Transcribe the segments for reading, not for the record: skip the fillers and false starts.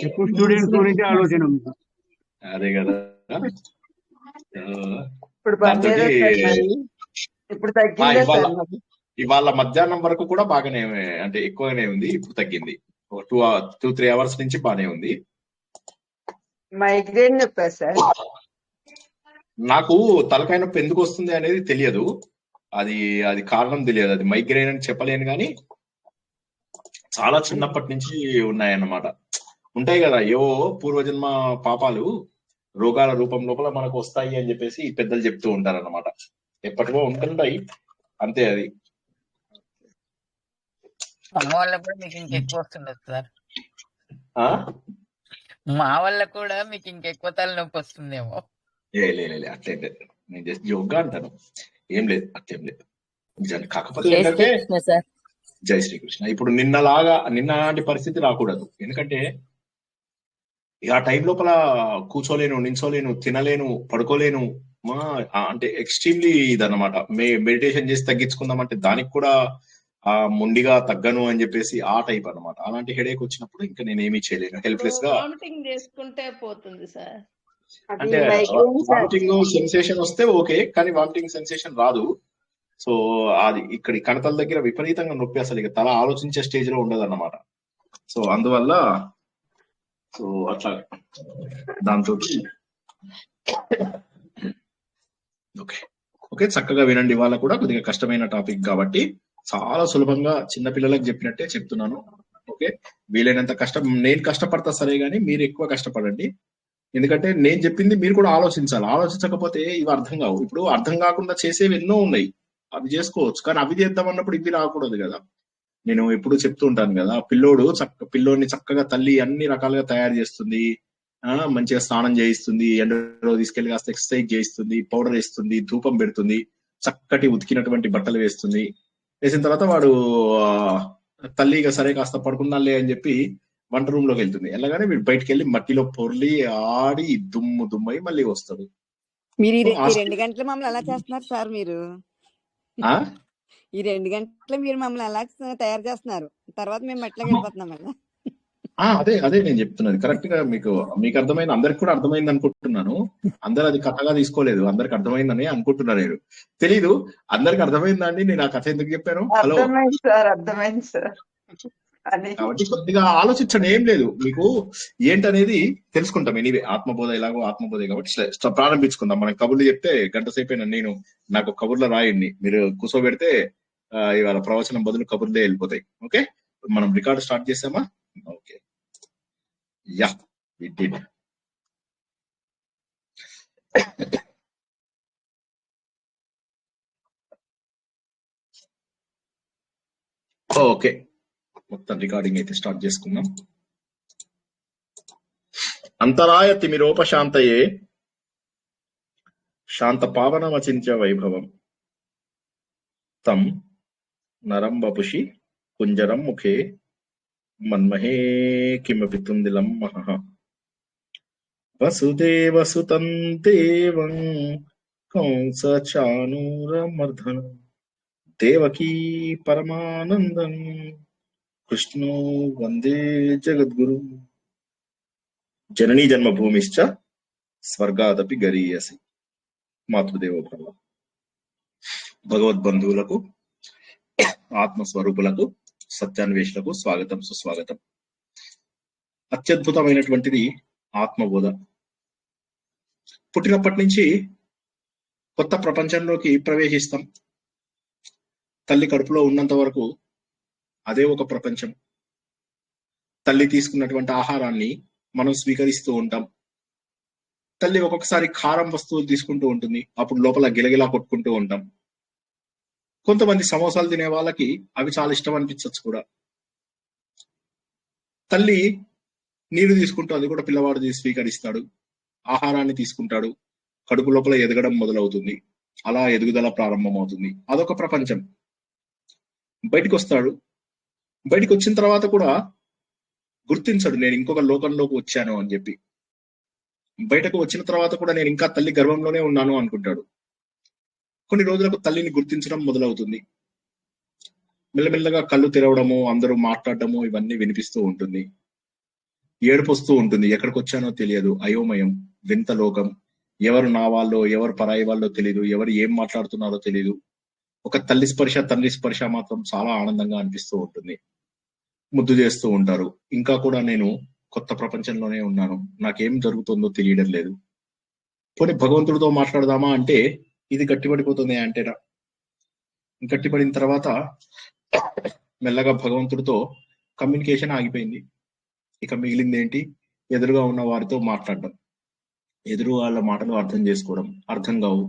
ఎక్కువ స్టూడెంట్స్ గురించి ఆలోచన ఉంది. అదే కదా. ఇప్పుడు పనిచేయదా సార్ మరి? ఇప్పుడు తగ్గిందా సార్ మరి? ఇవాళ మధ్యాహ్నం వరకు కూడా బాగానే, అంటే ఎక్కువగానే ఉంది. ఇప్పుడు తగ్గింది. 2-3 అవర్స్ నుంచి బాగానే ఉంది. మైగ్రేన్ చెప్పారు సార్. నాకు తలకాయ నొప్పి ఎందుకు వస్తుంది అనేది తెలియదు. అది కారణం తెలియదు. అది మైగ్రేన్ అని చెప్పలేను, కానీ చాలా చిన్నప్పటి నుంచి ఉన్నాయన్నమాట. ఉంటాయి కదా ఏవో పూర్వజన్మ పాపాలు రోగాల రూపం లోపల మనకు వస్తాయి అని చెప్పేసి పెద్దలు చెప్తూ ఉంటారన్నమాట. ఎప్పటికో ఉంటుంటాయి, అంతే. అది మా వల్ల కూడా మీకు ఇంకెక్కువ వస్తుండదు సార్. మా వల్ల కూడా మీకు ఇంకెక్కువ తలనొప్పి వస్తుందేమో. లేదు అట్లేం లేదు. నేను జస్ట్ జోక్గా అంటాను, ఏం లేదు, అట్లేం లేదు. కాకపోతే ఏంటంటే జై శ్రీకృష్ణ. ఇప్పుడు నిన్నలాంటి పరిస్థితి రాకూడదు. ఎందుకంటే ఆ టైం లోపల కూర్చోలేను, నించోలేను, తినలేను, పడుకోలేను. అంటే ఎక్స్ట్రీమ్లీ ఇదన్నమాట. మెడిటేషన్ చేసి తగ్గించుకుందామంటే దానికి కూడా మొండిగా తగ్గను అని చెప్పేసి ఆ టైప్ అన్నమాట. అలాంటి హెడేక్ వచ్చినప్పుడు ఇంకా నేను ఏమీ చేయలేను, హెల్ప్లెస్ గా. వామిటింగ్ చేసుకుంటే పోతుంది సార్. అంటే వామిటింగ్ సెన్సేషన్ వస్తే ఓకే, కానీ వామిటింగ్ సెన్సేషన్ రాదు. సో అది ఇక్కడ కణతల దగ్గర విపరీతంగా నొప్పి, అసలు ఇక తల ఆలోచించే స్టేజ్ లో ఉండదు అన్నమాట. సో అందువల్ల సో అట్లా దాంతో ఓకే చక్కగా వినండి. ఇవాళ కూడా కొద్దిగా కష్టమైన టాపిక్ కాబట్టి చాలా సులభంగా చిన్నపిల్లలకు చెప్పినట్టే చెప్తున్నాను. ఓకే, వీలైనంత నేను కష్టపడతా సరే, కానీ మీరు ఎక్కువ కష్టపడండి. ఎందుకంటే నేను చెప్పింది మీరు కూడా ఆలోచించాలి. ఆలోచించకపోతే ఇవి అర్థం కావు. ఇప్పుడు అర్థం కాకుండా చేసేవి ఎన్నో ఉన్నాయి, అవి చేసుకోవచ్చు, కానీ అవి చేద్దామన్నప్పుడు ఇవి రాకూడదు కదా. నేను ఎప్పుడు చెప్తూ ఉంటాను కదా, పిల్లోడిని చక్కగా తల్లి అన్ని రకాలుగా తయారు చేస్తుంది, మంచిగా స్నానం చేయిస్తుంది, ఎండలో తీసుకెళ్లి కాస్త ఎక్సర్సైజ్ చేయిస్తుంది, పౌడర్ వేస్తుంది, ధూపం పెడుతుంది, చక్కటి ఉతికినటువంటి బట్టలు వేస్తుంది. వేసిన తర్వాత వాడు తల్లి ఇక సరే కాస్త పడుకున్నాలే అని చెప్పి వంట రూమ్ లోకి వెళ్తుంది. వెళ్ళగానే వీడు బయటకు వెళ్ళి మట్టిలో పొర్లి ఆడి దుమ్మై మళ్ళీ వస్తాడు. మీరు ఈ 2 గంటలు మమ్మల్ని ఎలా చేస్తున్నారు సార్? మీరు ఈ 2 గంటలు మీరు మమ్మల్ని ఎలా తయారు చేస్తున్నారు? తర్వాత మేము మట్టిలోకి వెళ్ళిపోతున్నాం కదా. అదే నేను చెప్తున్నది కరెక్ట్ గా మీకు అర్థమైంది. అందరికి కూడా అర్థమైంది అనుకుంటున్నాను. అందరు అది కథగా తీసుకోలేదు, అందరికి అర్థమైందని అనుకుంటున్నారు. తెలీదు అందరికి అర్థమైందండి. నేను ఆ కథ ఎందుకు చెప్పాను? హలో, అర్థమైంది సార్. కాబట్టి కొద్దిగా ఆలోచించండి, ఏం లేదు. మీకు ఏంటనేది తెలుసుకుంటాం. ఎనీవే ఆత్మబోధ ఎలాగో ఆత్మబోధ కాబట్టి ప్రారంభించుకుందాం. మనం కబుర్లు చెప్తే గంట సేపైనా నాకు కబుర్లో రాయండి. మీరు కూర్చోబెడితే ఇవాళ ప్రవచనం బదులు కబుర్లే వెళ్ళిపోతాయి. ఓకే, మనం రికార్డు స్టార్ట్ చేసామా? Okay, yeah it did. Okay, మొత్తం రికార్డింగ్ అయితే స్టార్ట్ చేసుకుందాం. అంతరాయ తిమిరోపశాంతయే శాంత పావనమచింత్య వైభవం తం నరం వపుషి కుంజరం ముఖే మన్మహే కిమపి తుందిలం మహః వసుదేవసుతం దేవం కంసచానూరమర్ధనం దేవకీ పరమానందం కృష్ణో వందే జగద్గురు. జననీ జన్మభూమిశ్చ స్వర్గాదపి గరీయసి. మాతృదేవోభవ. భగవద్బంధువులకు, ఆత్మస్వరూపులకు, సత్యాన్వేషులకు స్వాగతం, సుస్వాగతం. అత్యద్భుతమైనటువంటిది ఆత్మబోధ. పుట్టినప్పటి నుంచి కొత్త ప్రపంచంలోకి ప్రవేశిస్తాం. తల్లి కడుపులో ఉన్నంత వరకు అదే ఒక ప్రపంచం. తల్లి తీసుకున్నటువంటి ఆహారాన్ని మనం స్వీకరిస్తూ ఉంటాం. తల్లి ఒక్కొక్కసారి కారం వస్తువులు తీసుకుంటూ ఉంటుంది, అప్పుడు లోపల గిలగిలా కొట్టుకుంటూ ఉంటాం. కొంతమంది సమోసాలు తినే వాళ్ళకి అవి చాలా ఇష్టం అనిపించవచ్చు కూడా. తల్లి నీరు తీసుకుంటూ అది కూడా పిల్లవాడు స్వీకరిస్తాడు, ఆహారాన్ని తీసుకుంటాడు, కడుపు లోపల ఎదగడం మొదలవుతుంది, అలా ఎదుగుదల ప్రారంభమవుతుంది. అదొక ప్రపంచం. బయటికి వస్తాడు. బయటికి వచ్చిన తర్వాత కూడా గుర్తించడు నేను ఇంకొక లోకంలోకి వచ్చాను అని చెప్పి. బయటకు వచ్చిన తర్వాత కూడా నేను ఇంకా తల్లి గర్భంలోనే ఉన్నాను అనుకుంటాడు. కొన్ని రోజులకు తల్లిని గుర్తించడం మొదలవుతుంది. మెల్లమెల్లగా కళ్ళు తెరవడము, అందరూ మాట్లాడడము ఇవన్నీ వినిపిస్తూ ఉంటుంది. ఏడుపు వస్తూ ఉంటుంది. ఎక్కడికి వచ్చానో తెలియదు, అయోమయం, వింత లోకం, ఎవరు నా వాళ్ళో ఎవరు పరాయి వాళ్ళో తెలియదు, ఎవరు ఏం మాట్లాడుతున్నారో తెలియదు. ఒక తల్లి స్పర్శ తండ్రి స్పర్శ మాత్రం చాలా ఆనందంగా అనిపిస్తూ ఉంటుంది. ముద్దు చేస్తూ ఉంటారు. ఇంకా కూడా నేను కొత్త ప్రపంచంలోనే ఉన్నాను, నాకేం జరుగుతుందో తెలియడం లేదు. పోనీ భగవంతుడితో మాట్లాడదామా అంటే ఇది గట్టిపడిపోతుంది యాంటెనా. గట్టిపడిన తర్వాత మెల్లగా భగవంతుడితో కమ్యూనికేషన్ ఆగిపోయింది. ఇక మిగిలింది ఏంటి? ఎదురుగా ఉన్న వారితో మాట్లాడడం, ఎదురు వాళ్ళ మాటలు అర్థం చేసుకోవడం. అర్థం కావు.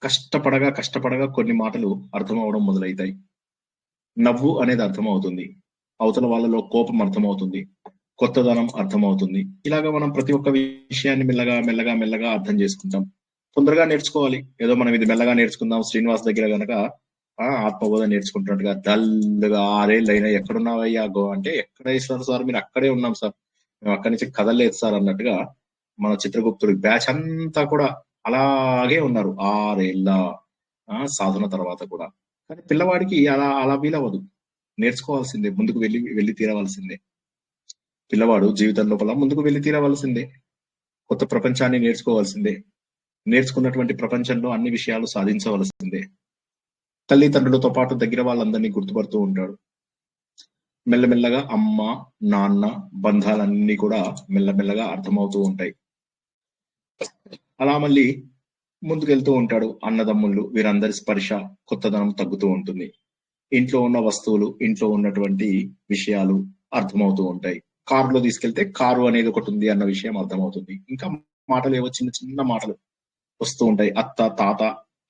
కష్టపడగా కొన్ని మాటలు అర్థం అవడం మొదలవుతాయి. నవ్వు అనేది అర్థమవుతుంది, అవతల వాళ్ళలో కోపం అర్థమవుతుంది, కొత్తదనం అర్థమవుతుంది. ఇలాగా మనం ప్రతి ఒక్క విషయాన్ని మెల్లగా అర్థం చేసుకుంటాం. తొందరగా నేర్చుకోవాలి. ఏదో మనం ఇది మెల్లగా నేర్చుకుందాం, శ్రీనివాస్ దగ్గర గనక ఆత్మబోధ నేర్చుకుంటున్నట్టుగా డల్గా 6 ఏళ్ళు అయినా ఎక్కడున్నావయ్యా గో అంటే, ఎక్కడ ఇస్తారు సార్, మీరు అక్కడే ఉన్నాం సార్, మేము అక్కడి నుంచి కదలలేదు సార్ అన్నట్టుగా మన చిత్రగుప్తుడి బ్యాచ్ అంతా కూడా అలాగే ఉన్నారు 6 ఏళ్ళ సాధన తర్వాత కూడా. కానీ పిల్లవాడికి అలా వీలవ్వదు. నేర్చుకోవాల్సిందే, ముందుకు వెళ్ళి తీరవలసిందే. పిల్లవాడు జీవితం లోపల ముందుకు వెళ్ళి తీరవలసిందే. కొత్త ప్రపంచాన్ని నేర్చుకోవాల్సిందే. నేర్చుకున్నటువంటి ప్రపంచంలో అన్ని విషయాలు సాధించవలసిందే. తల్లిదండ్రులతో పాటు దగ్గర వాళ్ళందరినీ గుర్తుపడుతూ ఉంటాడు. మెల్లమెల్లగా అమ్మ నాన్న బంధాలన్నీ కూడా మెల్లమెల్లగా అర్థమవుతూ ఉంటాయి. అలా మళ్ళీ ముందుకెళ్తూ ఉంటాడు. అన్నదమ్ముళ్ళు వీరందరి స్పర్శ, కొత్తదనం తగ్గుతూ ఉంటుంది. ఇంట్లో ఉన్న వస్తువులు, ఇంట్లో ఉన్నటువంటి విషయాలు అర్థమవుతూ ఉంటాయి. కారులో తీసుకెళ్తే కారు అనేది ఒకటి ఉంది అన్న విషయం అర్థమవుతుంది. ఇంకా మాటలు ఏవో చిన్న మాటలు వస్తూ ఉంటాయి. అత్త తాత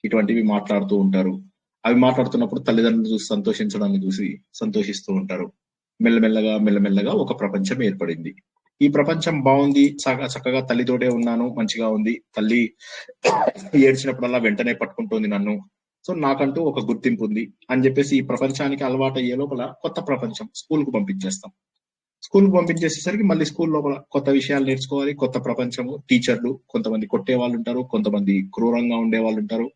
ఇటువంటివి మాట్లాడుతూ ఉంటారు. అవి మాట్లాడుతున్నప్పుడు తల్లిదండ్రులు చూసి సంతోషించడాన్ని చూసి సంతోషిస్తూ ఉంటారు. మెల్లమెల్లగా ఒక ప్రపంచం ఏర్పడింది. ఈ ప్రపంచం బాగుంది, చక్కగా తల్లితోటే ఉన్నాను, మంచిగా ఉంది. తల్లి ఏడ్చినప్పుడల్లా వెంటనే పట్టుకుంటోంది నన్ను. సో నాకంటూ ఒక గుర్తింపు ఉంది అని చెప్పేసి ఈ ప్రపంచానికి అలవాటు అయ్యే లోపల కొత్త ప్రపంచం స్కూల్ కు పంపించేస్తాం. స్కూల్ కు పంపించేసేసరికి మళ్ళీ స్కూల్ లోపల కొత్త విషయాలు నేర్చుకోవాలి. కొత్త ప్రపంచము, టీచర్లు, కొంతమంది కొట్టే వాళ్ళు ఉంటారు, కొంతమంది క్రూరంగా ఉండే వాళ్ళు ఉంటారు,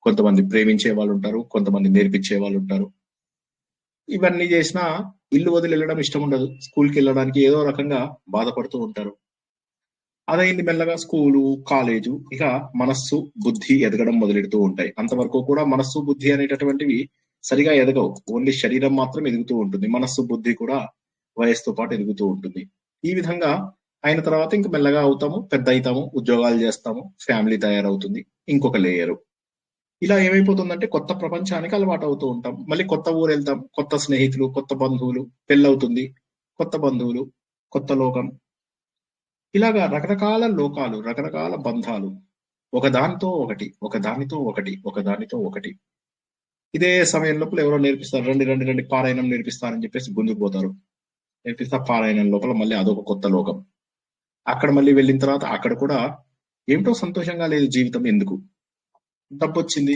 కొంతమంది ప్రేమించే వాళ్ళు ఉంటారు, కొంతమంది నేర్పించే వాళ్ళు ఉంటారు. ఇవన్నీ చేసినా ఇల్లు వదిలి వెళ్ళడం ఇష్టం ఉండదు. స్కూల్కి వెళ్ళడానికి ఏదో రకంగా బాధపడుతూ ఉంటారు. అదైంది మెల్లగా స్కూలు, కాలేజు, ఇక మనస్సు బుద్ధి ఎదగడం మొదలెడుతూ ఉంటాయి. అంతవరకు కూడా మనస్సు బుద్ధి అనేటటువంటివి సరిగా ఎదగవు. ఓన్లీ శరీరం మాత్రం ఎదుగుతూ ఉంటుంది. మనస్సు బుద్ధి కూడా వయసుతో పాటు ఎదుగుతూ ఉంటుంది. ఈ విధంగా అయిన తర్వాత ఇంక మెల్లగా అవుతాము, పెద్ద అవుతాము, ఉద్యోగాలు చేస్తాము, ఫ్యామిలీ తయారవుతుంది, ఇంకొక లేయరు. ఇలా ఏమైపోతుందంటే కొత్త ప్రపంచానికి అలవాటు అవుతూ ఉంటాం. మళ్ళీ కొత్త ఊరు వెళ్తాం, కొత్త స్నేహితులు, కొత్త బంధువులు, పెళ్ళవుతుంది, కొత్త బంధువులు, కొత్త లోకం. ఇలాగా రకరకాల లోకాలు, రకరకాల బంధాలు, ఒకదానితో ఒకటి. ఇదే సమయం లోపల ఎవరో నేర్పిస్తారు, రండి పారాయణం నేర్పిస్తారని చెప్పేసి గుంజుకు పోతారు. నేర్పిస్తా పారాయణం లోపల మళ్ళీ అదొక కొత్త లోకం. అక్కడ మళ్ళీ వెళ్ళిన తర్వాత అక్కడ కూడా ఏమిటో సంతోషంగా లేదు జీవితం. ఎందుకు? డబ్బు వచ్చింది,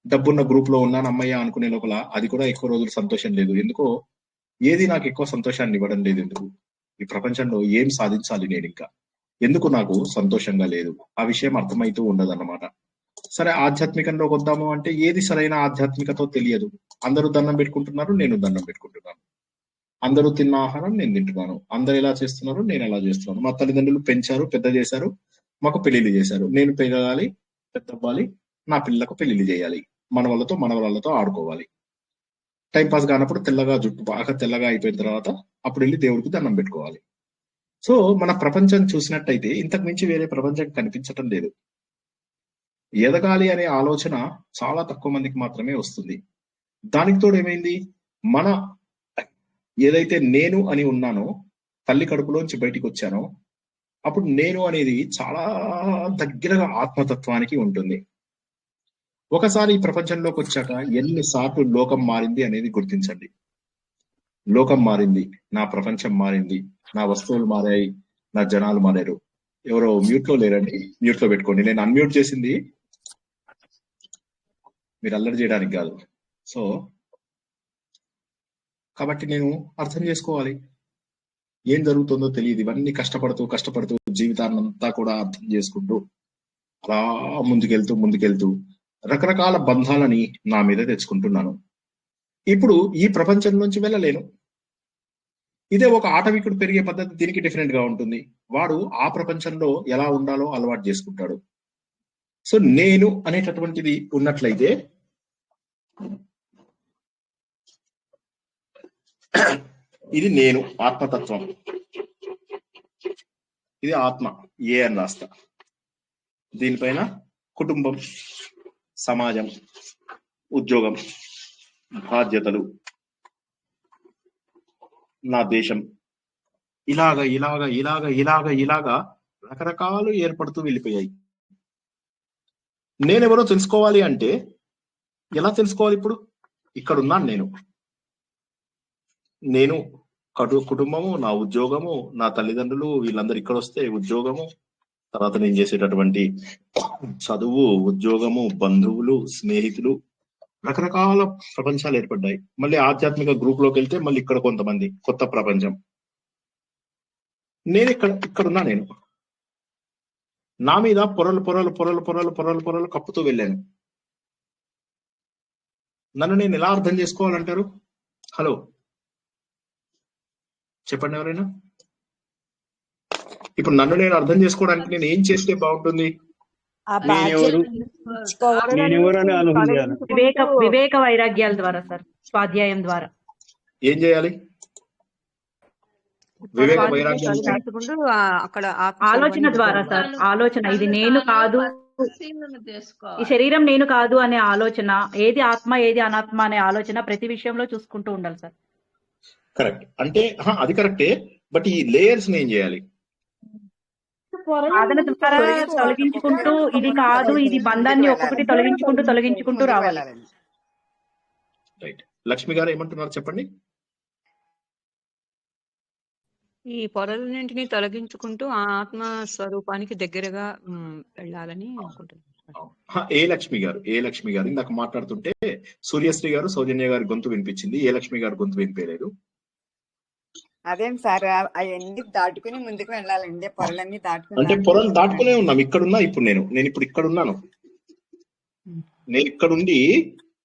డబ్బున్న గ్రూప్ లో ఉన్నాను అమ్మయ్య అనుకునే లోపల అది కూడా ఎక్కువ రోజులు సంతోషం లేదు. ఎందుకో ఏది నాకు ఎక్కువ సంతోషాన్ని ఇవ్వడం లేదు. ఎందుకు? ఈ ప్రపంచంలో ఏం సాధించాలి నేను ఇంకా? ఎందుకు నాకు సంతోషంగా లేదు? ఆ విషయం అర్థమైతూ ఉండదు అన్నమాట. సరే, ఆధ్యాత్మికంలోకి వద్దాము అంటే ఏది సరైన ఆధ్యాత్మికతో తెలియదు. అందరూ దండం పెట్టుకుంటున్నారు, నేను దండం పెట్టుకుంటున్నాను. అందరూ తిన్న ఆహారం నేను తింటున్నాను. అందరు ఎలా చేస్తున్నారు, నేను ఎలా చేస్తున్నాను. మా తల్లిదండ్రులు పెంచారు, పెద్ద చేశారు, మాకు పెళ్లిళ్ళు చేశారు. నేను పెరగాలి, పెద్ద అవ్వాలి, నా పిల్లలకు పెళ్లిళ్ళు చేయాలి, మనవళ్ళతో ఆడుకోవాలి. టైం పాస్ కానప్పుడు జుట్టు బాగా తెల్లగా అయిపోయిన తర్వాత అప్పుడు వెళ్ళి దేవుడికి దండం పెట్టుకోవాలి. సో మన ప్రపంచం చూసినట్టయితే ఇంతకు మించి వేరే ప్రపంచం కనిపించటం లేదు. ఎదగాలి అనే ఆలోచన చాలా తక్కువ మందికి మాత్రమే వస్తుంది. దానికి తోడు ఏమైంది, మన ఏదైతే నేను అని ఉన్నానో, తల్లి కడుపులోంచి బయటికి వచ్చానో, అప్పుడు నేను అనేది చాలా దగ్గరగా ఆత్మతత్వానికి ఉంటుంది. ఒకసారి ఈ ప్రపంచంలోకి వచ్చాక ఎన్నిసార్లు లోకం మారింది అనేది గుర్తించండి. లోకం మారింది, నా ప్రపంచం మారింది, నా వస్తువులు మారాయి, నా జనాలు మారారు. ఎవరో మ్యూట్ లో లేరండి, మ్యూట్ లో పెట్టుకోండి. నేను అన్మ్యూట్ చేసింది మీరు అల్లరి చేయడానికి కాదు. సో కాబట్టి నేను అర్థం చేసుకోవాలి ఏం జరుగుతుందో తెలియదు. ఇవన్నీ కష్టపడుతూ జీవితాన్ని అంతా కూడా అర్థం చేసుకుంటూ అలా ముందుకెళ్తూ రకరకాల బంధాలని నా మీద తెచ్చుకుంటున్నాను. ఇప్పుడు ఈ ప్రపంచం నుంచి వెళ్ళలేను. ఇదే ఒక ఆటవికుడు పెరిగే పద్ధతి దీనికి డిఫరెంట్ గా ఉంటుంది. వాడు ఆ ప్రపంచంలో ఎలా ఉండాలో అలవాటు చేసుకుంటాడు. సో నేను అనేటటువంటిది ఉన్నట్లయితే ఇది నేను ఆత్మతత్వం, ఇది ఆత్మ ఏ అని రాస్తా. దీనిపైన కుటుంబం, సమాజం, ఉద్యోగం, బాధ్యతలు, నా దేశం, ఇలాగ ఇలాగ ఇలాగ ఇలాగ ఇలాగా రకరకాలు ఏర్పడుతూ వెళ్ళిపోయాయి. నేనెవరో తెలుసుకోవాలి అంటే ఎలా తెలుసుకోవాలి? ఇప్పుడు ఇక్కడున్నాను నేను కుటుంబము, నా ఉద్యోగము, నా తల్లిదండ్రులు, వీళ్ళందరూ ఇక్కడ వస్తే ఉద్యోగము, తర్వాత నేను చేసేటటువంటి చదువు, ఉద్యోగము, బంధువులు, స్నేహితులు, రకరకాల ప్రపంచాలు ఏర్పడ్డాయి. మళ్ళీ ఆధ్యాత్మిక గ్రూప్ లోకి వెళ్తే మళ్ళీ ఇక్కడ కొంతమంది, కొత్త ప్రపంచం. నేను ఇక్కడున్నా. నేను నా మీద పొరలు పొరలు పొరలు పొరలు పొరలు పొరలు కప్పుతూ వెళ్ళాను. నన్ను నేను ఎలా అర్థం చేసుకోవాలంటారు? హలో చెప్పండి ఎవరైనా. ఇప్పుడు నన్ను నేను అర్థం చేసుకోవడానికి నేను ఏం చేస్తే బాగుంటుంది? నేనెవరు అని ఆలోచించాలి. వివేక వైరాగ్యాల ద్వారా సార్, స్వాధ్యాయం ద్వారా. ఏం చేయాలి? వివేక వైరాగ్యం అక్కడ ఆలోచన ద్వారా సార్. ఆలోచన, ఇది నేను కాదు, పరిశీలన చేసుకోవాలి. ఈ శరీరం నేను కాదు అనే ఆలోచన, ఏది ఆత్మ ఏది అనాత్మ అనే ఆలోచన ప్రతి విషయంలో చూసుకుంటూ ఉండాలి సార్. కరెక్ట్. అంటే అది కరెక్టే, బట్ ఈ లేయర్స్ ఏం చేయాలి? సాధన ద్వారా తొలగించుకుంటూ, ఇది కాదు ఇది బంధాన్ని ఒక్కొక్కటి తొలగించుకుంటూ రావాలి. రైట్. లక్ష్మి గారు ఏమంటున్నారు చెప్పండి. ఈ పొరలన్నింటినీ తొలగించుకుంటూ ఆ ఆత్మ స్వరూపానికి దగ్గరగా వెళ్ళాలని అనుకుంటున్నాను. ఏ లక్ష్మి గారు ఇందాక మాట్లాడుతుంటే సూర్యశ్రీ గారు, సౌజన్య గారి గొంతు వినిపించింది, ఏ లక్ష్మి గారు గొంతు వినిపించలేదు. అదేం సార్, అవన్నీ దాటుకుని ముందుకు వెళ్ళాలండి. పొరలన్నీ దాటుకుని, అంటే పొరలు దాటుకునే ఉన్నాం. ఇక్కడున్నా. ఇప్పుడు నేను ఇప్పుడు ఇక్కడ ఉన్నాను. నేను ఇక్కడుండి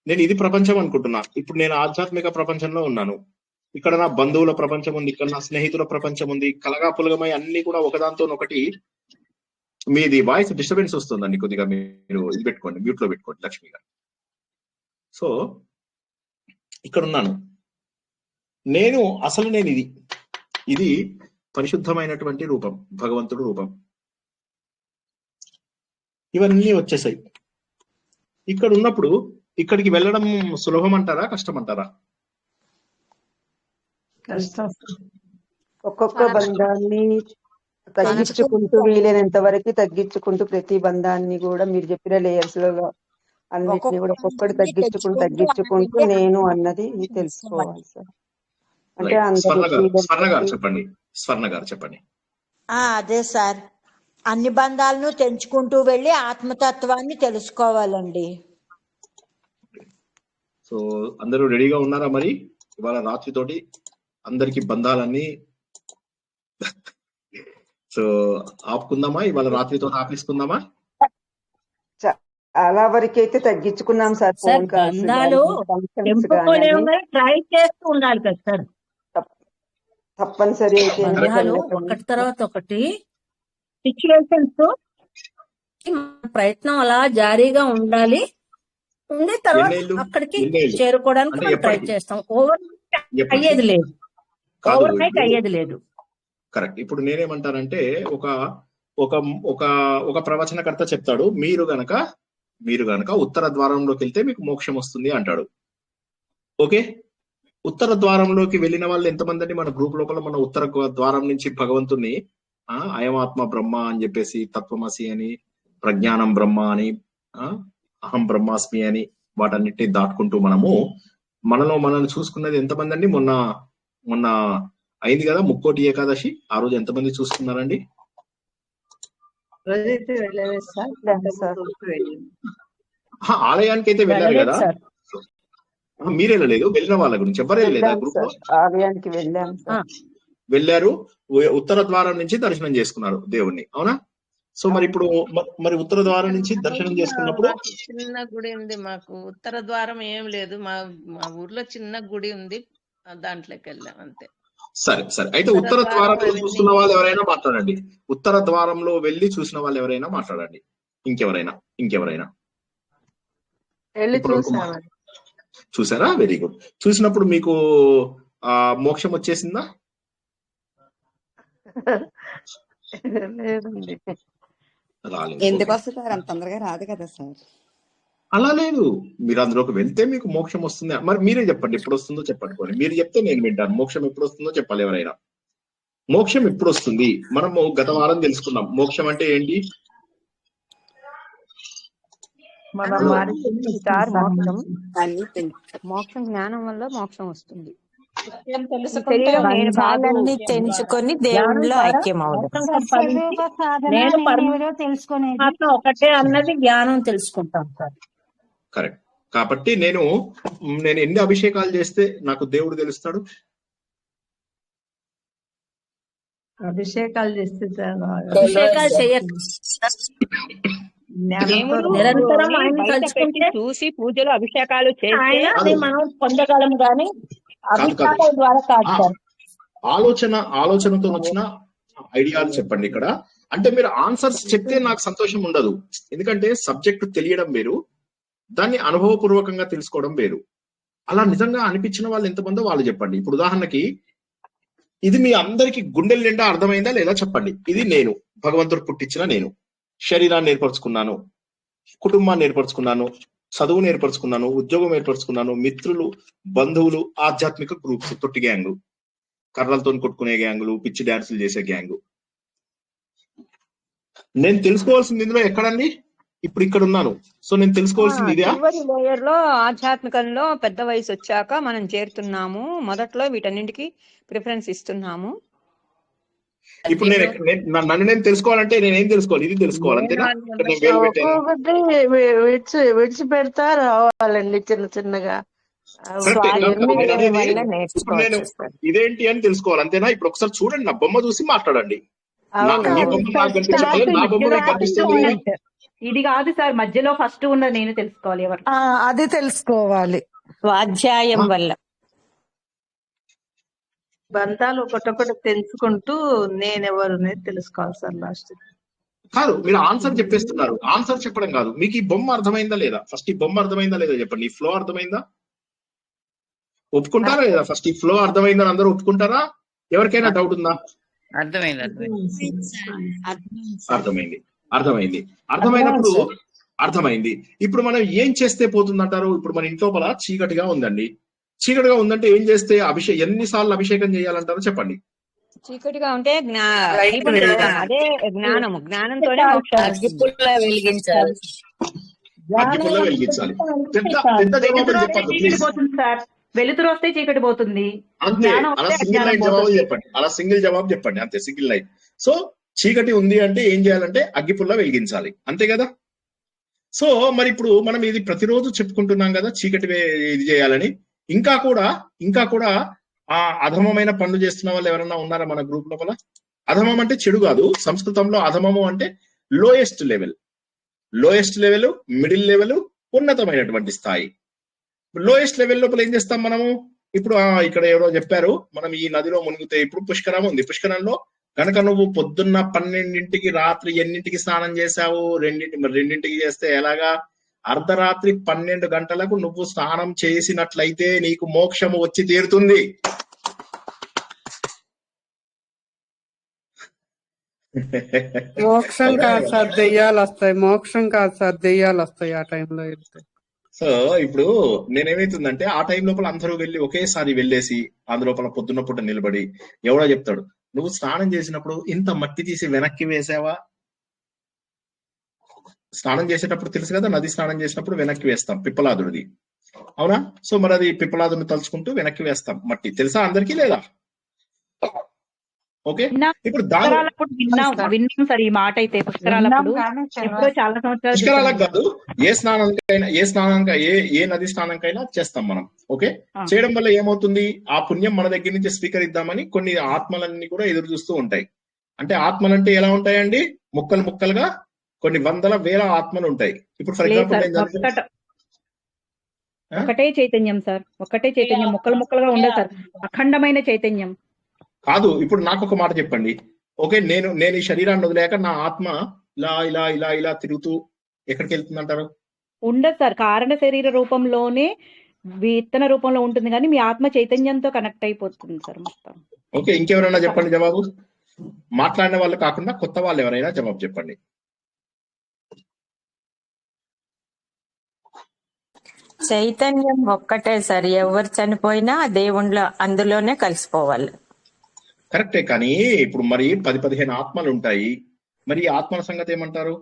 నేను ఇది ప్రపంచం అనుకుంటున్నా. ఇప్పుడు నేను ఆధ్యాత్మిక ప్రపంచంలో ఉన్నాను. ఇక్కడ నా బంధువుల ప్రపంచం ఉంది, ఇక్కడ నా స్నేహితుల ప్రపంచం ఉంది. కలగా పులగమై అన్ని కూడా ఒకదాంతో ఒకటి. మీది వాయిస్ డిస్టర్బెన్స్ వస్తుందండి, కొద్దిగా మీరు ఇది పెట్టుకోండి, మ్యూట్ లో పెట్టుకోండి లక్ష్మి గారు. సో ఇక్కడ ఉన్నాను నేను. అసలు నేను ఇది పరిశుద్ధమైనటువంటి రూపం, భగవంతుడు రూపం. ఇవన్నీ వచ్చేసాయి. ఇక్కడ ఉన్నప్పుడు ఇక్కడికి వెళ్ళడం సులభం అంటారా, కష్టం అంటారా? ఒక్కొక్క బంధాన్ని తగ్గించుకుంటూ, వీలైనంత వరకు తగ్గించుకుంటూ, ప్రతి బంధాన్ని కూడా మీరు చెప్పిన లేయర్స్ లో అన్నిటిని కూడా ఒక్కొక్కటి తగ్గించుకుంటూ నేను అన్నది తెలుసుకోవాలి సార్. అంటే స్వర్ణ గారు చెప్పండి. అదే సార్, అన్ని బంధాలను తెంచుకుంటూ వెళ్ళి ఆత్మతత్వాన్ని తెలుసుకోవాలండి. సో అందరూ రెడీగా ఉన్నారా? మరి ఇవాళ రాత్రితోటి అందరికి బంధాలన్నీ సో ఆపుకుందామా? ఇవాళ రాత్రితో ఆపేసుకుందామా? చాలా వరకు అయితే తగ్గించుకున్నాం సార్. ట్రై చేస్తూ ఉండాలి కదా సార్. తప్పనిసరి అయితే ఒకటి తర్వాత ఒకటి సిచ్యువేషన్స్ ప్రయత్నం అలా జారీగా ఉండాలి. ఉండే తర్వాత అక్కడికి చేరుకోవడానికి మనం ట్రై చేస్తాం. ఓవర్ అయ్యేది లేదు, ఓవర్ నైట్ అయ్యేది లేదు. కరెక్ట్. ఇప్పుడు నేనేమంటానంటే ఒక ఒక ఒక ఒక ప్రవచనకర్త చెప్తాడు, మీరు గనక ఉత్తర ద్వారంలోకి వెళ్తే మీకు మోక్షం వస్తుంది అంటాడు. ఓకే, ఉత్తర ద్వారంలోకి వెళ్ళిన వాళ్ళు ఎంతమంది అండి? మన గ్రూప్ లోపల మన ఉత్తర ద్వారం నుంచి భగవంతుని అయమాత్మ బ్రహ్మ అని చెప్పేసి, తత్వమసి అని, ప్రజ్ఞానం బ్రహ్మ అని, అహం బ్రహ్మాస్మి అని వాటన్నిటిని దాటుకుంటూ మనలో మనల్ని చూసుకున్నది ఎంతమంది అండి? మొన్న అయింది కదా ముక్కోటి ఏకాదశి, ఆ రోజు ఎంతమంది చూసుకున్నారండి? ఆలయానికి అయితే వెళ్ళారు కదా, మీరు వెళ్ళలేదు. వెళ్ళిన వాళ్ళ గురించి ఎవరు వెళ్ళలేదా? గ్రూప్ లో ఆలయానికి వెళ్ళారు, ఉత్తర ద్వారం నుంచి దర్శనం చేసుకున్నారు దేవుణ్ణి, అవునా? సో మరి ఇప్పుడు మరి ఉత్తర ద్వారం నుంచి దర్శనం చేసుకున్నప్పుడు మాకు చిన్న గుడి ఉంది. మాకు ఉత్తర ద్వారం ఏం లేదు. మా మా ఊర్లో చిన్న గుడి ఉంది, దాంట్లోకి వెళ్ళాం అంతే. సరే సరే, అయితే ఉత్తర ద్వారంలో చూస్తున్న వాళ్ళు ఎవరైనా మాట్లాడండి. ఉత్తర ద్వారంలో వెళ్ళి చూసిన వాళ్ళు ఎవరైనా మాట్లాడండి. ఇంకెవరైనా చూసారా? Very good. చూసినప్పుడు మీకు మోక్షం వచ్చేసిందా? రాలేదు. ఎందుకు వస్తుంది సార్? అంత తొందరగా రాదు కదా సార్. అలా లేదు, మీరు అందులోకి వెళ్తే మీకు మోక్షం వస్తుంది. మరి మీరే చెప్పండి, ఎప్పుడు వస్తుందో చెప్పండి. మీరు చెప్తే నేను వింటాను. మోక్షం ఎప్పుడు వస్తుందో చెప్పాలి ఎవరైనా. మోక్షం ఎప్పుడు వస్తుంది? మనము గత వారం తెలుసుకున్నాం. మోక్షం అంటే ఏంటి? మోక్షం జ్ఞానం వల్ల మోక్షం వస్తుంది. బంధాలన్నీ తెంచుకొని దేవునిలో ఐక్యం అవడం. ఒకటే అన్నది జ్ఞానం తెలుసుకుంటాం సార్. కరెక్ట్. కాబట్టి నేను ఎన్ని అభిషేకాలు చేస్తే నాకు దేవుడు తెలుస్తాడు? అభిషేకాలు చేస్తే నిరంతరం ఆయన తలుచుకుంటే చూసి పూజలు అభిషేకాలు చేస్తే మనం పొందగలం గాని అభిషేకాల ద్వారా కాదు సార్. ఆలోచనతో వచ్చిన ఐడియాలు చెప్పండి ఇక్కడ. అంటే మీరు ఆన్సర్స్ చెప్తే నాకు సంతోషం ఉండదు. ఎందుకంటే సబ్జెక్ట్ తెలియడం వేరు, దాన్ని అనుభవపూర్వకంగా తెలుసుకోవడం వేరు. అలా నిజంగా అనిపించిన వాళ్ళు ఎంతమందో వాళ్ళు చెప్పండి. ఇప్పుడు ఉదాహరణకి ఇది మీ అందరికి గుండెల నిండా అర్థమైందా లేదా చెప్పండి. ఇది నేను, భగవంతుడు పుట్టించిన నేను. శరీరాన్ని ఏర్పరచుకున్నాను, కుటుంబాన్ని ఏర్పరచుకున్నాను, చదువును ఏర్పరచుకున్నాను, ఉద్యోగం ఏర్పరచుకున్నాను, మిత్రులు, బంధువులు, ఆధ్యాత్మిక గ్రూప్స్, తొట్టి గ్యాంగు, కర్రలతో కొట్టుకునే గ్యాంగులు, పిచ్చి డాన్సులు చేసే గ్యాంగు. నేను తెలుసుకోవాల్సింది ఇందులో ఎక్కడండి? ఇప్పుడు ఇక్కడ ఉన్నాను. సో నేను తెలుసుకోవాల్సింది ఇదే. చివరి లేయర్ లో ఆధ్యాత్మికంలో పెద్ద వయసు వచ్చాక మనం చేరుతున్నాము. మొదట్లో వీటన్నింటికి ప్రిఫరెన్స్ ఇస్తున్నాము. ఇప్పుడు నన్ను నేను తెలుసుకోవాలంటే నేనేం తెలుసుకోవాలి? ఇది తెలుసుకోవాలి, అంతేనా? విడిచిపెడతా రావాలండి చిన్న చిన్నగా. నేను ఇదేంటి అని తెలుసుకోవాలి, అంతేనా? ఇప్పుడు ఒకసారి చూడండి, నా బొమ్మ చూసి మాట్లాడండి. నా బొమ్మ కనిపిస్తుంది. ఇది కాదు సార్, మధ్యలో ఫస్ట్ ఉన్నది నేను తెలుసుకోవాలి. ఎవరు అది తెలుసుకోవాలి స్వాధ్యాయం వల్ల. బంధాలు ఒకటొకటి తెలుసుకుంటూ నేనెవరు తెలుసుకోవాలి సార్. లాస్ట్ కాదు, మీరు ఆన్సర్ చెప్పేస్తున్నారు. ఆన్సర్ చెప్పడం కాదు, మీకు ఈ బొమ్మ అర్థమైందా లేదా? ఫస్ట్ ఈ బొమ్మ అర్థమైందా లేదా చెప్పండి. ఈ ఫ్లో అర్థమైందా? ఒప్పుకుంటారా లేదా? ఫస్ట్ ఈ ఫ్లో అర్థమైందని అందరూ ఒప్పుకుంటారా? ఎవరికైనా డౌట్ ఉందా? అర్థమైంది. ఇప్పుడు మనం ఏం చేస్తే పోతుందంటారు? ఇప్పుడు మన ఇంట్లోపల చీకటిగా ఉందండి. చీకటిగా ఉందంటే ఏం చేస్తే ఎన్నిసార్లు అభిషేకం చేయాలంటారో చెప్పండి. చీకటిగా ఉంటే అదే జ్ఞానము. జ్ఞానంతోనే వెలిగించాలి. వెలుతురు వస్తే చీకటి పోతుంది. అంతే. అలా సింగిల్ లైన్ జవాబు చెప్పండి. అలా సింగిల్ జవాబు చెప్పండి, అంతే. Single line. సో చీకటి ఉంది అంటే ఏం చేయాలంటే అగ్గిపుల్ల వెలిగించాలి, అంతే కదా? సో మరి ఇప్పుడు మనం ఇది ప్రతిరోజు చెప్పుకుంటున్నాం కదా, చీకటి ఇది చేయాలని. ఇంకా కూడా ఆ అధమమైన పనులు చేస్తున్న వాళ్ళు ఎవరన్నా ఉన్నారా మన గ్రూప్ లోపల? అధమం అంటే చెడు కాదు. సంస్కృతంలో అధమము అంటే లోయెస్ట్ లెవెల్, మిడిల్ లెవెల్, ఉన్నతమైనటువంటి స్థాయి. లోయెస్ట్ లెవెల్ లోపల ఏం చేస్తాం మనము? ఇప్పుడు ఇక్కడ ఎవరో చెప్పారు, మనం ఈ నదిలో మునిగితే, ఇప్పుడు పుష్కరం ఉంది, పుష్కరంలో కనుక నువ్వు పొద్దున్న 12ంటికి రాత్రి ఎన్నింటికి స్నానం చేశావు? 2ంటికి చేస్తే ఎలాగా? అర్ధరాత్రి 12 గంటలకు నువ్వు స్నానం చేసినట్లయితే నీకు మోక్షము వచ్చి తీరుతుంది. మోక్షం కాదు సార్, దెయ్యాలు వస్తాయి. మోక్షం కాదు సార్, దెయ్యాలు వస్తాయి ఆ టైంలో వెళ్తే. సో ఇప్పుడు నేనేమైతుందంటే ఆ టైం లోపల అందరూ వెళ్ళి ఒకేసారి వెళ్ళేసి అందులోపల పొద్దున్న పూట నిలబడి ఎవడో చెప్తాడు, నువ్వు స్నానం చేసినప్పుడు ఇంత మట్టి తీసి వెనక్కి వేసావా? స్నానం చేసేటప్పుడు తెలుసు కదా, నది స్నానం చేసినప్పుడు వెనక్కి వేస్తాం, పిప్పలాదుడిది, అవునా? సో మరి అది పిప్పలాదుని తలుచుకుంటూ వెనక్కి వేస్తాం మట్టి, తెలుసా అందరికీ లేదా? ఓకే. ఇప్పుడు విన్నాం సార్ ఈ మాట అయితే. పుష్కరాలకు కాదు, ఏ నది స్నానంకైనా చేస్తాం మనం. ఓకే. చేయడం వల్ల ఏమవుతుంది? ఆ పుణ్యం మన దగ్గర నుంచి స్వీకరిద్దామని కొన్ని ఆత్మలన్నీ కూడా ఎదురు చూస్తూ ఉంటాయి. అంటే ఆత్మలు అంటే ఎలా ఉంటాయండి? ముక్కలు ముక్కలుగా కొన్ని వందల వేల ఆత్మలు ఉంటాయి. ఇప్పుడు ఫర్ ఎగ్జాంపుల్ ఒకటే చైతన్యం సార్, ఒకటే చైతన్యం, ముక్కలు ముక్కలుగా ఉండదు సార్, అఖండమైన చైతన్యం. కాదు, ఇప్పుడు నాకు ఒక మాట చెప్పండి. ఓకే, నేను ఈ శరీరాన్ని వదిలేక నా ఆత్మ ఇలా ఇలా ఇలా ఇలా తిరుగుతూ ఎక్కడికి వెళ్తుంది అంటారు? ఉండదు సార్, కారణ శరీర రూపంలోనే విత్తన రూపంలో ఉంటుంది, కానీ మీ ఆత్మ చైతన్యంతో కనెక్ట్ అయిపోతుంది సార్ మొత్తం. ఓకే, ఇంకెవరైనా చెప్పండి జవాబు. మాట్లాడిన వాళ్ళు కాకుండా కొత్త వాళ్ళు ఎవరైనా జవాబు చెప్పండి. చైతన్యం ఒక్కటే సార్, ఎవరు చనిపోయినా దేవుళ్ళ అందులోనే కలిసిపోవాలి. కరెక్టే, కానీ ఇప్పుడు మరి 10-15 ఆత్మలు ఉంటాయి. మరి ఆత్మల సంగతి ఏమంటారు?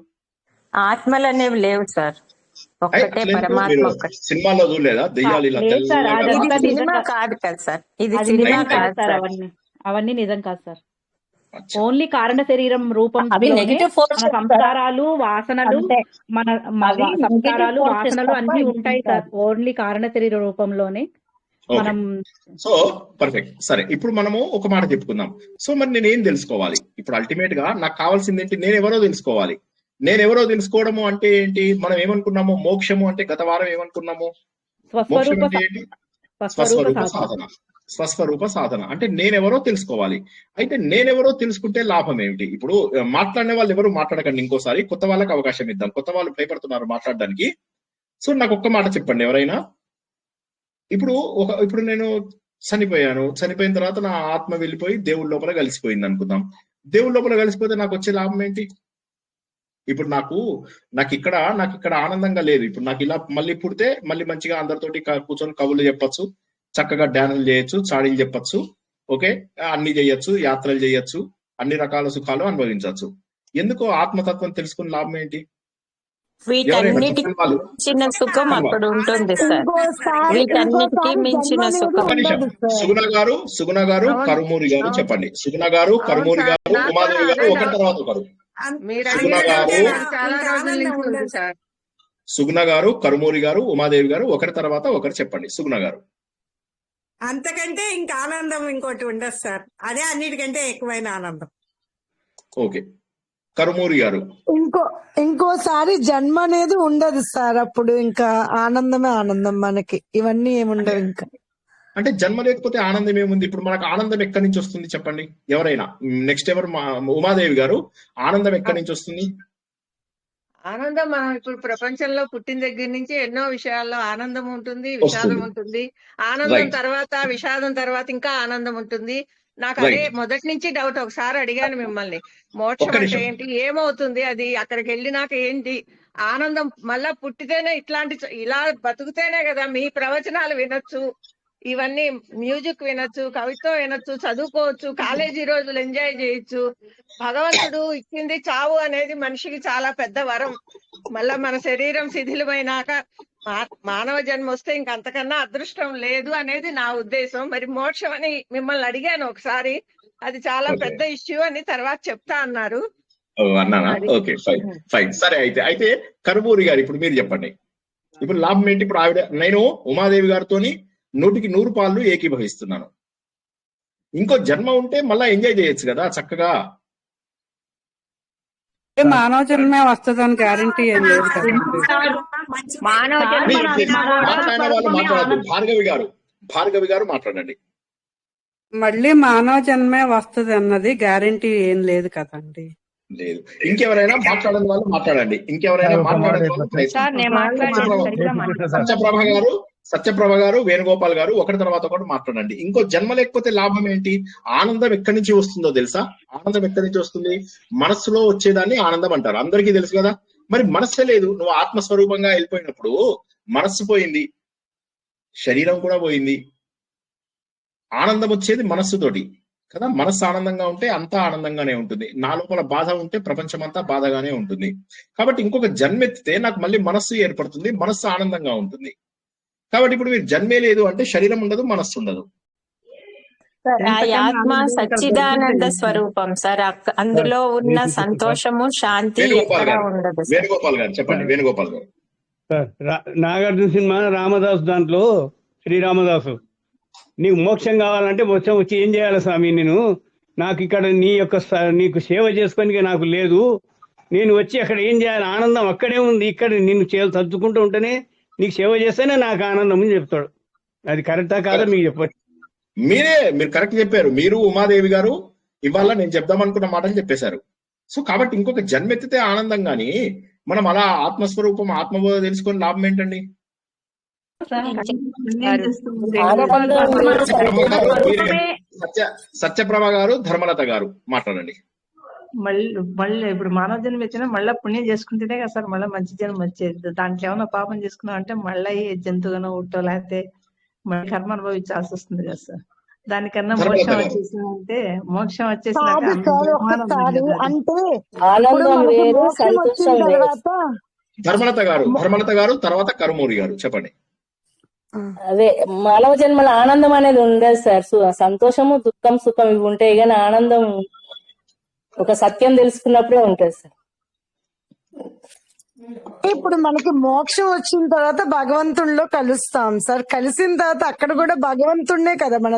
ఆత్మలు అనేవి లేవు సార్, ఒక్కటే పరమాత్మ ఒక్కటే. సినిమాలో చూడలేదా దెయ్యాలు ఇలా ఇది సినిమా కాదు కదా సార్, ఇది సినిమా కాదు సార్, అవన్నీ నిజం కాదు సార్. ఓన్లీ కారణ శరీరం రూపం, సంస్కారాలు వాసనలు, మన సంస్కారాలు వాసనలు అన్ని ఉంటాయి సార్, ఓన్లీ కారణ శరీర రూపంలోనే మనం. సో పర్ఫెక్ట్, సరే. ఇప్పుడు మనము ఒక మాట చెప్పుకుందాం. సో మరి నేనేం తెలుసుకోవాలి? ఇప్పుడు అల్టిమేట్ గా నాకు కావాల్సింది ఏంటి? నేనెవరో తెలుసుకోవాలి. నేనెవరో తెలుసుకోవడము అంటే ఏంటి? మనం ఏమనుకున్నాము? మోక్షము అంటే గత వారం ఏమనుకున్నాము? మోక్షం అంటే ఏంటి? స్వస్వరూప సాధన. స్వస్వరూప సాధన అంటే నేనెవరో తెలుసుకోవాలి. అయితే నేనెవరో తెలుసుకుంటే లాభం ఏమిటి? ఇప్పుడు మాట్లాడిన వాళ్ళు ఎవరు మాట్లాడకండి, ఇంకోసారి కొత్త వాళ్ళకి అవకాశం ఇద్దాం. కొత్త వాళ్ళు భయపడుతున్నారు మాట్లాడడానికి. సో నాకు ఒక్క మాట చెప్పండి ఎవరైనా. ఇప్పుడు నేను చనిపోయిన తర్వాత నా ఆత్మ వెళ్ళిపోయి దేవుడి లోపల కలిసిపోయింది అనుకుందాం. దేవుడి లోపల కలిసిపోతే నాకు వచ్చే లాభం ఏంటి? ఇప్పుడు నాకు ఇక్కడ ఆనందంగా లేదు. ఇప్పుడు నాకు ఇలా మళ్ళీ పుడితే మళ్ళీ మంచిగా అందరితోటి కూర్చొని కబుర్లు చెప్పచ్చు, చక్కగా డ్యాన్సులు చేయొచ్చు, చాడీలు చెప్పచ్చు, ఓకే, అన్ని చేయొచ్చు, యాత్రలు చేయొచ్చు, అన్ని రకాల సుఖాలు అనుభవించవచ్చు. ఎందుకో ఆత్మతత్వం తెలుసుకున్న లాభం ఏంటి? వీటన్నిటికీ మించిన సుఖం అక్కడ ఉంటుంది సార్, వీటన్నిటికీ మించిన సుఖం. సుగుణ గారు కరుమూరి గారు చెప్పండి. సుగుణ గారు, కరుమూరి గారు, ఉమాదేవి గారు, ఒకరి తర్వాత ఒకరు. సుగుణ గారు, కరుమూరి గారు, ఉమాదేవి గారు, ఒకరి తర్వాత ఒకరు చెప్పండి. సుగుణ గారు. అంతకంటే ఇంకా ఆనందం ఇంకోటి ఉండదు సార్, అదే అన్నిటికంటే ఎక్కువైన ఆనందం. ఓకే, కరుమూరి గారు. ఇంకోసారి జన్మ అనేది ఉండదు సార్, అప్పుడు ఇంకా ఆనందమే ఆనందం మనకి, ఇవన్నీ ఏముండవు ఇంకా. అంటే జన్మ లేకపోతే ఆనందం ఏముంది? ఇప్పుడు మనకు ఆనందం ఎక్కడి నుంచి వస్తుంది చెప్పండి ఎవరైనా. నెక్స్ట్ ఎవరు? ఉమాదేవి గారు. ఆనందం ఎక్కడి నుంచి వస్తుంది? ఆనందం మనం ఇప్పుడు ప్రపంచంలో పుట్టిన దగ్గర నుంచి ఎన్నో విషయాల్లో ఆనందం ఉంటుంది, విషాదం ఉంటుంది. ఆనందం తర్వాత విషాదం తర్వాత ఇంకా ఆనందం ఉంటుంది. నాకు అదే మొదటి నుంచి డౌట్. ఒకసారి అడిగాను మిమ్మల్ని, మోక్షం అంటే ఏంటి, ఏమవుతుంది, అది అక్కడికి వెళ్ళినాక ఏంటి ఆనందం? మళ్ళా పుట్టితేనే ఇలా బతుకుతేనే కదా మీ ప్రవచనాలు వినొచ్చు, ఇవన్నీ మ్యూజిక్ వినొచ్చు, కవిత్వం వినొచ్చు, చదువుకోవచ్చు, కాలేజీ రోజులు ఎంజాయ్ చేయొచ్చు. భగవంతుడు ఇచ్చింది చావు అనేది మనిషికి చాలా పెద్ద వరం. మళ్ళా మన శరీరం శిథిలమైనాక మానవ జన్మ వస్తే ఇంకంతకన్నా అదృష్టం లేదు అనేది నా ఉద్దేశం. మరి మోక్షం అని మిమ్మల్ని అడిగాను ఒకసారి, అది చాలా పెద్ద ఇష్యూ అని తర్వాత చెప్తా అన్నారు. అన్నానా? Okay, fine. సరే, అయితే కరుమూరి గారు ఇప్పుడు మీరు చెప్పండి. ఇప్పుడు లాభం ఏంటి? ఇప్పుడు నేను ఉమాదేవి గారితోని 100% పాలు ఏకీభవిస్తున్నాను. ఇంకో జన్మ ఉంటే మళ్ళా ఎంజాయ్ చేయొచ్చు కదా చక్కగా. మానవ జన్మే వస్తుందని గ్యారంటీ ఏం లేదు కదా. మాట్లాడిన వాళ్ళు మాట్లాడద్దు. భార్గవి గారు మాట్లాడండి. మళ్ళీ మానవ జన్మే వస్తుంది అన్నది గ్యారంటీ ఏం లేదు కదండి. లేదు. ఇంకెవరైనా మాట్లాడని వాళ్ళు మాట్లాడండి. ఇంకెవరైనా మాట్లాడని వాళ్ళు సత్యప్రభ గారు, వేణుగోపాల్ గారు, ఒకటి తర్వాత ఒకటి మాట్లాడండి. ఇంకో జన్మ లేకపోతే లాభం ఏంటి? ఆనందం ఎక్కడి నుంచి వస్తుందో తెలుసా? ఆనందం ఎక్కడి నుంచి వస్తుంది? మనస్సులో వచ్చేదాన్ని ఆనందం అంటారు, అందరికీ తెలుసు కదా. మరి మనస్సే లేదు, నువ్వు ఆత్మస్వరూపంగా వెళ్ళిపోయినప్పుడు మనస్సు పోయింది, శరీరం కూడా పోయింది. ఆనందం వచ్చేది మనస్సుతోటి కదా. మనస్సు ఆనందంగా ఉంటే అంతా ఆనందంగానే ఉంటుంది. నా లోపల బాధ ఉంటే ప్రపంచం అంతా బాధగానే ఉంటుంది. కాబట్టి ఇంకొక జన్మెత్తితే నాకు మళ్ళీ మనస్సు ఏర్పడుతుంది, మనస్సు ఆనందంగా ఉంటుంది. కాబట్టి ఇప్పుడు మీరు జన్మే లేదు అంటే శరీరం ఉండదు, మనస్సు ఉండదు. ఆ ఆత్మ సచ్చిదానంద స్వరూపం సార్, అందులో ఉన్న సంతోషము శాంతి ఎక్కడా ఉండదు. వేణుగోపాల్ గారు చెప్పండి. వేణుగోపాల్ గారు. నాగార్జున సినిమా రామదాసు దాంట్లో శ్రీరామదాసు, నీకు మోక్షం కావాలంటే మోక్షం వచ్చి ఏం చేయాలి స్వామి, నాకు ఇక్కడ నీకు సేవ చేసుకొని నాకు లేదు, నేను వచ్చి అక్కడ ఏం చేయాలి, ఆనందం అక్కడే ఉంది, ఇక్కడ నిన్ను తలుచుకుంటూ ఉంటేనే నీకు సేవ చేస్తేనే నాకు ఆనందం అని చెప్తాడు. అది కరెక్టా కాదా మీకు చెప్పండి. మీరు కరెక్ట్ చెప్పారు. మీరు ఉమాదేవి గారు ఇవాళ నేను చెప్దాం అనుకున్న మాటలు చెప్పేశారు. సో కాబట్టి ఇంకొక జన్మెత్తితే ఆనందం, గాని మనం అలా ఆత్మస్వరూపం ఆత్మబోధ తెలుసుకొని లాభం ఏంటండి? సత్యప్రభ గారు, ధర్మలత గారు మాట్లాడండి. మళ్ళీ ఇప్పుడు మానవ జన్మ వచ్చినా మళ్ళీ పుణ్యం చేసుకుంటేనే కదా సార్ మళ్ళీ మంచి జన్మ వచ్చేది. దాంట్లో ఏమైనా పాపం చేసుకున్నాం అంటే మళ్ళీ జంతువుగానో ఉట్టో లేకపోతే మళ్ళీ కర్మ అనుభవించాల్సి వస్తుంది కదా సార్. దానికన్నా మోక్షం వచ్చేసిందంటే మోక్షం వచ్చేసినాక ధర్మలత గారు తర్వాత కరుమూరి గారు చెప్పండి. అదే మానవ జన్మలో ఆనందం అనేది ఉండదు సార్. సంతోషము, దుఃఖం, సుఖం ఇవి ఉంటాయి, కానీ ఆనందం ఒక సత్యం తెలుసుకున్నప్పుడే ఉంటుంది సార్. ఇప్పుడు మనకి మోక్షం వచ్చిన తర్వాత భగవంతుడిలో కలుస్తాం సార్. కలిసిన తర్వాత అక్కడ కూడా భగవంతుడినే కదా మన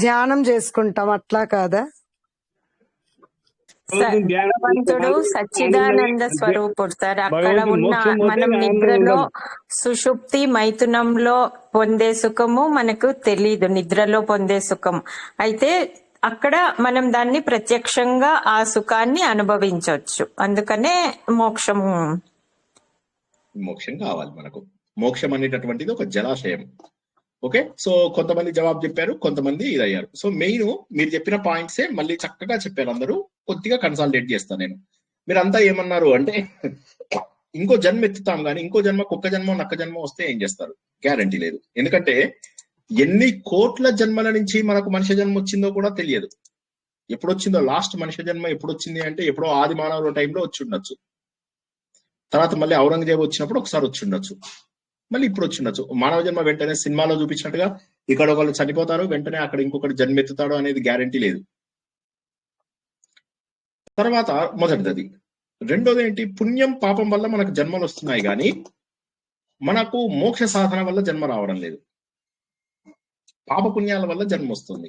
ధ్యానం చేసుకుంటాం, అట్లా కాదా? భగవంతుడు సచ్చిదానంద స్వరూపుడు సార్. అక్కడ ఉన్న మనం నిద్రలో సుషుప్తి మైథునంలో పొందే సుఖము మనకు తెలీదు, నిద్రలో పొందే సుఖం. అయితే అక్కడ మనం దాన్ని ప్రత్యక్షంగా ఆ సుఖాన్ని అనుభవించవచ్చు. అందుకనే మోక్షం కావాలి మనకు. మోక్షం అనేటటువంటిది ఒక జలాశయం. ఓకే, సో కొంతమంది జవాబు చెప్పారు, కొంతమంది ఇదయ్యారు. సో మెయిన్ మీరు చెప్పిన పాయింట్సే మళ్ళీ చక్కగా చెప్పారు అందరూ. కొద్దిగా కన్సాలిడేట్ చేస్తాను నేను. మీరంతా ఏమన్నారు అంటే ఇంకో జన్మ ఎత్తుతాం కానీ ఇంకో జన్మ కుక్క జన్మ నక్క జన్మ వస్తే ఏం చేస్తారు? గ్యారంటీ లేదు. ఎందుకంటే ఎన్ని కోట్ల జన్మల నుంచి మనకు మనిషి జన్మ వచ్చిందో కూడా తెలియదు. ఎప్పుడు వచ్చిందో లాస్ట్ మనిషి జన్మ ఎప్పుడు వచ్చింది అంటే ఎప్పుడో ఆది మానవుల టైంలో వచ్చి ఉండొచ్చు, తర్వాత మళ్ళీ ఔరంగజేబు వచ్చినప్పుడు ఒకసారి వచ్చి ఉండొచ్చు, మళ్ళీ ఇప్పుడు వచ్చి ఉండొచ్చు. మానవ జన్మ వెంటనే సినిమాలో చూపించినట్టుగా ఇక్కడ ఒకళ్ళు చనిపోతారు వెంటనే అక్కడ ఇంకొకటి జన్మెత్తుతాడు అనేది గ్యారంటీ లేదు. తర్వాత మొదటిది. రెండోది ఏంటి? పుణ్యం పాపం వల్ల మనకు జన్మలు వస్తున్నాయి కానీ మనకు మోక్ష సాధన వల్ల జన్మ రావడం లేదు. పాప పుణ్యాల వల్ల జన్మ వస్తుంది.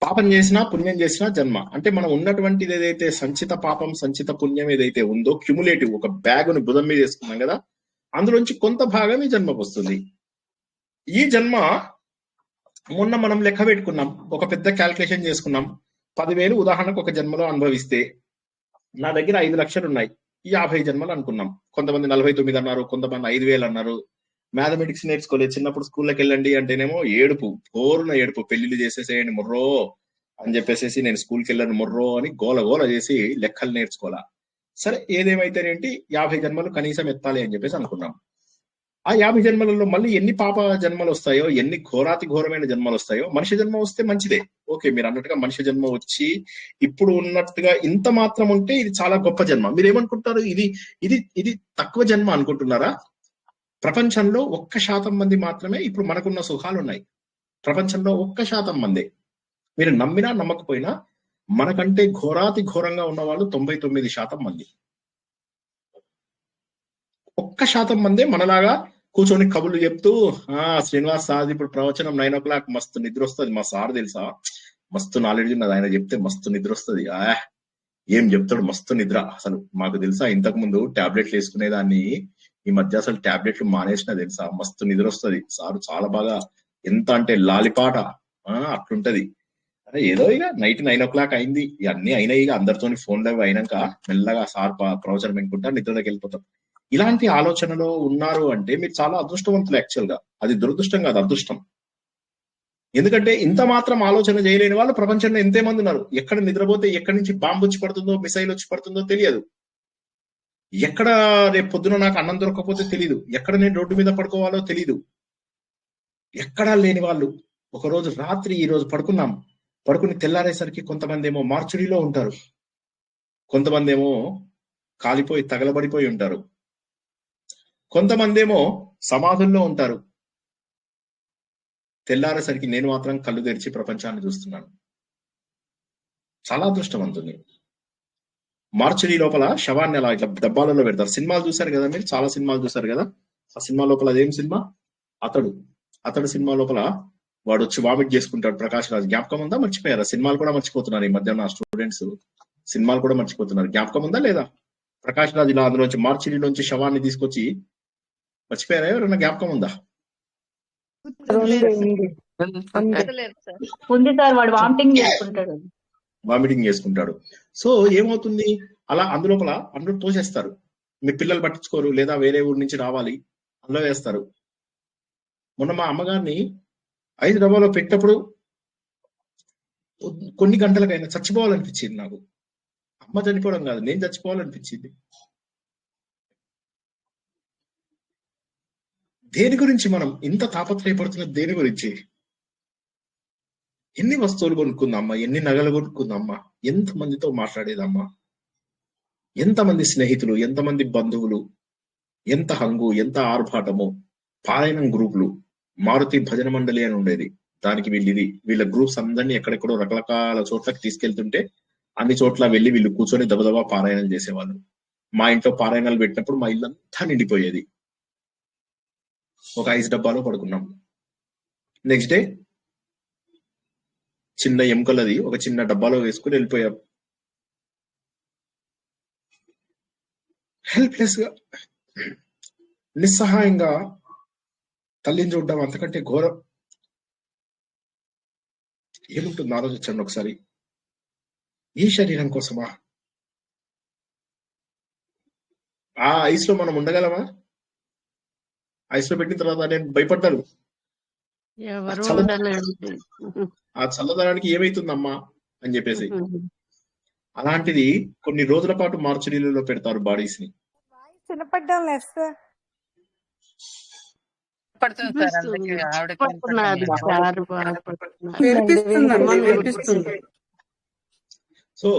పాపం చేసినా పుణ్యం చేసినా జన్మ. అంటే మనం ఉన్నటువంటిది ఏదైతే సంచిత పాపం సంచిత పుణ్యం ఏదైతే ఉందో క్యుములేటివ్ ఒక బ్యాగుని బుధం మీద వేసుకున్నాం కదా, అందులోంచి కొంత భాగం ఈ జన్మకు వస్తుంది. ఈ జన్మ మొన్న మనం లెక్క పెట్టుకున్నాం, ఒక పెద్ద క్యాల్కులేషన్ చేసుకున్నాం. 10,000 ఉదాహరణకు ఒక జన్మలో అనుభవిస్తే నా దగ్గర 5 లక్షలు ఉన్నాయి, 50 జన్మలు అనుకున్నాం. కొంతమంది 49 అన్నారు, కొంతమంది 5,000 అన్నారు. మ్యాథమెటిక్స్ నేర్చుకోలేదు, చిన్నప్పుడు స్కూల్లోకి వెళ్ళండి అంటేనేమో ఏడుపు, పూర్ణ ఏడుపు, పెళ్లిళ్ళు చేసేసేయండి మొర్రో అని చెప్పేసి నేను స్కూల్కి వెళ్ళాను మొర్రో అని గోల గోల చేసి లెక్కలు నేర్చుకోవాలా. సరే ఏదేమైతేనేంటి 50 జన్మలు కనీసం ఎత్తాలి అని చెప్పేసి అనుకున్నాం. ఆ 50 జన్మలలో మళ్ళీ ఎన్ని పాప జన్మలు వస్తాయో, ఎన్ని ఘోరాతి ఘోరమైన జన్మలు వస్తాయో. మనిషి జన్మ వస్తే మంచిదే, ఓకే. మీరు అన్నట్టుగా మనిషి జన్మ వచ్చి ఇప్పుడు ఉన్నట్టుగా ఇంత మాత్రం ఉంటే ఇది చాలా గొప్ప జన్మ. మీరు ఏమనుకుంటారు? ఇది ఇది ఇది తక్కువ జన్మ అనుకుంటున్నారా? ప్రపంచంలో 1% మంది మాత్రమే ఇప్పుడు మనకున్న సుఖాలు ఉన్నాయి. ప్రపంచంలో 1% మందే. మీరు నమ్మినా నమ్మకపోయినా మనకంటే ఘోరాతి ఘోరంగా ఉన్న వాళ్ళు 99% మంది. 1% మందే మనలాగా కూర్చొని కబుర్లు చెప్తూ శ్రీనివాస్ సార్ ఇప్పుడు ప్రవచనం 9 o'clock మస్తు నిద్ర వస్తుంది, మా సార్ తెలుసా మస్తు నాలెడ్జ్ ఉన్నది, ఆయన చెప్తే మస్తు నిద్ర వస్తుంది, ఏం చెప్తాడు మస్తు నిద్ర, అసలు మాకు తెలుసా ఇంతకు ముందు టాబ్లెట్లు వేసుకునేదాన్ని, ఈ మధ్య అసలు టాబ్లెట్లు మానేసినా తెలుసా, మస్తు నిద్ర వస్తుంది, సారు చాలా బాగా ఎంత అంటే లాలిపాట అట్లుంటది. ఏదో ఇక నైట్ 9 o'clock అయింది, ఇవన్నీ అయినాయి, ఇక అందరితోని ఫోన్లు అవి అయినాక మెల్లగా సార్ ప్రవచనం వినుకుంటా నిద్రలోకి వెళ్ళిపోతాం. ఇలాంటి ఆలోచనలో ఉన్నారు అంటే మీరు చాలా అదృష్టవంతులు. యాక్చువల్ గా అది దురదృష్టం కాదు, అదృష్టం. ఎందుకంటే ఇంత మాత్రం ఆలోచన చేయలేని వాళ్ళు ప్రపంచంలో ఎంతేమంది ఉన్నారు. ఎక్కడ నిద్రపోతే ఎక్కడి నుంచి బాంబు వచ్చి పడుతుందో, మిసైల్ వచ్చి పడుతుందో తెలియదు. ఎక్కడ రేపు పొద్దున నాకు అన్నం దొరకకపోతే తెలియదు, ఎక్కడ నేను రోడ్డు మీద పడుకోవాలో తెలియదు. ఎక్కడా లేని వాళ్ళు ఒకరోజు రాత్రి ఈ రోజు పడుకుని తెల్లారేసరికి కొంతమంది ఏమో మార్చురీలో ఉంటారు, కొంతమంది ఏమో కాలిపోయి తగలబడిపోయి ఉంటారు, కొంతమంది ఏమో సమాధుల్లో ఉంటారు. తెల్లారేసరికి నేను మాత్రం కళ్ళు తెరిచి ప్రపంచాన్ని చూస్తున్నాను. చాలా అదృష్టవంతుంది. మార్చురీ లోపల శవాన్ని అలా ఇట్లా డబ్బాలలో పెడతారు. సినిమాలు చూసారు కదా మీరు, చాలా సినిమాలు చూసారు కదా. ఆ సినిమా లోపల అదేం సినిమా, అతడు సినిమా లోపల వాడు వచ్చి వామిట్ చేసుకుంటాడు. ప్రకాష్ రాజ్ జ్ఞాపకం ఉందా? మర్చిపోయారా? సినిమాలు కూడా మర్చిపోతున్నారు ఈ మధ్య నా స్టూడెంట్స్. సినిమాలు కూడా మర్చిపోతున్నారు. జ్ఞాపకం ఉందా లేదా? ప్రకాష్ రాజ్ ఇలా అందులోంచి మార్చిలోంచి శవాన్ని తీసుకొచ్చి మర్చిపోయారా? ఎవరైనా జ్ఞాపకం ఉందా? ఉంది సార్, వాడు వామిటింగ్ చేసుకుంటాడు. వామిటింగ్ చేసుకుంటాడు. సో ఏమవుతుంది, అలా అందులో తోసేస్తారు. మీ పిల్లలు పట్టించుకోరు, లేదా వేరే ఊరి నుంచి రావాలి అందులో వేస్తారు. మొన్న మా అమ్మగారిని 5 డబ్బాలో పెట్టినప్పుడు కొన్ని గంటలకైనా చచ్చిపోవాలనిపించింది నాకు. అమ్మ చనిపోవడం కాదు, నేను చచ్చిపోవాలనిపించింది. దేని గురించి మనం ఇంత తాపత్రయపడుతున్నది? దేని గురించి? ఎన్ని వస్తువులు కొనుక్కుందమ్మా, ఎన్ని నగలు కొనుక్కుందమ్మా, ఎంతమందితో మాట్లాడేదమ్మా, ఎంతమంది స్నేహితులు, ఎంతమంది బంధువులు, ఎంత హంగు, ఎంత ఆర్భాటము. పారాయణం గ్రూపులు, మారుతి భజన మండలి అని ఉండేది, దానికి వీళ్ళ గ్రూప్స్ అందరినీ ఎక్కడెక్కడో రకరకాల చోట్లకి తీసుకెళ్తుంటే అన్ని చోట్ల వెళ్ళి వీళ్ళు కూర్చొని దబదబా పారాయణం చేసేవాళ్ళు. మా ఇంట్లో పారాయణాలు పెట్టినప్పుడు మా ఇల్లంతా నిండిపోయేది. ఒక 5 డబ్బాలో పడుకున్నాం. నెక్స్ట్ డే చిన్న ఎముకలది ఒక చిన్న డబ్బాలో వేసుకుని వెళ్ళిపోయాం. హెల్ప్లెస్ గా, నిస్సహాయంగా తల్లిని చూడడం అంతకంటే ఘోరం ఏముంటుంది? ఆలోచించండి ఒకసారి. ఈ శరీరం కోసమా? ఆ ఐస్ లో మనం ఉండగలమా? ఐస్ లో పెట్టిన తర్వాత నేను భయపడ్డాను. ఆ చల్లదనానికి ఏమైతుందమ్మా అని చెప్పేసి. అలాంటిది కొన్ని రోజుల పాటు మార్చురీలలో పెడతారు బాడీస్ ని. వినపడ్డం లేదు సార్. సో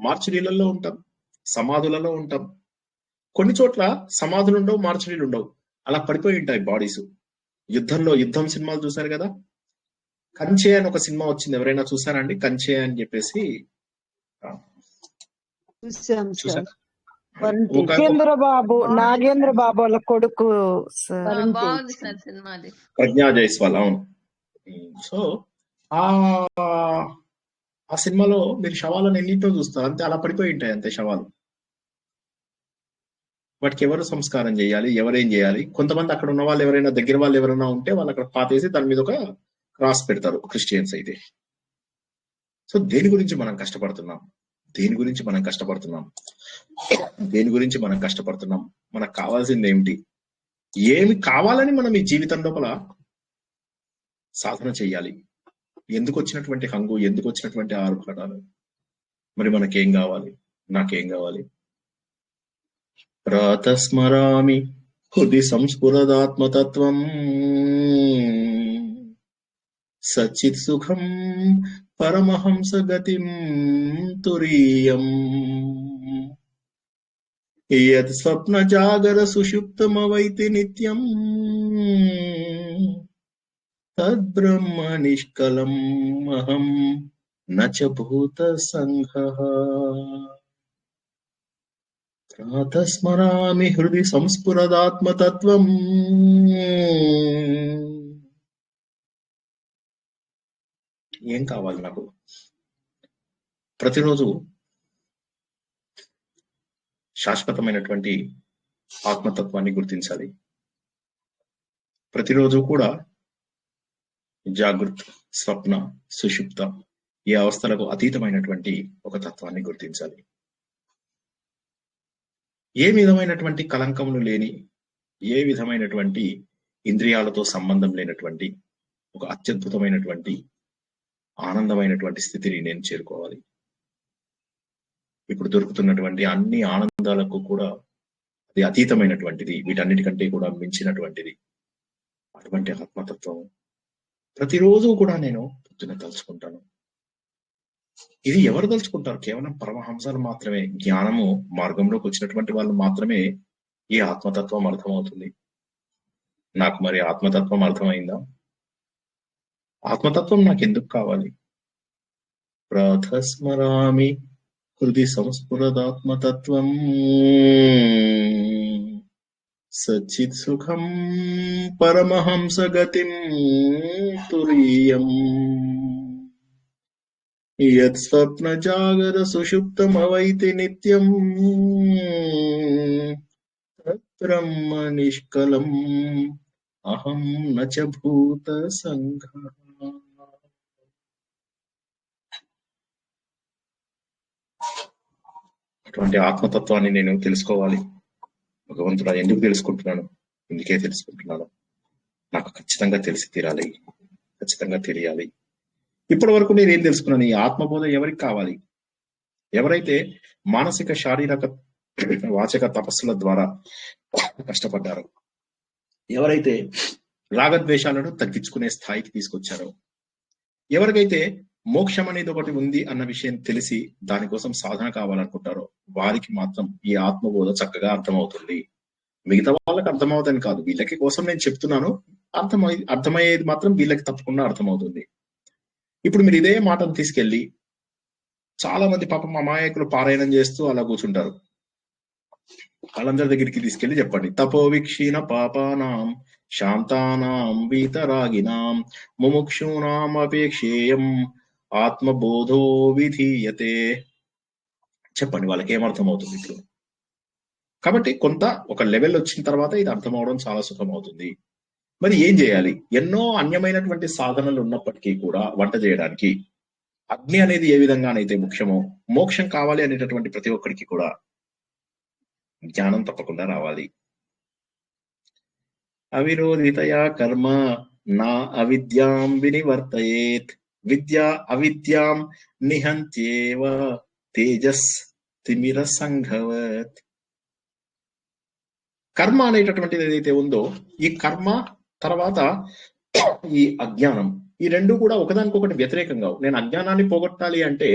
మార్చురీలలో ఉంటాం, సమాధులలో ఉంటాం. కొన్ని చోట్ల సమాధులు ఉండవు, మార్చురీలు ఉండవు, అలా పడిపోయి ఉంటాయి బాడీస్. యుద్ధం సినిమాలు చూసారు కదా. కంచే అని ఒక సినిమా వచ్చింది, ఎవరైనా చూసారండి? కంచే అని చెప్పేసి నాగేంద్ర బాబు వాళ్ళ కొడుకు ప్రజ్ఞా జైస్వాల్. అవును. సో ఆ సినిమాలో మీరు శవాలను ఎన్నింటిలో చూస్తారు, అంతే అలా పడిపోయి ఉంటాయి అంతే శవాలు. వాటికి ఎవరు సంస్కారం చేయాలి, ఎవరేం చేయాలి? కొంతమంది అక్కడ ఉన్న వాళ్ళు ఎవరైనా దగ్గర వాళ్ళు ఎవరైనా ఉంటే వాళ్ళు అక్కడ పాతేసి దాని మీద ఒక క్రాస్ పెడతారు, క్రిస్టియన్స్ అయితే. సో దేని గురించి మనం కష్టపడుతున్నాం? దేని గురించి మనం కష్టపడుతున్నాం? మనకు కావాల్సింది ఏమిటి? ఏమి కావాలని మనం ఈ జీవితం లోపల సాధన చెయ్యాలి? ఎందుకు వచ్చినటువంటి హంగు, ఎందుకు వచ్చినటువంటి ఆర్భాటాలు? మరి మనకేం కావాలి? నాకేం కావాలి? ప్రాతస్మరామి హృది సంస్ఫురదాత్మతత్వం సచ్చిత్ సుఖం పరమహంస గతిం తురీయం యత్ స్వప్న జాగర సుషుప్తమవైతి నిత్యం తద్బ్రహ్మ నిష్కలం అహం నచ భూత సంఘః. ప్రాతస్మరామి హృది సంస్ఫురదాత్మతత్వం. ఏం కావాలి నాకు? ప్రతిరోజు శాశ్వతమైనటువంటి ఆత్మతత్వాన్ని గుర్తించాలి. ప్రతిరోజు కూడా జాగృత్, స్వప్న, సుషుప్త ఈ అవస్థలకు అతీతమైనటువంటి ఒక తత్వాన్ని గుర్తించాలి. ఏ విధమైనటువంటి కలంకములు లేని, ఏ విధమైనటువంటి ఇంద్రియాలతో సంబంధం లేనటువంటి ఒక అత్యద్భుతమైనటువంటి ఆనందమైనటువంటి స్థితిని నేను చేరుకోవాలి. ఇప్పుడు దొరుకుతున్నటువంటి అన్ని ఆనందాలకు కూడా అది అతీతమైనటువంటిది, వీటన్నిటికంటే కూడా మించినటువంటిది. అటువంటి ఆత్మతత్వం ప్రతిరోజు కూడా నేను పొద్దున తలుచుకుంటాను. ఇది ఎవరు తలుచుకుంటారు? కేవలం పరమహంసలు మాత్రమే, జ్ఞానము మార్గంలోకి వచ్చినటువంటి వాళ్ళు మాత్రమే ఈ ఆత్మతత్వం అర్థమవుతుంది. నాకు మరి ఆత్మతత్వం అర్థమైందా? ఆత్మతత్వం నాకు ఎందుకు కావాలి? ప్రాతస్మరామి హృది సంస్ఫురదాత్మతత్వం సచ్చిత్ సుఖం పరమహంస గతిం తురీయం యత్ స్వప్న జాగర సుషుప్తమవైతి నిత్యం బ్రహ్మ నిష్కలం అహం నచ భూత సంఘ. అటువంటి ఆత్మతత్వాన్ని నేను తెలుసుకోవాలి. భగవంతుడా ఎందుకు తెలుసుకుంటున్నాను? ఇందుకే తెలుసుకుంటున్నాను. నాకు ఖచ్చితంగా తెలిసి తీరాలి, ఖచ్చితంగా తెలియాలి. ఇప్పటి వరకు నేనేం తెలుసుకున్నాను? ఈ ఆత్మబోధ ఎవరికి కావాలి? ఎవరైతే మానసిక, శారీరక, వాచక తపస్సుల ద్వారా కష్టపడ్డారో, ఎవరైతే రాగద్వేషాలను తగ్గించుకునే స్థాయికి తీసుకొచ్చారో, ఎవరికైతే మోక్షం అనేది ఒకటి ఉంది అన్న విషయం తెలిసి దానికోసం సాధన కావాలనుకుంటారో, వారికి మాత్రం ఈ ఆత్మబోధ చక్కగా అర్థమవుతుంది. మిగతా వాళ్ళకి అర్థమవుతుంది కాదు, వీళ్ళకి కోసం నేను చెప్తున్నాను. అర్థమయ్యేది మాత్రం వీళ్ళకి తప్పకుండా అర్థమవుతుంది. ఇప్పుడు మీరు ఇదే మాటను తీసుకెళ్లి చాలా మంది పాపం అమాయకులు పారాయణం చేస్తూ అలా కూర్చుంటారు. వాళ్ళందరి దగ్గరికి తీసుకెళ్లి చెప్పండి, తపోవిక్షీణ పాపానాం శాంతానాం వీతరాగినాం ముముక్షూనాం అపేక్షేయం ఆత్మబోధో విధీయతే. చెప్పండి, వాళ్ళకి ఏమర్థమవుతుంది ఇప్పుడు? కాబట్టి కొంత ఒక లెవెల్ వచ్చిన తర్వాత ఇది అర్థం అవడం చాలా సుఖం అవుతుంది. మరి ఏం చేయాలి? ఎన్నో అన్యమైనటువంటి సాధనలు ఉన్నప్పటికీ కూడా వంట చేయడానికి అగ్ని అనేది ఏ విధంగానైతే ముఖ్యమో, మోక్షం కావాలి అనేటటువంటి ప్రతి ఒక్కరికి కూడా జ్ఞానం తప్పకుండా రావాలి. అవిరోధితయా కర్మ నా అవిద్యాం వినివర్తయేత్ విద్యా అవిద్యాం నిహంత్యేవ తేజస్ తిమిర సంఘవత్. కర్మ అనేటటువంటిది ఏదైతే ఉందో, ఈ కర్మ తర్వాత ఈ అజ్ఞానం, ఈ రెండు కూడా ఒకదానికొకటి వ్యతిరేకంగా. నేను అజ్ఞానాన్ని పోగొట్టాలి అంటే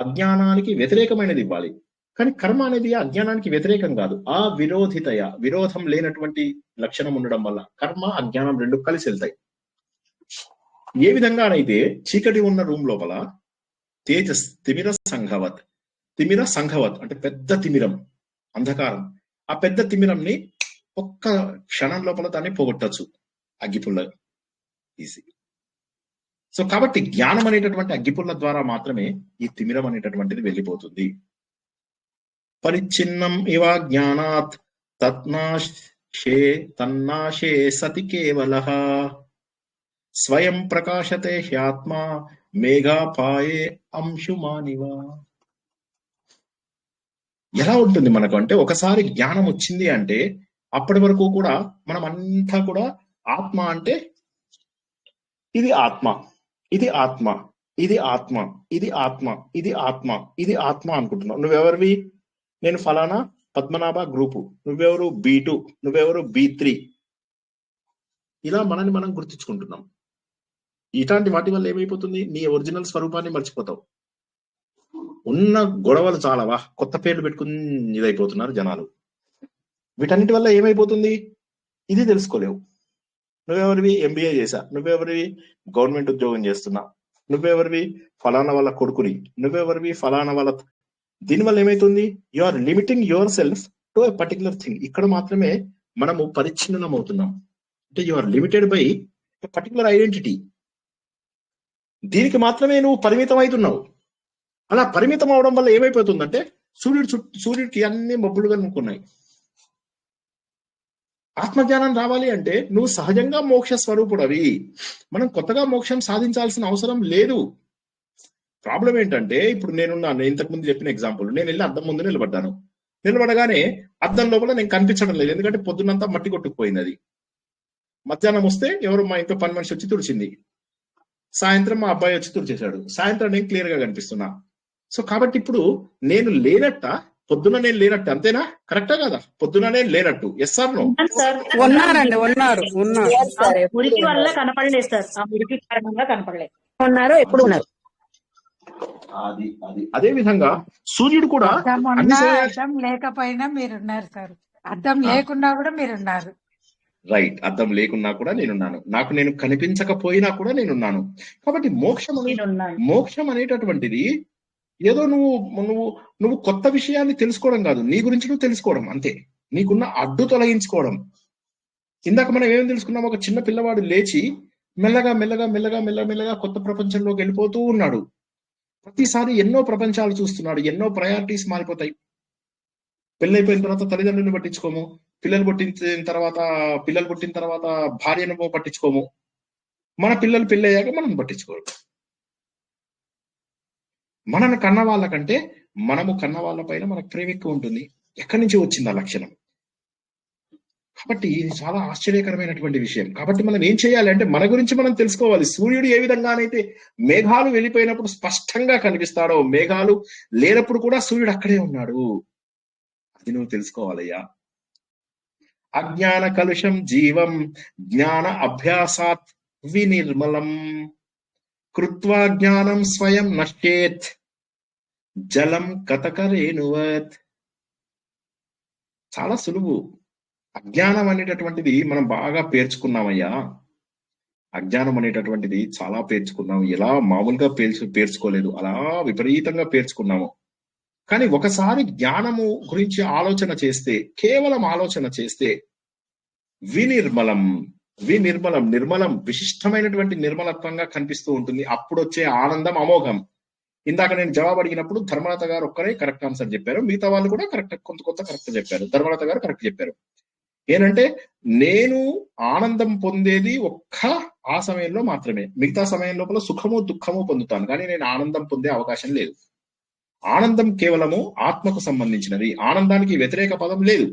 అజ్ఞానానికి వ్యతిరేకమైనది ఇవ్వాలి. కానీ కర్మ అనేది అజ్ఞానానికి వ్యతిరేకం కాదు. ఆ విరోధితయ, విరోధం లేనటువంటి లక్షణం ఉండడం వల్ల కర్మ అజ్ఞానం రెండు కలిసి వెళ్తాయి. ఏ విధంగానైతే చీకటి ఉన్న రూమ్ లోపల తేజస్ తిమిర సంఘవత్, తిమిర సంఘవత్ అంటే పెద్ద తిమిరం, అంధకారం, ఆ పెద్ద తిమిరంని ఒక్క క్షణం లోపల దాన్ని పోగొట్టచ్చు అగ్గిపుల్ల ఈజీ. సో కాబట్టి జ్ఞానం అనేటటువంటి అగ్గిపుల్ల ద్వారా మాత్రమే ఈ తిమిరం అనేటటువంటిది వెళ్ళిపోతుంది. పరిచ్ఛిన్నం ఇవ జ్ఞానాత్ తన్నాశే సతి కేవలః స్వయం ప్రకాశతే హ్యాత్మా మేఘాపాయే అంశుమానివా. ఎలా ఉంటుంది మనకు అంటే, ఒకసారి జ్ఞానం వచ్చింది అంటే అప్పటి వరకు కూడా మనం అంతా కూడా ఆత్మ అంటే ఇది ఆత్మ, ఇది ఆత్మ, ఇది ఆత్మ, ఇది ఆత్మ, ఇది ఆత్మ, ఇది ఆత్మ అనుకుంటున్నావు. నువ్వెవరివి? నేను ఫలానా పద్మనాభ గ్రూపు, నువ్వెవరు B2, నువ్వెవరు B3. ఇలా మనని మనం గుర్తించుకుంటున్నాం. ఇలాంటి వాటి వల్ల ఏమైపోతుంది? నీ ఒరిజినల్ స్వరూపాన్ని మర్చిపోతావు. ఉన్న గొడవలు చాలావా, కొత్త పేర్లు పెట్టుకుని ఇదైపోతున్నారు జనాలు. వీటన్నిటి వల్ల ఏమైపోతుంది? ఇది తెలుసుకోలేవు. నువ్వెవరివి? MBA చేశా. నువ్వెవరివి? గవర్నమెంట్ ఉద్యోగం చేస్తున్నా. నువ్వెవరివి? ఫలానా వాళ్ళ కొడుకుని. నువ్వెవరివి? ఫలానా వాళ్ళ. దీనివల్ల ఏమైతుంది? You are limiting yourself to a particular thing. ఇక్కడ మాత్రమే మనము పరిచ్ఛిన్నం అవుతున్నాం. అంటే you are limited by a particular identity. దీనికి మాత్రమే నువ్వు పరిమితం అవుతున్నావు. అలా పరిమితం అవడం వల్ల ఏమైపోతుందంటే సూర్యుడికి అన్ని మబ్బులుగా నుకున్నాయి. ఆత్మజ్ఞానం రావాలి అంటే నువ్వు సహజంగా మోక్ష స్వరూపుడవి. మనం కొత్తగా మోక్షం సాధించాల్సిన అవసరం లేదు. ప్రాబ్లం ఏంటంటే, ఇప్పుడు నేనున్నాను, ఇంతకుముందు చెప్పిన ఎగ్జాంపుల్, నేను వెళ్ళి అద్దం ముందు నిలబడ్డాను. నిలబడగానే అద్దం లోపల నేను కనిపించడం లేదు, ఎందుకంటే పొద్దున్నంతా మట్టి కొట్టుకుపోయింది. అది మధ్యాహ్నం వస్తే ఎవరు మా ఇంట్లో పని మనిషి వచ్చి తుడిచింది. సాయంత్రం మా అబ్బాయి వచ్చి తుడిచేశాడు. సాయంత్రం నేను క్లియర్ గా కనిపిస్తున్నా. సో కాబట్టి ఇప్పుడు నేను లేనట్ట, పొద్దున నేను లేనట్టు, అంతేనా? కరెక్టా కదా? పొద్దున నేను లేనట్టు. Yes or no? ఉన్నారండి, ఉన్నారు. మురికి వల్ల కనపడలేదు సార్, ఆ మురికి కారణంగా కనపడలేదు. ఉన్నారు, ఎప్పుడు ఉన్నారు. అదే విధంగా సూర్యుడు కూడా అర్థం లేకపోయినా మీరున్నారు సార్, అర్థం లేకున్నా కూడా మీరున్నారు. రైట్, అర్థం లేకున్నా కూడా నేనున్నాను, నాకు నేను కనిపించకపోయినా కూడా నేనున్నాను. కాబట్టి మోక్షం అనేటటువంటిది ఏదో నువ్వు కొత్త విషయాన్ని తెలుసుకోవడం కాదు, నీ గురించి నువ్వు తెలుసుకోవడం అంతే. నీకున్న అడ్డు తొలగించుకోవడం. ఇందాక మనం ఏం తెలుసుకున్నాం, ఒక చిన్న పిల్లవాడు లేచి మెల్లగా మెల్లగా మెల్లగా మెల్లమెల్లగా కొత్త ప్రపంచంలోకి వెళ్ళిపోతూ ఉన్నాడు. ప్రతిసారి ఎన్నో ప్రపంచాలు చూస్తున్నాడు, ఎన్నో ప్రయారిటీస్ మారిపోతాయి. పెళ్ళైపోయిన తర్వాత తల్లిదండ్రులను పట్టించుకోము, పిల్లలు పుట్టిన తర్వాత భార్యను పట్టించుకోము, మన పిల్లలు పెళ్ళయ్యాక మనం పట్టించుకోరు. మనల్ని కన్న వాళ్ళకంటే మనము కన్న వాళ్ళ పైన మనకు ప్రేమ ఎక్కువ ఉంటుంది. ఎక్కడి నుంచి వచ్చింది ఆ లక్షణం? కాబట్టి ఇది చాలా ఆశ్చర్యకరమైనటువంటి విషయం. కాబట్టి మనం ఏం చేయాలి అంటే మన గురించి మనం తెలుసుకోవాలి. సూర్యుడు ఏ విధంగానైతే మేఘాలు వెళ్ళిపోయినప్పుడు స్పష్టంగా కనిపిస్తాడో, మేఘాలు లేనప్పుడు కూడా సూర్యుడు అక్కడే ఉన్నాడు. అది నువ్వు తెలుసుకోవాలయ్యా. అజ్ఞాన కలుషం జీవం జ్ఞాన అభ్యాసాత్ వినిర్మలం కృత్వా జ్ఞానం స్వయం నశ్చేత్ జలం కతకరేణువత్. చాలా సులువు. అజ్ఞానం అనేటటువంటిది మనం బాగా పేర్చుకున్నామయ్యా. అజ్ఞానం అనేటటువంటిది చాలా పేర్చుకున్నాము. ఎలా మామూలుగా పేర్చుకోలేదు, అలా విపరీతంగా పేర్చుకున్నాము. కానీ ఒకసారి జ్ఞానము గురించి ఆలోచన చేస్తే, కేవలం ఆలోచన చేస్తే వినిర్మలం నిర్మలం విశిష్టమైనటువంటి నిర్మలత్వంగా కనిపిస్తూ ఉంటుంది. అప్పుడు వచ్చే ఆనందం అమోఘం. ఇందాక నేను జవాబు అడిగినప్పుడు ధర్మలత గారు ఒక్కరే కరెక్ట్ ఆన్సర్ చెప్పారు, మిగతా వాళ్ళు కూడా కొంత కరెక్ట్ చెప్పారు. ధర్మలత గారు కరెక్ట్ చెప్పారు. ఏంటంటే నేను ఆనందం పొందేది ఆ సమయంలో మాత్రమే, మిగతా సమయం లోపల సుఖము దుఃఖము పొందుతాను, కానీ నేను ఆనందం పొందే అవకాశం లేదు. ఆనందం కేవలము ఆత్మకు సంబంధించినది. ఆనందానికి వ్యతిరేక పదం లేదు.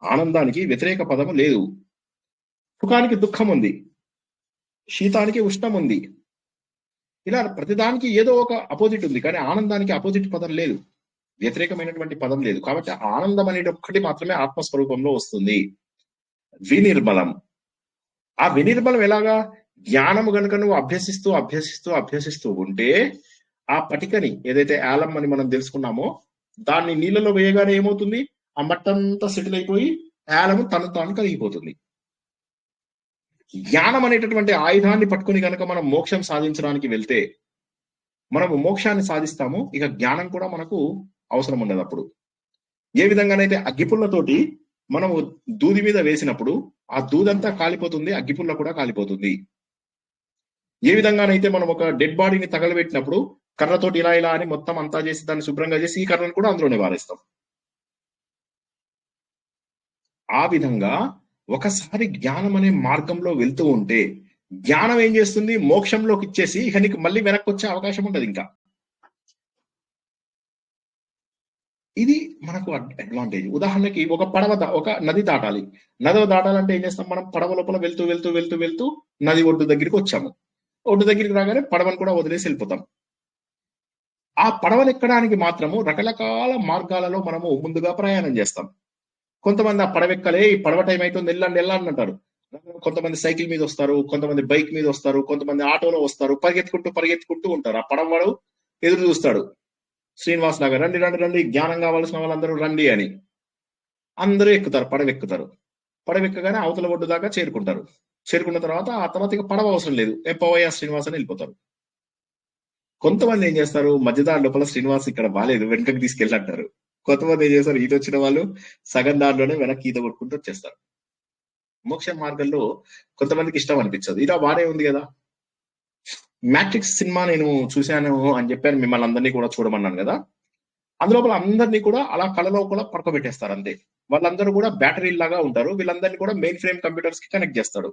ఆనందానికి వ్యతిరేక పదము లేదు. సుఖానికి దుఃఖం ఉంది, శీతానికి ఉష్ణం ఉంది. ఇలా ప్రతిదానికి ఏదో ఒక అపోజిట్ ఉంది, కానీ ఆనందానికి అపోజిట్ పదం లేదు, వ్యతిరేకమైనటువంటి పదం లేదు. కాబట్టి ఆనందం అనేది ఒక్కటి మాత్రమే ఆత్మస్వరూపంలో వస్తుంది. వినిర్మలం. ఆ వినిర్మలం ఎలాగా? జ్ఞానము గనుక నువ్వు అభ్యసిస్తూ ఉంటే ఆ పటికని ఏదైతే ఆలం అని మనం తెలుసుకున్నామో దాన్ని నీళ్ళలో వేయగానే ఏమవుతుంది? ఆ మట్టంతా సెటిల్ అయిపోయి ఆలము తను తాను కలిగిపోతుంది. జ్ఞానం అనేటటువంటి ఆయుధాన్ని పట్టుకుని కనుక మనం మోక్షం సాధించడానికి వెళ్తే మనము మోక్షాన్ని సాధిస్తాము. ఇక జ్ఞానం కూడా మనకు అవసరం ఉండదు. అప్పుడు ఏ విధంగానైతే అగ్గిపుల్లతోటి మనము దూది మీద వేసినప్పుడు ఆ దూదంతా కాలిపోతుంది, అగ్గిపుల్ల కూడా కాలిపోతుంది. ఏ విధంగానైతే మనం ఒక డెడ్ బాడీని తగలబెట్టినప్పుడు కర్రతోటి ఇలా అని మొత్తం అంతా చేసి దాన్ని శుభ్రంగా చేసి ఈ కర్రను కూడా అందులోనే వారేస్తాం. ఆ విధంగా ఒకసారి జ్ఞానం అనే మార్గంలో వెళ్తూ ఉంటే జ్ఞానం ఏం చేస్తుంది? మోక్షంలోకి ఇచ్చేసి ఇక నీకు మళ్ళీ వెనక్కి వచ్చే అవకాశం ఉండదు. ఇంకా ఇది మనకు అడ్వాంటేజ్. ఉదాహరణకి ఒక నది దాటాలి. నది దాటాలంటే ఏం చేస్తాం? మనం పడవ లోపల వెళ్తూ నది ఒడ్డు దగ్గరికి వచ్చాము. ఒడ్డు దగ్గరికి రాగానే పడవను కూడా వదిలేసి వెళ్ళిపోతాం. ఆ పడవను ఎక్కడానికి మాత్రము రకరకాల మార్గాలలో మనము ముందుగా ప్రయాణం చేస్తాం. కొంతమంది ఆ పడవ ఎక్కలే, ఈ పడవ టైం అవుతుంది, వెళ్ళండి అంటారు. కొంతమంది సైకిల్ మీద వస్తారు, కొంతమంది బైక్ మీద వస్తారు, కొంతమంది ఆటోలో వస్తారు, పరిగెత్తుకుంటూ ఉంటారు. ఆ పడవ వాడు ఎదురు చూస్తాడు, శ్రీనివాస్ లాగా రండి జ్ఞానం కావాల్సిన వాళ్ళందరూ రండి అని. అందరూ ఎక్కుతారు, పడవ ఎక్కగానే అవతల ఒడ్డు దాకా చేరుకుంటారు. చేరుకున్న తర్వాత ఇక పడవ అవసరం లేదు, పోవయ్యా శ్రీనివాస్ అని వెళ్ళిపోతారు. కొంతమంది ఏం చేస్తారు? మధ్యదారి లోపల శ్రీనివాస్ ఇక్కడ బాలేదు, వెనకకి తీసుకెళ్ళంటారు. కొంతమంది ఏం చేస్తారు? ఈత వచ్చిన వాళ్ళు సగం దారిలోనే వెనక్కి ఈత కొట్టుకుంటూ వచ్చేస్తారు. మోక్ష మార్గంలో కొంతమందికి ఇష్టం అనిపించదు. ఇలా బానే ఉంది కదా. మ్యాట్రిక్స్ సినిమా నేను చూశాను అని చెప్పాను, మిమ్మల్ని అందరినీ కూడా చూడమన్నాను కదా. అందులోపల అందరినీ కూడా అలా కళలో కూడా పడుకోబెట్టేస్తారు అంతే. వాళ్ళందరూ కూడా బ్యాటరీ లాగా ఉంటారు. వీళ్ళందరినీ కూడా మెయిన్ ఫ్రేమ్ కంప్యూటర్స్ కి కనెక్ట్ చేస్తాడు.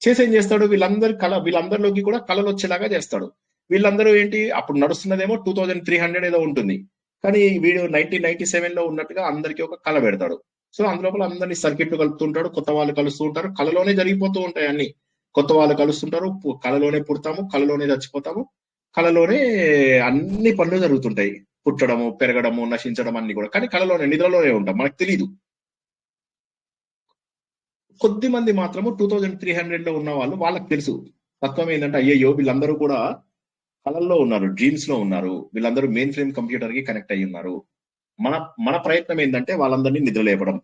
ఏం చేస్తాడు? వీళ్ళందరిలోకి కూడా కళలు వచ్చేలాగా చేస్తాడు. వీళ్ళందరూ ఏంటి? అప్పుడు నడుస్తున్నదేమో 2300 ఏదో ఉంటుంది, కానీ వీడు 1997 లో ఉన్నట్టుగా అందరికీ ఒక కళ పెడతాడు. సో అందులోపల అందరినీ సర్క్యూట్లు కలుపుతుంటాడు, కొత్త వాళ్ళు కలుస్తూ ఉంటారు. కళలోనే జరిగిపోతూ ఉంటాయి అన్ని. కొత్త వాళ్ళు కలుస్తుంటారు, కళలోనే పుడతాము, కళలోనే చచ్చిపోతాము, కళలోనే అన్ని పనులు జరుగుతుంటాయి. పుట్టడము, పెరగడము, నశించడం అన్ని కూడా. కానీ కళలోనే, నిద్రలోనే ఉంటాం, మనకు తెలియదు. కొద్ది మంది మాత్రము 2300 లో ఉన్న వాళ్ళు, వాళ్ళకి తెలుసు తత్వం ఏంటంటే అయ్యయ్యో వీళ్ళందరూ కూడా కళల్లో ఉన్నారు, డ్రీమ్స్ లో ఉన్నారు, వీళ్ళందరూ మెయిన్ ఫ్రేమ్ కంప్యూటర్ కి కనెక్ట్ అయ్యి ఉన్నారు. మన ప్రయత్నం ఏంటంటే వాళ్ళందరినీ నిద్రలేపడం,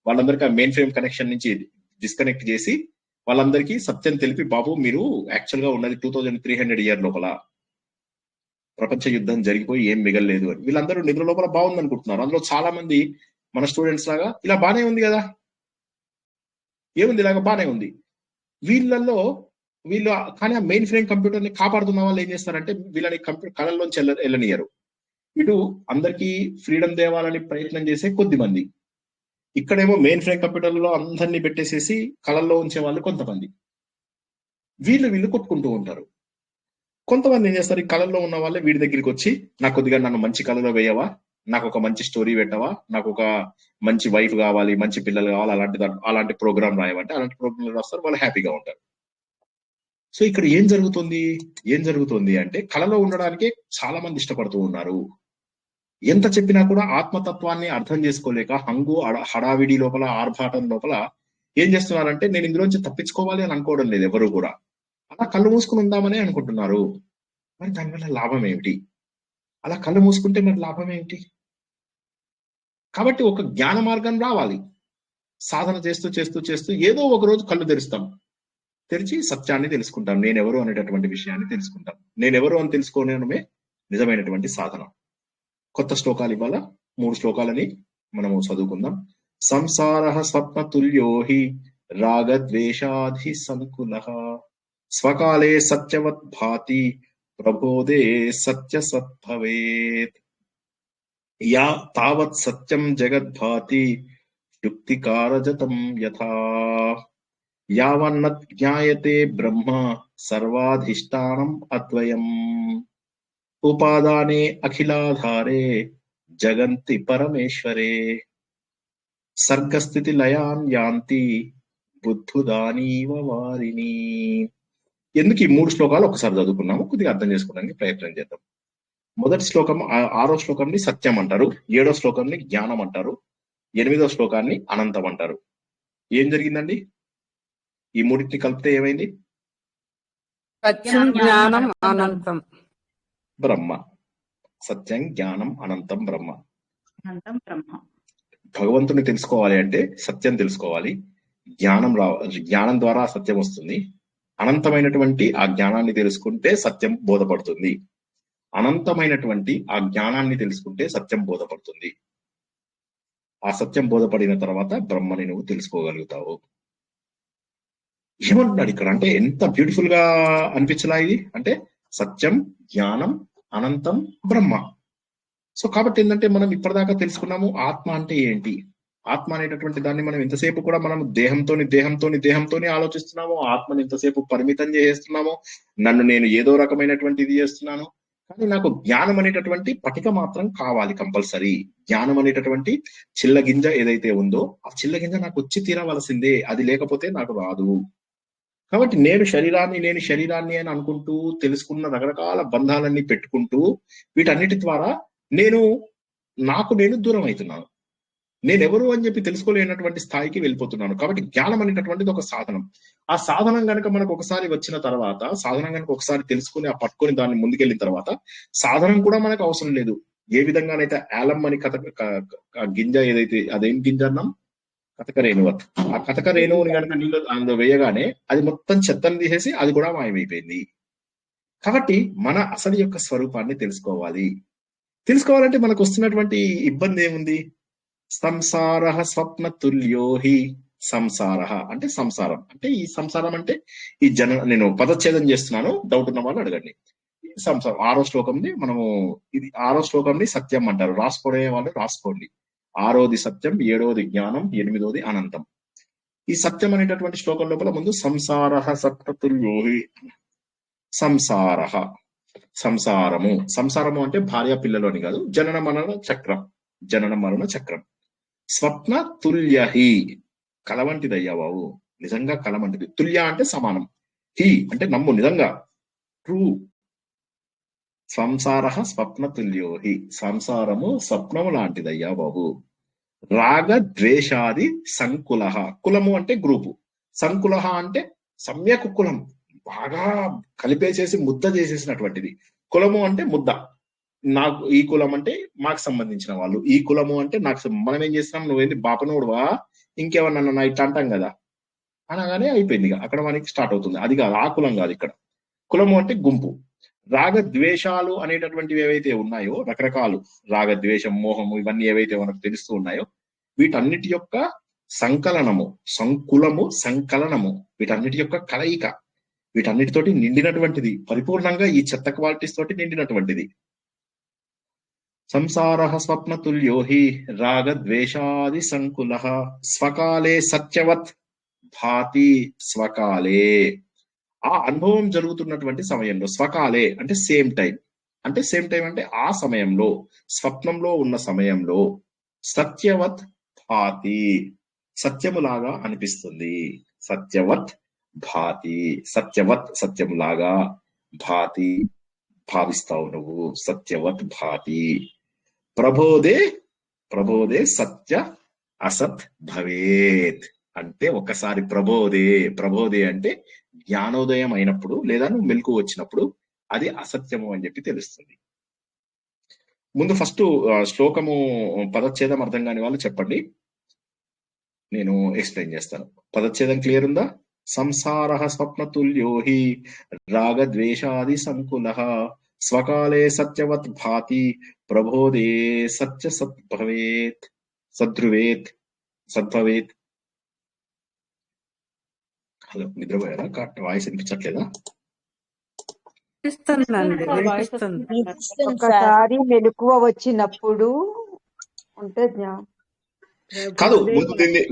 వాళ్ళందరికీ ఆ మెయిన్ ఫ్రేమ్ కనెక్షన్ నుంచి డిస్కనెక్ట్ చేసి వాళ్ళందరికీ సత్యం తెలిపి, బాబు మీరు యాక్చువల్ గా ఉన్నది 2300 ఇయర్ లోపల, ప్రపంచ యుద్ధం జరిగిపోయి ఏం మిగలలేదు అని. వీళ్ళందరూ నిద్ర లోపల బాగుంది అనుకుంటున్నారు. అందులో చాలా మంది మన స్టూడెంట్స్ లాగా ఇలా బానే ఉంది కదా, ఏముంది ఇలాగ బానే ఉంది. వీళ్ళు కానీ ఆ మెయిన్ ఫ్రేమ్ కంప్యూటర్ ని కాపాడుతున్న వాళ్ళు ఏం చేస్తారంటే వీళ్ళని కళల్లోంచి వెళ్ళనియరు. ఇటు అందరికీ ఫ్రీడమ్ తేవాలని ప్రయత్నం చేసే కొద్ది మంది, ఇక్కడేమో మెయిన్ ఫ్రేమ్ కంప్యూటర్లో అందరినీ పెట్టేసేసి కళల్లో ఉంచే వాళ్ళు కొంతమంది. వీళ్ళు కొట్టుకుంటూ ఉంటారు. కొంతమంది ఏం చేస్తారు, ఈ కళల్లో ఉన్న వాళ్ళే వీడి దగ్గరికి వచ్చి నాకు కొద్దిగా నన్ను మంచి కళలో వేయవా, నాకు ఒక మంచి స్టోరీ పెట్టవా, నాకు ఒక మంచి వైఫ్ కావాలి, మంచి పిల్లలు కావాలి, అలాంటి ప్రోగ్రామ్ రాయమంటే అలాంటి ప్రోగ్రామ్ రాస్తారు, వాళ్ళు హ్యాపీగా ఉంటారు. సో ఇక్కడ ఏం జరుగుతుంది అంటే కళలో ఉండడానికే చాలా మంది ఇష్టపడుతూ ఉన్నారు. ఎంత చెప్పినా కూడా ఆత్మతత్వాన్ని అర్థం చేసుకోలేక హంగు హడావిడి లోపల, ఆర్భాటం లోపల ఏం చేస్తున్నారంటే నేను ఇందులోంచి తప్పించుకోవాలి అని అనుకోవడం లేదు ఎవరు కూడా. అలా కళ్ళు మూసుకుని ఉందామని అనుకుంటున్నారు. మరి దానివల్ల లాభం ఏమిటి? అలా కళ్ళు మూసుకుంటే మరి లాభం ఏమిటి? కాబట్టి ఒక జ్ఞాన మార్గం రావాలి. సాధన చేస్తూ చేస్తూ చేస్తూ ఏదో ఒక రోజు కళ్ళు తెరిచి సత్యాన్ని తెలుసుకుంటాం. నేనెవరు అనేటటువంటి విషయాన్ని తెలుసుకుంటాం. నేనెవరు అని తెలుసుకోవడమే నిజమైనటువంటి సాధన. కొత్త శ్లోకాలు ఇవాళ 3 శ్లోకాలని మనము చదువుకుందాం. సంసారః స్వప్నతుల్యో హి రాగద్వేషాధి సంకులః స్వకాలే సత్యవత్ భాతి ప్రబోధే సత్య సద్భవేత్ యా తావత్ సత్యం జగద్భాతి యుక్తికారజతం యథా యావన్న జ్ఞాయతే బ్రహ్మ సర్వాధిష్టానం అద్వయం ఉపాదానే అఖిలాధారే జగంతి పరమేశ్వరే సర్గస్థితి లయాన్ యాంతి బుద్ధుదానీవ వారిని. ఎందుకు ఈ 3 శ్లోకాలు ఒకసారి చదువుకున్నాము, కొద్దిగా అర్థం చేసుకోవడానికి ప్రయత్నం చేద్దాం. మొదటి శ్లోకం 6వ శ్లోకంని సత్యం అంటారు, 7వ శ్లోకంని జ్ఞానం అంటారు, 8వ శ్లోకాన్ని అనంతం అంటారు. ఏం జరిగిందండి? ఈ మూడింటిని కలిపితే ఏమైంది? సత్యం, జ్ఞానం, అనంతం బ్రహ్మ. సత్యం, జ్ఞానం, అనంతం బ్రహ్మ. భగవంతుని తెలుసుకోవాలి అంటే సత్యం తెలుసుకోవాలి, జ్ఞానం ద్వారా సత్యం వస్తుంది. అనంతమైనటువంటి ఆ జ్ఞానాన్ని తెలుసుకుంటే సత్యం బోధపడుతుంది. అనంతమైనటువంటి ఆ జ్ఞానాన్ని తెలుసుకుంటే సత్యం బోధపడుతుంది. ఆ సత్యం బోధపడిన తర్వాత బ్రహ్మని నువ్వు తెలుసుకోగలుగుతావు. ఏమంటున్నాడు ఇక్కడ అంటే ఎంత బ్యూటిఫుల్ గా అనిపించలా ఇది అంటే సత్యం, జ్ఞానం, అనంతం, బ్రహ్మ. సో కాబట్టి ఏంటంటే మనం ఇప్పటిదాకా తెలుసుకున్నాము ఆత్మ అంటే ఏంటి. ఆత్మ అనేటటువంటి దాన్ని మనం ఎంతసేపు కూడా మనం దేహంతోని ఆలోచిస్తున్నాము. ఆత్మని ఎంతసేపు పరిమితం చేస్తున్నాము. నన్ను నేను ఏదో రకమైనటువంటి ఇది చేస్తున్నాను. కానీ నాకు జ్ఞానం అనేటటువంటి పటిక మాత్రం కావాలి కంపల్సరీ. జ్ఞానం అనేటటువంటి చిల్లగింజ ఏదైతే ఉందో ఆ చిల్లగింజ నాకు వచ్చి తీరవలసిందే, అది లేకపోతే నాకు రాదు. కాబట్టి నేను శరీరాన్ని అని అనుకుంటూ తెలుసుకున్న రకరకాల బంధాలన్నీ పెట్టుకుంటూ వీటన్నిటి ద్వారా నాకు నేను దూరం అవుతున్నాను. నేనెవరు అని చెప్పి తెలుసుకోలేనటువంటి స్థాయికి వెళ్ళిపోతున్నాను. కాబట్టి జ్ఞానం అనేటటువంటిది ఒక సాధనం. ఆ సాధనం కనుక మనకు ఒకసారి వచ్చిన తర్వాత, సాధనం కనుక ఒకసారి తెలుసుకుని ఆ పట్టుకొని దాన్ని ముందుకెళ్ళిన తర్వాత అందులో కూడా మనకు అవసరం లేదు. ఏ విధంగానైతే ఆలం అని గింజ ఏదైతే అదేం గింజ అన్నాం, కథక రేణువు. ఆ కథక రేణువుని కనుక నీళ్ళు అందులో వేయగానే అది మొత్తం చెత్తను తీసేసి అది కూడా మాయమైపోయింది. కాబట్టి మన అసలు యొక్క స్వరూపాన్ని తెలుసుకోవాలంటే మనకు వస్తున్నటువంటి ఇబ్బంది ఏముంది? సంసారః స్వప్న తుల్యో హి. సంసారః అంటే సంసారం. అంటే ఈ సంసారం అంటే ఈ నేను పదచ్ఛేదం చేస్తున్నాను, డౌట్ ఉన్న వాళ్ళు అడగండి. సంసారం 6వ శ్లోకంని మనము ఇది 6వ శ్లోకంని సత్యం అంటారు. రాసుకోడే వాళ్ళు రాసుకోండి. 6వది సత్యం, 7వది జ్ఞానం, 8వది అనంతం. ఈ సత్యం అనేటటువంటి శ్లోకం లోపల ముందు సంసారః స్వప్న తుల్యో హి. సంసారము అంటే భార్య పిల్లలు అని కాదు, జనన మరణ చక్రం. స్వప్న తుల్యహి, కలవంటిదయ్యా బాబు, నిజంగా కలవంటిది. తుల్య అంటే సమానం, హి అంటే నమ్ము, నిజంగా ట్రూ. సంసారః స్వప్న తుల్యో హి, సంసారము స్వప్నము లాంటిదయ్యా బాబు. రాగ ద్వేషాది సంకులః, కులము అంటే గ్రూపు, సంకులః అంటే సమ్యక్ కులం, బాగా కలిపేసేసి ముద్ద చేసేసినటువంటిది. కులము అంటే ముద్ద. నాకు ఈ కులం అంటే మాకు సంబంధించిన వాళ్ళు, ఈ కులము అంటే నాకు మనం ఏం చేస్తున్నాం, నువ్వేంది బాపనోడువా ఇంకేమన్నా ఇట్లా అంటాం కదా, అనగానే అయిపోయింది. అక్కడ మనకి స్టార్ట్ అవుతుంది. అది కాదు, ఆ కులం కాదు. ఇక్కడ కులము అంటే గుంపు. రాగ ద్వేషాలు అనేటటువంటివి ఏవైతే ఉన్నాయో, రకరకాలు రాగ ద్వేషం, మోహము, ఇవన్నీ ఏవైతే మనకు తెలుస్తూ ఉన్నాయో వీటన్నిటి యొక్క సంకలనము, సంకులము, సంకలనము, వీటన్నిటి యొక్క కలయిక, వీటన్నిటితోటి నిండినటువంటిది, పరిపూర్ణంగా ఈ చెత్త క్వాలిటీస్ తోటి నిండినటువంటిది. సంసారః స్వప్నతుల్యో హి రాగద్వేషాది సంకులః స్వకాలే సత్యవత్ భాతి స్వకాలే. ఆ అనుభవం జరుగుతున్నటువంటి సమయంలో, స్వకాలే అంటే సేమ్ టైం, అంటే సేమ్ టైం అంటే ఆ సమయంలో, స్వప్నంలో ఉన్న సమయంలో, సత్యవత్ భాతి సత్యములాగా అనిపిస్తుంది. సత్యవత్ భాతి, సత్యవత్ సత్యములాగా, భాతి భావిస్తావు నువ్వు, సత్యవత్ భాతి. ప్రబోధే ప్రబోధే సత్య అసత్ భవేత్ అంటే ఒక్కసారి ప్రబోధే, ప్రబోధే అంటే జ్ఞానోదయం అయినప్పుడు లేదా నువ్వు మెలకు వచ్చినప్పుడు అది అసత్యము అని చెప్పి తెలుస్తుంది. ముందు ఫస్ట్ శ్లోకము పదచ్ఛేదం అర్థం కాని వాళ్ళు చెప్పండి, నేను ఎక్స్ప్లెయిన్ చేస్తాను. పదచ్ఛేదం క్లియర్ ఉందా? సంసారః స్వప్నతుల్యో హి రాగద్వేషాది సంకులః స్వకాలే సత్యవత్ భాతి ప్రబోధే సత్య సద్భవేత్ సద్ధ్రువేత్ సద్భవేత్. హలో, నిద్రపోయారా? వాయిస్ వినిపించట్లేదా? ఒకసారి మెలకువ వచ్చినప్పుడు ఉంటే కాదు,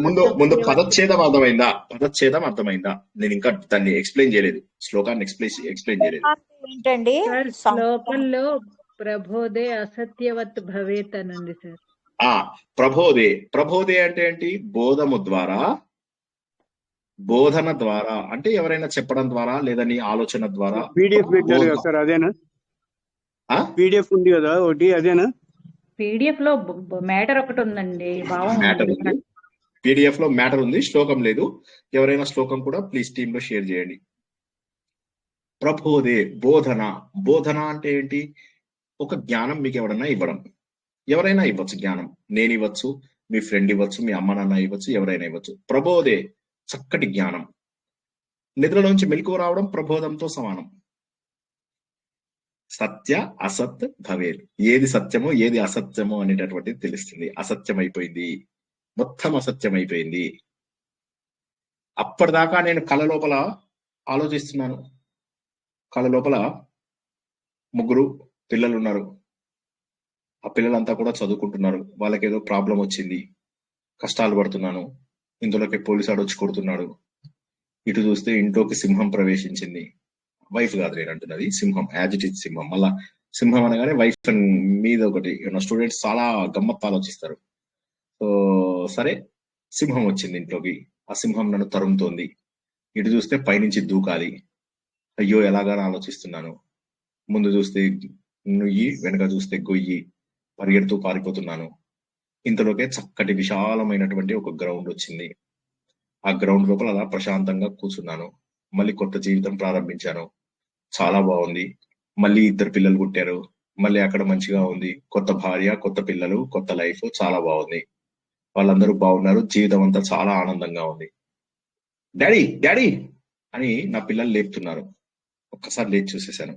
ముందు పదచ్ఛేదం అర్థమైందా? పదచ్ఛేదం అర్థమైందా? నేను ఇంకా దాన్ని ఎక్స్ప్లెయిన్ చేయలేదు, శ్లోకాన్ని ఎక్స్ప్లెయిన్ చేయలేదు. ఏంటండి శ్లోకంలో ప్రబోధే అసత్యవత్ భవేత్ అని ఉంది సార్. ప్రబోధే, ప్రబోధే అంటే ఏంటి? బోధము ద్వారా, బోధన ద్వారా, అంటే ఎవరైనా చెప్పడం ద్వారా లేదా నీ ఆలోచన ద్వారా. పీడిఎఫ్ పెట్టారు కదా సార్, అదేనా? పీడిఎఫ్ ఉంది కదా ఒకటి, అదేనా? పీడిఎఫ్ లో మ్యాటర్ ఒకటి ఉందండి, పీడిఎఫ్ లో మ్యాటర్ ఉంది, శ్లోకం లేదు. ఎవరైనా శ్లోకం కూడా ప్లీజ్ టీమ్ లో షేర్ చేయండి. ప్రబోధే బోధన, బోధన అంటే ఏంటి? ఒక జ్ఞానం మీకు ఎవరైనా ఇవ్వడం, ఎవరైనా ఇవ్వచ్చు జ్ఞానం, నేను ఇవ్వచ్చు, మీ ఫ్రెండ్ ఇవ్వచ్చు, మీ అమ్మ నాన్న ఇవ్వచ్చు, ఎవరైనా ఇవ్వచ్చు. ప్రబోధే చక్కటి జ్ఞానం. నిద్రలోంచి మెలకువ రావడం ప్రబోధంతో సమానం. సత్య అసత్ భవేత్, ఏది సత్యమో ఏది అసత్యమో అనేటటువంటిది తెలుస్తుంది. అసత్యం అయిపోయింది, మొత్తం అసత్యం అయిపోయింది. అప్పటిదాకా నేను కళ లోపల ఆలోచిస్తున్నాను, కళ లోపల ముగ్గురు పిల్లలు ఉన్నారు, ఆ పిల్లలంతా కూడా చదువుకుంటున్నారు, వాళ్ళకి ఏదో ప్రాబ్లం వచ్చింది, కష్టాలు పడుతున్నాను, ఇందులోకి పోలీసు ఆడు వచ్చి కొడుతున్నాడు, ఇటు చూస్తే ఇంట్లోకి సింహం ప్రవేశించింది. వైఫ్ కాదు నేను అంటున్నది, సింహం, యాజిటేజ్ సింహం. మళ్ళా సింహం అనగానే వైఫ్ మీద ఒకటి స్టూడెంట్స్ చాలా గమ్మత్తు ఆలోచిస్తారు. సో సరే, సింహం వచ్చింది ఇంట్లోకి, ఆ సింహం నన్ను తరుముతోంది, ఇటు చూస్తే పైనుంచి దూకాలి, అయ్యో ఎలాగానో ఆలోచిస్తున్నాను, ముందు చూస్తే నుయ్యి, వెనక చూస్తే గొయ్యి, పరిగెడుతూ పారిపోతున్నాను. ఇంతలోకే చక్కటి విశాలమైనటువంటి ఒక గ్రౌండ్ వచ్చింది. ఆ గ్రౌండ్ లోపల అలా ప్రశాంతంగా కూర్చున్నాను. మళ్ళీ కొత్త జీవితం ప్రారంభించాను, చాలా బాగుంది. మళ్ళీ 2 పిల్లలు పుట్టారు, మళ్ళీ అక్కడ మంచిగా ఉంది, కొత్త భార్య, కొత్త పిల్లలు, కొత్త లైఫ్, చాలా బాగుంది. వాళ్ళందరూ బాగున్నారు, జీవితం అంతా చాలా ఆనందంగా ఉంది. డాడీ డాడీ అని నా పిల్లలు లేపుతున్నారు. ఒక్కసారి లేచి చూసేశాను.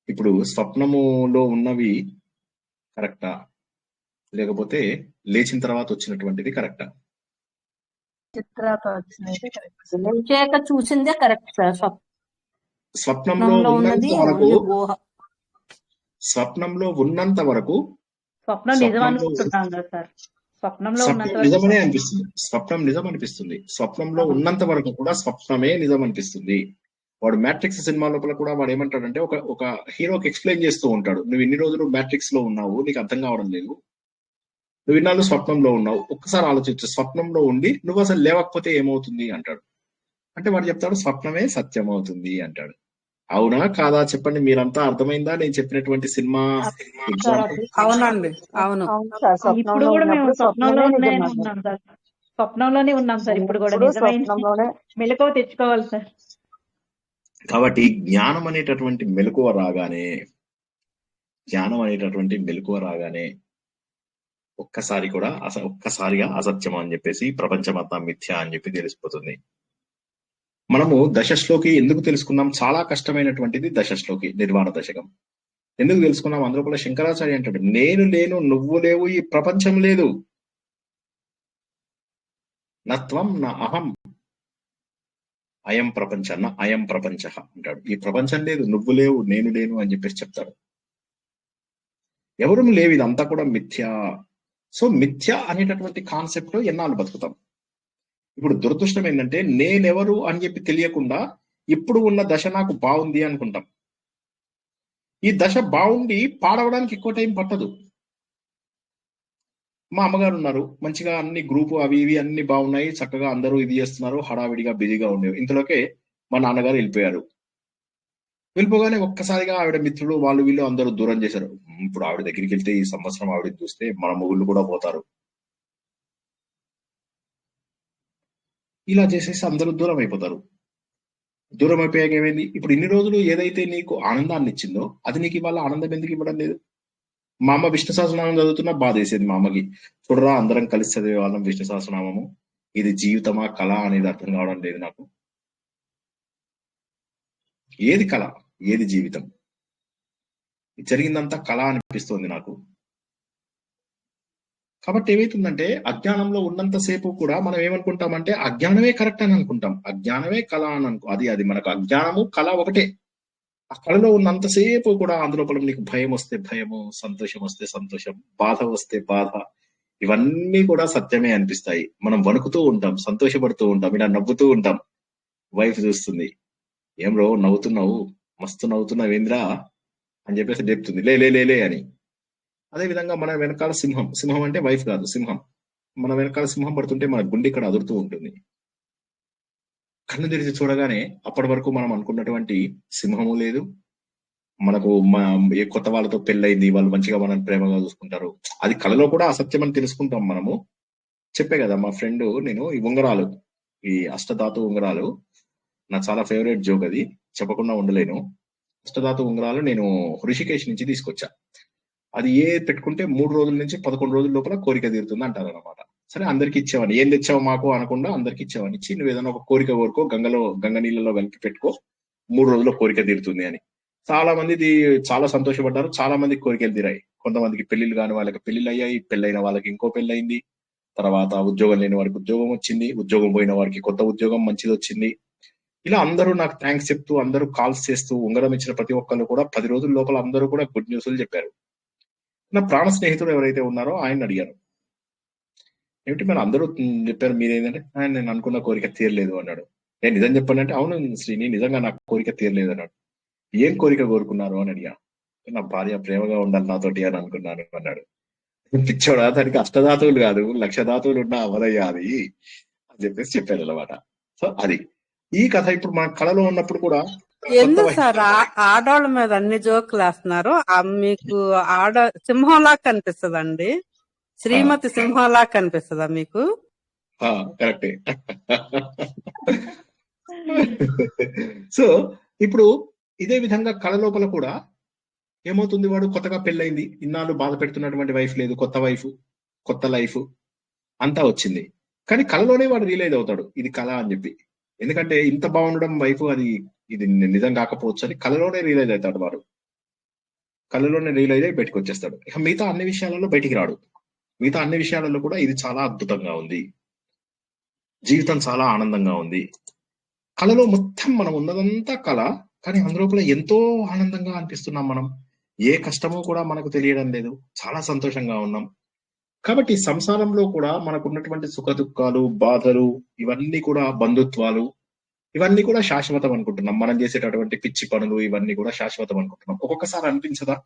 ఇప్పుడు స్వప్నములో ఉన్నవి కరెక్టా, లేకపోతే లేచిన తర్వాత వచ్చినటువంటిది కరెక్టా? చూసిందే కరెక్ట్ సార్. స్వప్నంలో ఉన్నంత వరకు, స్వప్నంలో ఉన్నంత వరకు స్వప్నం నిజం అనుకుంటున్నాం కదా సార్. స్వప్నంలో నిజమనే అనిపిస్తుంది, స్వప్నం నిజం అనిపిస్తుంది. స్వప్నంలో ఉన్నంత వరకు కూడా స్వప్నమే నిజం అనిపిస్తుంది. వాడు మ్యాట్రిక్స్ సినిమా లోపల కూడా వాడు ఏమంటాడంటే, ఒక హీరోకి ఎక్స్ప్లెయిన్ చేస్తూ ఉంటాడు, నువ్వు ఇన్ని రోజులు మ్యాట్రిక్స్ లో ఉన్నావు, నీకు అర్థం కావడం లేదు, నువ్వు ఇన్నాళ్ళు స్వప్నంలో ఉన్నావు, ఒక్కసారి ఆలోచించు, స్వప్నంలో ఉండి నువ్వు అసలు లేవకపోతే ఏమవుతుంది అంటాడు. అంటే వాడు చెప్తాడు స్వప్నమే సత్యం అవుతుంది అంటాడు. అవునా కాదా చెప్పండి, మీరంతా అర్థమైందా నేను చెప్పినటువంటి సినిమా? అవునండి, అవును. ఇప్పుడు కూడా మేము స్వప్నంలోనే ఉన్నాం సార్, స్వప్నంలోనే ఉన్నాం సార్. ఇప్పుడు కూడా నిజమైన మెలకువ తెచ్చుకోవాలి సార్. కాబట్టి జ్ఞానం అనేటటువంటి మెలకువ రాగానే, జ్ఞానం అనేటటువంటి మెలకువ రాగానే ఒక్కసారిగా అసత్యం అని చెప్పేసి, ప్రపంచమంతా మిథ్య అని చెప్పి తెలిసిపోతుంది. మనము దశశ్లోకి ఎందుకు తెలుసుకున్నాం? చాలా కష్టమైనటువంటిది దశశ్లోకి, నిర్వాణ దశకం. ఎందుకు తెలుసుకున్నాం? అందులో శంకరాచార్య అంటాడు, నేను లేను, నువ్వు లేవు, ఈ ప్రపంచం లేదు. నత్వం నా అహం అయం ప్రపంచ నా అయం ప్రపంచ అంటాడు. ఈ ప్రపంచం లేదు, నువ్వు లేవు, నేను లేను అని చెప్పేసి చెప్తాడు. ఎవరు లేవు, ఇదంతా కూడా మిథ్య. సో మిథ్య అనేటటువంటి కాన్సెప్ట్ లో ఎన్నాళ్ళు బతుకుతాం? ఇప్పుడు దురదృష్టం ఏంటంటే నేనెవరు అని చెప్పి తెలియకుండా ఇప్పుడు ఉన్న దశ నాకు బాగుంది అనుకుంటాం. ఈ దశ బాగుండి పాడవడానికి ఎక్కువ టైం పట్టదు. మా అమ్మగారు ఉన్నారు, మంచిగా అన్ని గ్రూపు అవి ఇవి అన్ని బాగున్నాయి, చక్కగా అందరూ ఇది చేస్తున్నారు, హడావిడిగా బిజీగా ఉండేవి. ఇంతలోకే మా నాన్నగారు వెళ్ళిపోయారు. వెళ్ళిపోగానే ఒక్కసారిగా ఆవిడ మిత్రులు వాళ్ళు వీళ్ళు అందరూ దూరం చేశారు. ఇప్పుడు ఆవిడ దగ్గరికి వెళ్తే ఈ సంవత్సరం ఆవిడని చూస్తే మన మొగుళ్ళు కూడా పోతారు. ఇలా చేసేసి అందరూ దూరం అయిపోతారు. దూరం అయిపోయాక ఏమైంది? ఇప్పుడు ఇన్ని రోజులు ఏదైతే నీకు ఆనందాన్ని ఇచ్చిందో అది నీకు ఇవాళ ఆనందం ఎందుకు ఇవ్వడం లేదు? మా అమ్మ విష్ణు సహస్రనామం చదువుతున్నా బాధ వేసేది మా అమ్మకి. చూడరా అందరం కలిసి చదివే వాళ్ళం విష్ణు సహస్రనామము, ఇది జీవితమా కళ అనేది అర్థం కావడం లేదు నాకు. ఏది కళ, ఏది జీవితం? జరిగిందంతా కళ అనిపిస్తోంది నాకు. కాబట్టి ఏమైతుందంటే అజ్ఞానంలో ఉన్నంతసేపు కూడా మనం ఏమనుకుంటామంటే అజ్ఞానమే కరెక్ట్ అని అనుకుంటాం, అజ్ఞానమే కళ అని అది మనకు అజ్ఞానము కళ ఒకటే. ఆ కళలో ఉన్నంతసేపు కూడా అందులోపల నీకు భయం వస్తే భయము, సంతోషం వస్తే సంతోషం, బాధ వస్తే బాధ, ఇవన్నీ కూడా సత్యమే అనిపిస్తాయి. మనం వణుకుతూ ఉంటాం, సంతోషపడుతూ ఉంటాం, ఇలా నవ్వుతూ ఉంటాం. వైఫ్ చూస్తుంది, ఏం రో నవ్వుతున్నావు, మస్తు నవ్వుతున్నావు ఏంద్రా అని చెప్పేసి చెప్తుంది, లే లే లే లే అని. అదే విధంగా మన వెనకాల సింహం, సింహం అంటే వైఫ్ కాదు సింహం, మన వెనకాల సింహం పడుతుంటే మన గుండె ఇక్కడ అదురుతూ ఉంటుంది. కన్ను తెరిచి చూడగానే అప్పటి వరకు మనం అనుకున్నటువంటి సింహము లేదు, మనకు ఏ కొత్త వాళ్ళతో పెళ్ళయింది, వాళ్ళు మంచిగా మనల్ని ప్రేమగా చూసుకుంటారు, అది కళలో కూడా అసత్యం అని తెలుసుకుంటాం మనము. చెప్పే కదా మా ఫ్రెండ్, నేను ఈ ఉంగరాలు, ఈ అష్టధాతు ఉంగరాలు నాకు చాలా ఫేవరెట్ జోక్, అది చెప్పకుండా ఉండలేను. అష్టధాతు ఉంగరాలు నేను హృషికేశ్ నుంచి తీసుకొచ్చా. అది ఏ పెట్టుకుంటే 3 రోజుల నుంచి 11 రోజుల లోపల కోరిక తీరుతుంది అంటారు అనమాట. సరే అందరికి ఇచ్చేవాడిని, ఏం తెచ్చావు మాకు అనకుండా అందరికి ఇచ్చేవాడిని. ఇచ్చి నువ్వు ఏదైనా ఒక కోరిక కోరుకో, గంగ నీళ్ళలో కలిపి పెట్టుకో, 3 రోజుల్లో కోరిక తీరుతుంది అని. చాలా మంది చాలా సంతోషపడ్డారు, చాలా మందికి కోరికలు తీరాయి. కొంతమందికి పెళ్లిళ్ళు కాని వాళ్ళకి పెళ్లిళ్ళు అయ్యాయి, పెళ్ళైన వాళ్ళకి ఇంకో పెళ్లి అయింది, తర్వాత ఉద్యోగం లేని వారికి ఉద్యోగం వచ్చింది, ఉద్యోగం పోయిన వారికి కొత్త ఉద్యోగం మంచిది వచ్చింది. ఇలా అందరూ నాకు థ్యాంక్స్ చెప్తూ, అందరూ కాల్స్ చేస్తూ, ఉంగరం ఇచ్చిన ప్రతి ఒక్కళ్ళు కూడా 10 రోజుల లోపల అందరూ కూడా గుడ్ న్యూస్లు చెప్పారు. నా ప్రాణ స్నేహితుడు ఎవరైతే ఉన్నారో ఆయన అడిగాను, ఏమిటి మరి అందరూ చెప్పారు మీరేంటంటే, నేను అనుకున్న కోరిక తీరలేదు అన్నాడు. నేను నిజం చెప్పాను అంటే, అవును శ్రీని నిజంగా నాకు కోరిక తీరలేదు అన్నాడు. ఏం కోరిక కోరుకున్నారు అని అడిగా. నా భార్య ప్రేమగా ఉండాలి నాతోటి అని అనుకున్నాను అన్నాడు. పిచ్చోడా, దానికి అష్టధాతువులు కాదు 1,00,000 ధాతువులు ఉన్నా అవదయ్యా అది అని చెప్పేసి చెప్పాను అనమాట. సో అది ఈ కథ. ఇప్పుడు మన కళలో ఉన్నప్పుడు కూడా ఎందుకు సార్ ఆడవాళ్ళ మీద అన్ని జోకులు వేస్తున్నారు? మీకు సింహంలా కనిపిస్తుందండి, శ్రీమతి సింహంలా కనిపిస్తుందా మీకు? కరెక్టే. సో ఇప్పుడు ఇదే విధంగా కళ లోపల కూడా ఏమవుతుంది, వాడు కొత్తగా పెళ్ళైంది, ఇన్నాళ్ళు బాధ పెడుతున్నటువంటి వైఫ్ లేదు, కొత్త వైఫ్, కొత్త లైఫ్ అంతా వచ్చింది. కానీ కళలోనే వాడు రియలైజ్ అవుతాడు ఇది కళ అని చెప్పి. ఎందుకంటే ఇంత బాగుండడం వైఫ్ ఇది నిజం కాకపోవచ్చు అని కళలోనే రియలైజ్ అవుతాడు వాడు. కళలోనే రియలైజ్ అయి బయటకు వచ్చేస్తాడు. ఇక మిగతా అన్ని విషయాలలో బయటికి రాడు. మిగతా అన్ని విషయాలలో కూడా ఇది చాలా అద్భుతంగా ఉంది, జీవితం చాలా ఆనందంగా ఉంది. కళలో మొత్తం మనం ఉన్నదంతా కళ, కానీ అందులోపల ఎంతో ఆనందంగా అనిపిస్తున్నాం మనం. ఏ కష్టమో కూడా మనకు తెలియడం లేదు, చాలా సంతోషంగా ఉన్నాం. కాబట్టి సంసారంలో కూడా మనకు ఉన్నటువంటి సుఖ దుఃఖాలు, బాధలు, ఇవన్నీ కూడా బంధుత్వాలు, ఇవన్నీ కూడా శాశ్వతం అనుకుంటున్నాం. మనం చేసేటటువంటి పిచ్చి పనులు ఇవన్నీ కూడా శాశ్వతం అనుకుంటున్నాం. ఒక్కొక్కసారి అనిపించదా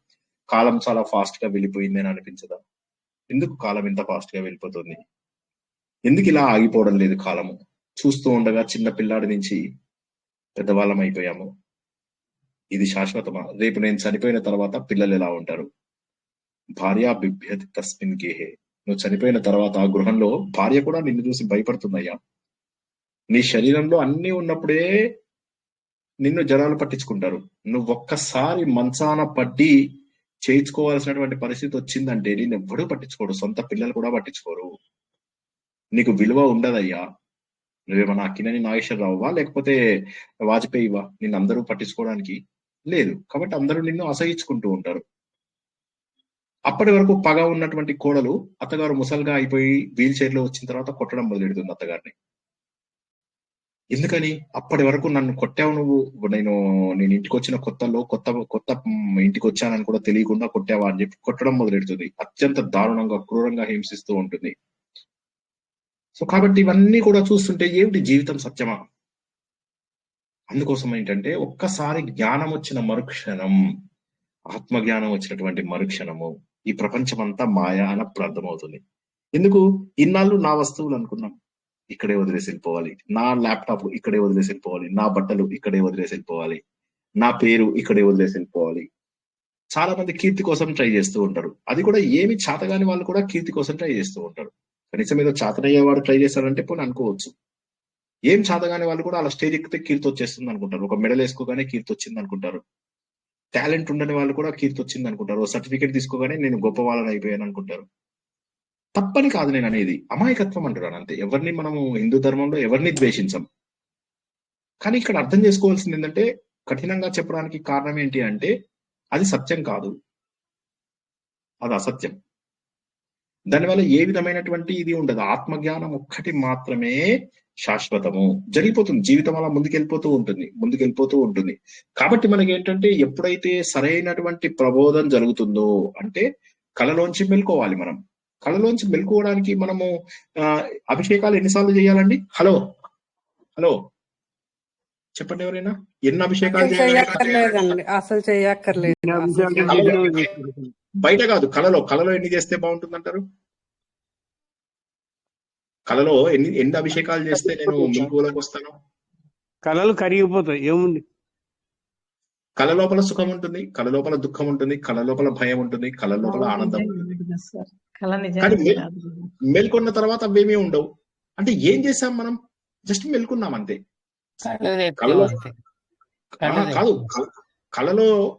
కాలం చాలా ఫాస్ట్ గా వెళ్ళిపోయింది అని అనిపించదా? ఎందుకు కాలం ఇంత ఫాస్ట్ గా వెళ్ళిపోతుంది? ఎందుకు ఇలా ఆగిపోవడం లేదు కాలము? చూస్తూ ఉండగా చిన్న పిల్లాడి నుంచి పెద్దవాళ్ళం అయిపోయాము. ఇది శాశ్వతమా? రేపు నేను చనిపోయిన తర్వాత పిల్లలు ఎలా ఉంటారు? భార్య బిభ్యతి తస్మిన్ గేహే. నువ్వు చనిపోయిన తర్వాత ఆ గృహంలో భార్య కూడా నిన్ను చూసి భయపడుతుందయ్యా. నీ శరీరంలో అన్ని ఉన్నప్పుడే నిన్ను జనాలు పట్టించుకుంటారు. నువ్వు ఒక్కసారి మంచాన పడ్డి చేయించుకోవాల్సినటువంటి పరిస్థితి వచ్చిందంటే నేను ఎవ్వడూ పట్టించుకోడు, సొంత పిల్లలు కూడా పట్టించుకోరు. నీకు విలువ ఉండదయ్యా. నువ్వేమన్నా అక్కినేని నాగేశ్వరరావువా లేకపోతే వాజ్పేయివా నిన్ను అందరూ పట్టించుకోవడానికి? లేదు. కాబట్టి అందరూ నిన్ను అసహించుకుంటూ ఉంటారు. అప్పటి వరకు పగ ఉన్నటువంటి కోడలు అత్తగారు ముసల్గా అయిపోయి వీల్ చైర్ లో వచ్చిన తర్వాత కొట్టడం మొదలెడుతుంది అత్తగారిని. ఎందుకని? అప్పటి వరకు నన్ను కొట్టావు నువ్వు, నేను ఇంటికి వచ్చిన కొత్తలో కొత్త ఇంటికి వచ్చానని కూడా తెలియకుండా కొట్టావా అని చెప్పి కొట్టడం మొదలెడుతుంది. అత్యంత దారుణంగా క్రూరంగా హింసిస్తూ ఉంటుంది. సో కాబట్టి ఇవన్నీ కూడా చూస్తుంటే ఏమిటి జీవితం సత్యమా? అందుకోసం ఏంటంటే ఒక్కసారి జ్ఞానం వచ్చిన మరుక్షణం, ఆత్మజ్ఞానం వచ్చినటువంటి మరుక్షణము ఈ ప్రపంచం అంతా మాయా అన్నప్పుడు అర్థమవుతుంది. ఎందుకు? ఇన్నాళ్ళు నా వస్తువులు అనుకున్నాం, ఇక్కడే వదిలేసి వెళ్ళిపోవాలి. నా ల్యాప్టాప్ ఇక్కడే వదిలేసి వెళ్ళిపోవాలి. నా బట్టలు ఇక్కడే వదిలేసి వెళ్ళిపోవాలి. నా పేరు ఇక్కడే వదిలేసి వెళ్ళిపోవాలి. చాలా మంది కీర్తి కోసం ట్రై చేస్తూ ఉంటారు. అది కూడా ఏమి చాతగాని వాళ్ళు కూడా కీర్తి కోసం ట్రై చేస్తూ ఉంటారు. కనీసం ఏదో చాతనయ్యేవాడు ట్రై చేస్తాడంటే పోనీ అనుకోవచ్చు. ఏం చాతగాని వాళ్ళు కూడా అలా స్టేజ్ ఎక్కితే కీర్తి వచ్చేస్తుంది అనుకుంటారు. ఒక మెడల్ వేసుకోగానే కీర్తి వచ్చింది అనుకుంటారు. టాలెంట్ ఉండని వాళ్ళు కూడా కీర్తి వచ్చింది అనుకుంటారు. సర్టిఫికేట్ తీసుకోగానే నేను గొప్ప వాళ్ళని అయిపోయాను అనుకుంటారు. తప్పని కాదు నేను అనేది, అమాయకత్వం అంటున్నాను అంతే. ఎవరిని మనము హిందూ ధర్మంలో ఎవరిని ద్వేషించం. కానీ ఇక్కడ అర్థం చేసుకోవాల్సింది ఏంటంటే, కఠినంగా చెప్పడానికి కారణం ఏంటి అంటే అది సత్యం కాదు, అది అసత్యం. దానివల్ల ఏ విధమైనటువంటి ఇది ఉండదు. ఆత్మజ్ఞానం ఒక్కటి మాత్రమే శాశ్వతము. జరిగిపోతుంది, జీవితం అలా ముందుకెళ్ళిపోతూ ఉంటుంది. కాబట్టి మనకి ఏంటంటే ఎప్పుడైతే సరైనటువంటి ప్రబోధం జరుగుతుందో అంటే కళలోంచి మెలుకోవాలి. మనం కళలోంచి మెలుకోవడానికి మనము అభిషేకాలు ఎన్నిసార్లు చేయాలండి? హలో చెప్పండి, ఎవరైనా ఎన్ని అభిషేకాలు చేయక్కర్లేదండి, అసలు చేయక్కర్లేదు. బయట కాదు, కళలో ఎన్ని చేస్తే బాగుంటుంది అంటారు? కళలో ఎన్ని అభిషేకాలు చేస్తే నేను మెలకువలోకి వస్తాను? కళలు కరిగిపోతాయి. ఏముంది? కళ లోపల సుఖం ఉంటుంది, కళ లోపల దుఃఖం ఉంటుంది, కళ లోపల భయం ఉంటుంది, కళ లోపల ఆనందం ఉంటుంది. కానీ మేల్కొన్న తర్వాత అవేమీ ఉండవు. అంటే ఏం చేసాం మనం? జస్ట్ మేల్కున్నాం అంతే. కాదు,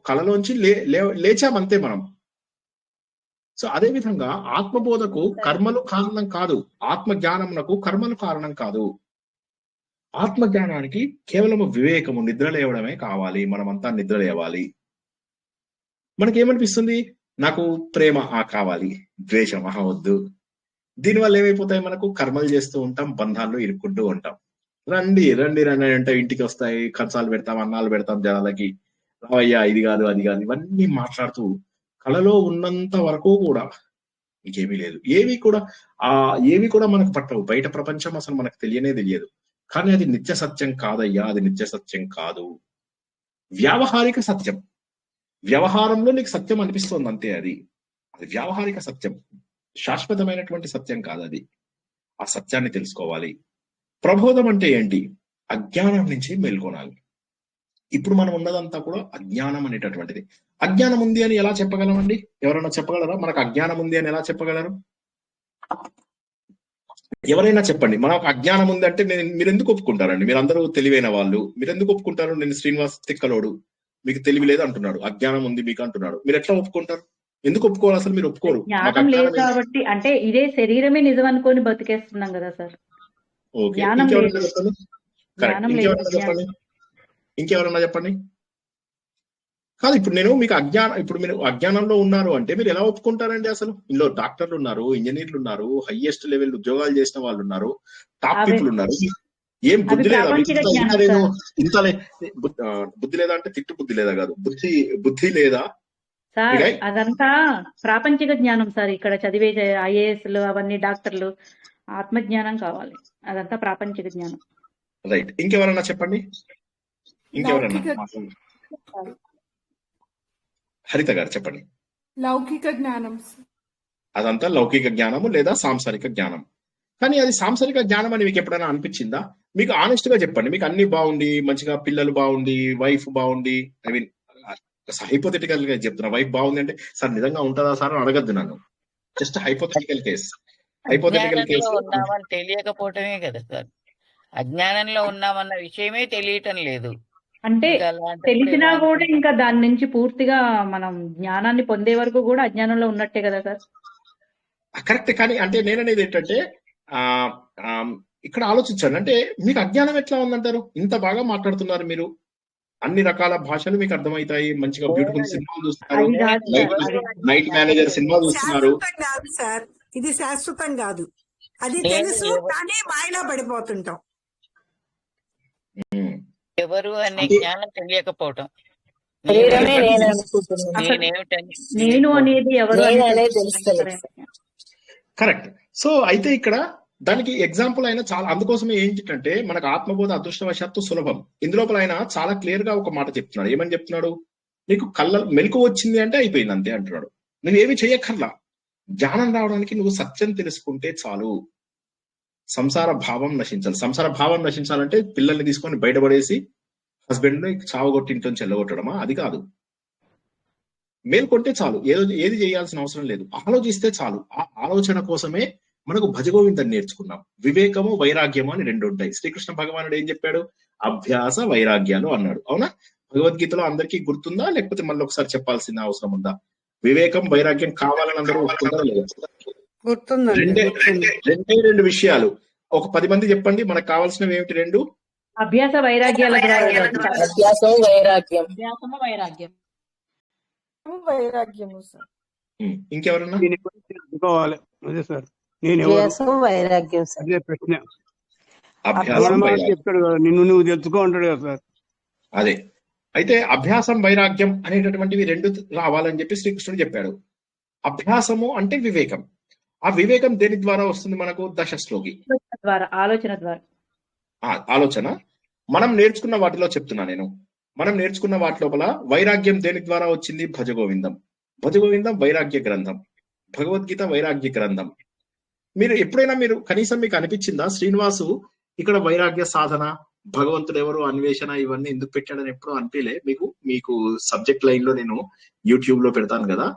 కళలోంచి లేచామంతే మనం. సో అదే విధంగా ఆత్మబోధకు కర్మలు కారణం కాదు, ఆత్మ జ్ఞానమునకు కర్మలు కారణం కాదు. ఆత్మ జ్ఞానానికి కేవలం వివేకము, నిద్ర లేవడమే కావాలి. మనమంతా నిద్ర లేవాలి. మనకేమనిపిస్తుంది? నాకు ప్రేమ కావాలి, ద్వేషం వద్దు. దీనివల్ల ఏమైపోతాయి? మనకు కర్మలు చేస్తూ ఉంటాం, బంధాల్లో ఇరుక్కుంటూ ఉంటాం. రండి అంటే ఇంటికి వస్తాయి, కంచాలు పెడతాం, అన్నాలు పెడతాం జనాలకి, రావయ్యా ఇది కాదు అది కాదు ఇవన్నీ మాట్లాడుతూ కళలో ఉన్నంత వరకు కూడా ఇంకేమీ లేదు. ఏవి కూడా మనకు పట్టవు. బయట ప్రపంచం అసలు మనకు తెలియదు. కానీ అది నిత్య సత్యం కాదయ్యా, అది నిత్య సత్యం కాదు. వ్యావహారిక సత్యం, వ్యవహారంలో నీకు సత్యం అనిపిస్తుంది అంతే. అది వ్యావహారిక సత్యం, శాశ్వతమైనటువంటి సత్యం కాదు అది. ఆ సత్యాన్ని తెలుసుకోవాలి. ప్రబోధం అంటే ఏంటి? అజ్ఞానం నుంచి మేల్కొనాలి. ఇప్పుడు మనం ఉన్నదంతా కూడా అజ్ఞానం అనేటటువంటిది. అజ్ఞానం ఉంది అని ఎలా చెప్పగలమండి? ఎవరైనా చెప్పగలరా? మనకు అజ్ఞానం ఉంది అని ఎలా చెప్పగలరు? ఎవరైనా చెప్పండి. మనకు అజ్ఞానం ఉంది అంటే మీరు ఎందుకు ఒప్పుకుంటారండి? మీరు అందరూ తెలివైన వాళ్ళు, మీరు ఎందుకు ఒప్పుకుంటారు? నేను శ్రీనివాస్ తిక్కలోడు, మీకు తెలివి లేదు అంటున్నాడు, అజ్ఞానం ఉంది మీకు అంటున్నాడు. మీరు ఎట్లా ఒప్పుకుంటారు? ఎందుకు ఒప్పుకోవాలి? అసలు మీరు ఒప్పుకోరు. జ్ఞానం లేదు కాబట్టి, అంటే ఇదే శరీరమే నిజం అనుకొని బతికేస్తున్నాం కదా సార్. ఓకే, జ్ఞానం లేదు. ఇంకెవరన్నా చెప్పండి. కాదు, ఇప్పుడు మీరు అజ్ఞానంలో ఉన్నారు అంటే మీరు ఎలా ఒప్పుకుంటారండి? అసలు ఇందులో డాక్టర్లు ఉన్నారు, ఇంజనీర్లు ఉన్నారు, హైయెస్ట్ లెవెల్ ఉద్యోగాలు చేసిన వాళ్ళు ఉన్నారు, టాప్ పీపుల్ ఉన్నారు. ఏం బుద్ధి లేదా? బుద్ధి లేదా అంటే తిట్టు బుద్ధి లేదా కాదు, బుద్ధి లేదా సార్? అదంతా ప్రాపంచిక జ్ఞానం సార్. ఇక్కడ చదివే ఐఏఎస్లు అవన్నీ డాక్టర్లు, ఆత్మజ్ఞానం కావాలి. అదంతా ప్రాపంచిక జ్ఞానం. రైట్. ఇంకెవరన్నా చెప్పండి. హరిత గారు చెప్పండి. లౌకిక జ్ఞానం. అదంతా లౌకిక జ్ఞానము లేదా సాంసారిక జ్ఞానం. కానీ అది సాంసారిక జ్ఞానం అని మీకు ఎప్పుడైనా అనిపించిందా? మీకు ఆనెస్ట్ గా చెప్పండి. మీకు అన్ని బాగుండి, మంచిగా పిల్లలు బాగుండి, వైఫ్ బాగుండి, ఐ మీన్ హైపోథెటికల్ గా చెప్తున్నా, వైఫ్ బాగుంది అంటే సార్ నిజంగా ఉంటుందా సార్ అని అడగద్దు నన్ను. Just hypothetical case. ఉన్నామని తెలియకపోవటమే కదా సార్. అజ్ఞానంలో ఉన్నామన్న విషయమే తెలియటం లేదు. అంటే తెలిసినా కూడా ఇంకా దాని నుంచి పూర్తిగా మనం జ్ఞానాన్ని పొందే వరకు కూడా అజ్ఞానంలో ఉన్నట్టే కదా సార్. కరెక్ట్. కానీ అంటే నేననేది ఏంటంటే ఇక్కడ ఆలోచించాను. అంటే మీకు అజ్ఞానం ఎట్లా ఉందంటారు? ఇంత బాగా మాట్లాడుతున్నారు మీరు, అన్ని రకాల భాషలు మీకు అర్థమవుతాయి. మంచిగా బ్యూటిఫుల్ సినిమాలు చూస్తారు. అది కాదు సార్, నైట్ మేనేజర్ సినిమా చూస్తున్నారు. శాశ్వతం కాదు సార్, ఇది శాశ్వతం కాదు. అది నేను తెలుసు కానీ మాయలో పడిపోతుంటాం. ఎవరు అనే అంటే జ్ఞానం తెలియకపోవటం. శరీరమే నేను అనుకుంటున్నాను. నేనేమిటని నేను అనేది ఎవరు నేను అని అనేది తెలుస్తలేదు. కరెక్ట్. సో అయితే ఇక్కడ దానికి ఎగ్జాంపుల్ అయినా చాలా, అందుకోసమే ఏంటంటే మనకు ఆత్మబోధ అదృష్టవశాత్తు సులభం. ఇందులోపల ఆయన చాలా క్లియర్ గా ఒక మాట చెప్తున్నాడు. ఏమని చెప్తున్నాడు? నీకు మెలకు వచ్చింది అంటే అయిపోయింది అంతే అంటున్నాడు. నువ్వేమి చేయక్కర్లా. జ్ఞానం రావడానికి నువ్వు సత్యం తెలుసుకుంటే చాలు. సంసార భావం నశించాలి. సంసార భావం నశించాలంటే పిల్లల్ని తీసుకొని బయటపడేసి హస్బెండ్ ని చావగొట్టి ఇంట్లో చెల్లగొట్టడమా? అది కాదు. మేల్కొంటే చాలు. ఏది చేయాల్సిన అవసరం లేదు. ఆలోచిస్తే చాలు. ఆ ఆలోచన కోసమే మనకు భజగోవిందని నేర్చుకున్నాం. వివేకము వైరాగ్యము అని రెండు ఉంటాయి. శ్రీకృష్ణ భగవానుడు ఏం చెప్పాడు? అభ్యాస వైరాగ్యాలు అన్నాడు. అవునా? భగవద్గీతలో అందరికీ గుర్తుందా, లేకపోతే మళ్ళీ ఒకసారి చెప్పాల్సిన అవసరం ఉందా? వివేకం వైరాగ్యం కావాలని అందరూ ఒప్పుకుంటారా లేదా? గుర్తుందండి. రెండు విషయాలు. ఒక 10 మంది చెప్పండి. మనకు కావాల్సినవి ఏమిటి? రెండు. అభ్యాస వైరాగ్యాల అభ్యాసం వైరాగ్యం. అభ్యాసము వైరాగ్యం. వైరాగ్యము సార్. ఇంకెవరన్నా? తెలుసుకోవాలి. అదే సార్, నేను అభ్యాసం వైరాగ్యం సార్. అదే ప్రశ్న. అభ్యాసం చెప్తాడు కదా, నిన్ను నువ్వు తెలుసుకో అంటాడు కదా సార్. అదే. అయితే అభ్యాసం వైరాగ్యం అనేటటువంటివి రెండు రావాలని చెప్పి శ్రీకృష్ణుడు చెప్పాడు. అభ్యాసము అంటే వివేకం. ఆ వివేకం దేని ద్వారా వస్తుంది మనకు? దశశ్లోకి ద్వారా, ఆలోచన ద్వారా. ఆలోచన. మనం నేర్చుకున్న వాటిలో చెప్తున్నా నేను. మనం నేర్చుకున్న వాటి లోపల వైరాగ్యం దేని ద్వారా వచ్చింది? భజగోవిందం. భజగోవిందం వైరాగ్య గ్రంథం. భగవద్గీత వైరాగ్య గ్రంథం. మీరు ఎప్పుడైనా కనీసం మీకు అనిపించిందా శ్రీనివాసు ఇక్కడ వైరాగ్య సాధన, భగవంతుడు ఎవరు, అన్వేషణ, ఇవన్నీ ఎందుకు పెట్టాడని ఎప్పుడు అనిపించలే మీకు సబ్జెక్ట్ లైన్ లో నేను యూట్యూబ్ లో పెడతాను కదా,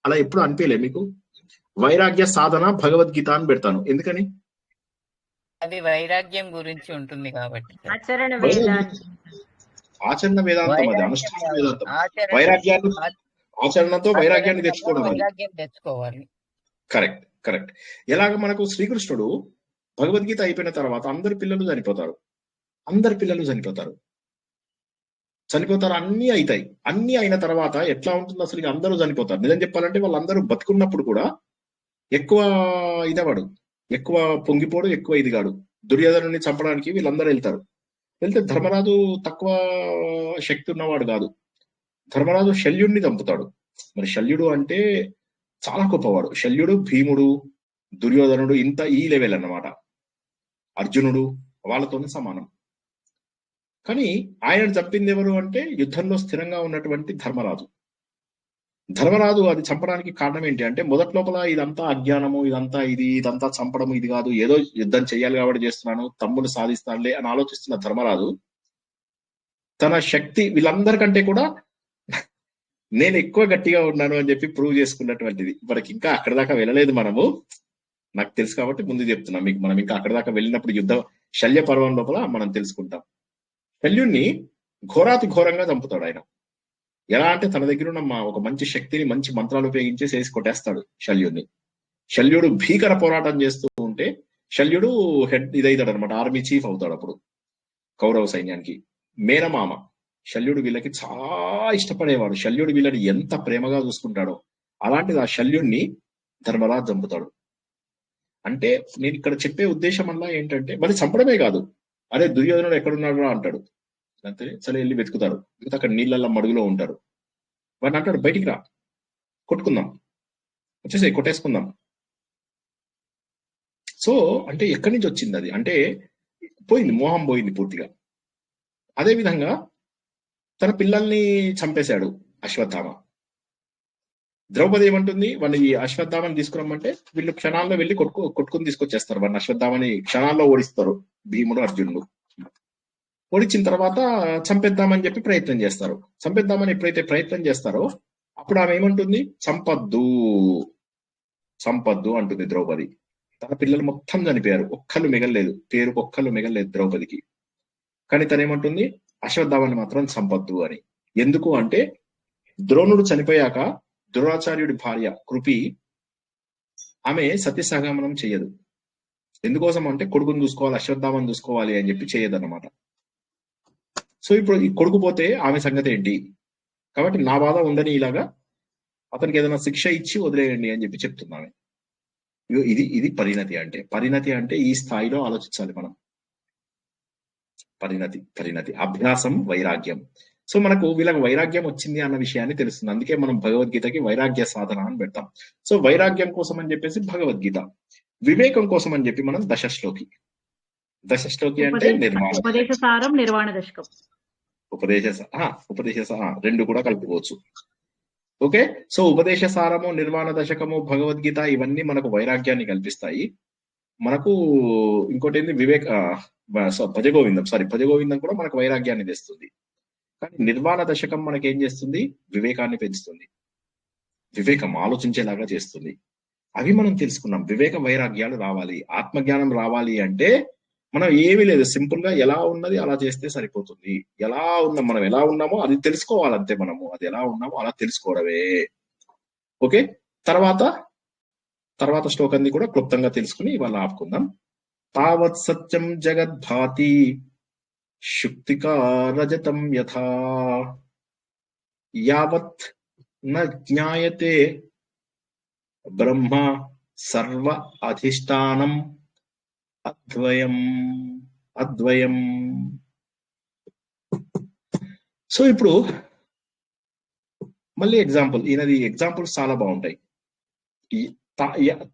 అలా ఎప్పుడు అనిపించలే మీకు? వైరాగ్య సాధన భగవద్గీత అని పెడతాను. ఎందుకని? అది వైరాగ్యం గురించి ఉంటుంది కాబట్టి. ఆచరణ వేదాంతం. ఆచరణ వేదాంతం, అది అనుష్ఠాన వేదాంతం. వైరాగ్యాన్ని ఆచరణతో వైరాగ్యాన్ని తెచ్చుకోవాలి. Correct correct. ఎలాగ మనకు శ్రీకృష్ణుడు భగవద్గీత అయిపోయిన తర్వాత అందరి పిల్లలు చనిపోతారు. అన్ని అవుతాయి. అన్ని అయిన తర్వాత ఎట్లా ఉంటుంది అసలు? అందరూ చనిపోతారు. నిజం చెప్పాలంటే వాళ్ళందరూ బతుకున్నప్పుడు కూడా ఎక్కువ ఇదవాడు, ఎక్కువ పొంగిపోడు, ఎక్కువ ఇదిగాడు. దుర్యోధనుని చంపడానికి వీళ్ళందరూ వెళ్తే ధర్మరాజు తక్కువ శక్తి ఉన్నవాడు కాదు. ధర్మరాజు శల్యుడిని చంపుతాడు. మరి శల్యుడు అంటే చాలా గొప్పవాడు. శల్యుడు, భీముడు, దుర్యోధనుడు ఈ లెవెల్ అన్నమాట. అర్జునుడు వాళ్ళతోనే సమానం. కానీ ఆయన చంపింది ఎవరు అంటే యుద్ధంలో స్థిరంగా ఉన్నటువంటి ధర్మరాజు. అది చంపడానికి కారణం ఏంటి అంటే మొదటి లోపల ఇదంతా అజ్ఞానము, ఇదంతా చంపడము, ఇది కాదు, ఏదో యుద్ధం చెయ్యాలి కాబట్టి చేస్తున్నాను, తమ్ముడు సాధిస్తానులే అని ఆలోచిస్తున్న ధర్మరాజు తన శక్తి వీళ్ళందరికంటే కూడా నేను ఎక్కువ గట్టిగా ఉన్నాను అని చెప్పి ప్రూవ్ చేసుకున్నటువంటిది. మనకి ఇంకా అక్కడ దాకా వెళ్ళలేదు మనము, నాకు తెలుసు కాబట్టి ముందు చెప్తున్నా మీకు. మనం ఇంకా అక్కడ దాకా వెళ్ళినప్పుడు శల్య పర్వం లోపల మనం తెలుసుకుంటాం. శల్యుణ్ణి ఘోరాతి ఘోరంగా చంపుతాడు ఆయన. ఎలా అంటే తన దగ్గర ఉన్న ఒక మంచి శక్తిని, మంచి మంత్రాలు ఉపయోగించి చేసి కొట్టేస్తాడు శల్యుడిని. శల్యుడు భీకర పోరాటం చేస్తూ ఉంటే శల్యుడు ఇదవుతాడు అనమాట, ఆర్మీ చీఫ్ అవుతాడు అప్పుడు కౌరవ సైన్యానికి. మేనమామ శల్యుడు వీళ్ళకి చాలా ఇష్టపడేవాడు. శల్యుడు వీళ్ళని ఎంత ప్రేమగా చూసుకుంటాడో అలాంటిది ఆ శల్యుడిని ధర్మరాజు చంపుతాడు. అంటే నేను ఇక్కడ చెప్పే ఉద్దేశం అలా ఏంటంటే మరి చంపడమే కాదు, అరే దుర్యోధనుడు ఎక్కడున్నాడు రా అంటాడు. అంతే, సరే వెళ్ళి వెతుకుతారు. అక్కడ నీళ్ళల్లో మడుగులో ఉంటారు. వాడిని అంటాడు బయటికి రా, కొట్టుకుందాం, కొట్టేసుకుందాం. సో అంటే ఎక్కడి నుంచి వచ్చింది అది అంటే పోయింది, మోహం పోయింది పూర్తిగా. అదే విధంగా తన పిల్లల్ని చంపేశాడు అశ్వత్థామ. ద్రౌపది ఏమంటుంది, వాడిని అశ్వత్థామని తీసుకురమ్మంటే వీళ్ళు క్షణాల్లో వెళ్ళి కొట్టుకుని తీసుకొచ్చేస్తారు. వాడిని అశ్వత్థామని క్షణాల్లో ఓడిస్తారు భీముడు, అర్జునుడు. ఓడించిన తర్వాత చంపేద్దామని చెప్పి ప్రయత్నం చేస్తారు. చంపేద్దామని ఎప్పుడైతే ప్రయత్నం చేస్తారో అప్పుడు ఆమె ఏమంటుంది, చంపద్దు అంటుంది ద్రౌపది. తన పిల్లలు మొత్తం చనిపోయారు, ఒక్కళ్ళు మిగలలేదు, పేరుకు ఒక్కళ్ళు మిగలలేదు ద్రౌపదికి. కానీ తనేమంటుంది, అశ్వత్థామని మాత్రం చంపద్దు అని. ఎందుకు అంటే ద్రోణుడు చనిపోయాక ద్రోణాచార్యుడి భార్య కృపి ఆమె సత్యసహగమనం చెయ్యదు. ఎందుకోసం అంటే కొడుకుని చూసుకోవాలి, అశ్వత్థామని చూసుకోవాలి అని చెప్పి చేయదన్నమాట. సో ఇప్పుడు ఈ కొడుకు పోతే ఆమె సంగతి ఏంటి? కాబట్టి నా బాధ ఉందని ఇలాగా అతనికి ఏదైనా శిక్ష ఇచ్చి వదిలేయండి అని చెప్పి చెప్తున్నాను. ఇది ఇది పరిణతి అంటే. పరిణతి అంటే ఈ స్థాయిలో ఆలోచించాలి మనం. పరిణతి అభ్యాసం, వైరాగ్యం. సో మనకు వీళ్ళకి వైరాగ్యం వచ్చింది అన్న విషయాన్ని తెలుస్తుంది. అందుకే మనం భగవద్గీతకి వైరాగ్య సాధన అని పెడతాం. సో వైరాగ్యం కోసం అని చెప్పేసి భగవద్గీత, వివేకం కోసం అని చెప్పి మనం దశశ్లోకి అంటే ఉపదేశ సారం, నిర్వాణ దశకం. ఉపదేశ రెండు కూడా కలుపుకోవచ్చు. ఓకే, సో ఉపదేశ సారము, నిర్వాణ దశకము, భగవద్గీత ఇవన్నీ మనకు వైరాగ్యాన్ని కల్పిస్తాయి. మనకు ఇంకోటి ఏంది భజగోవిందం కూడా మనకు వైరాగ్యాన్ని తెస్తుంది. కానీ నిర్వాణ దశకం మనకి ఏం చేస్తుంది? వివేకాన్ని పెంచుతుంది, వివేకం ఆలోచించేలాగా చేస్తుంది. అవి మనం తెలుసుకున్నాం. వివేక వైరాగ్యాలు రావాలి, ఆత్మజ్ఞానం రావాలి అంటే మనం ఏమీ లేదు, సింపుల్ గా ఎలా ఉన్నది అలా చేస్తే సరిపోతుంది. మనం ఎలా ఉన్నామో అది తెలుసుకోవాలంతే. మనము అది ఎలా ఉన్నామో అలా తెలుసుకోవడమే. ఓకే, తర్వాత శ్లోకాన్ని కూడా క్లుప్తంగా తెలుసుకుని ఇవాళ ఆపుకుందాం. తావత్ సత్యం జగద్భాతి శుక్తికా రజతం యథా యావత్ న జ్ఞాయతే బ్రహ్మ సర్వ అధిష్టానం అద్వయం. సో ఇప్పుడు మళ్ళీ ఎగ్జాంపుల్, ఈయనది ఎగ్జాంపుల్స్ చాలా బాగుంటాయి.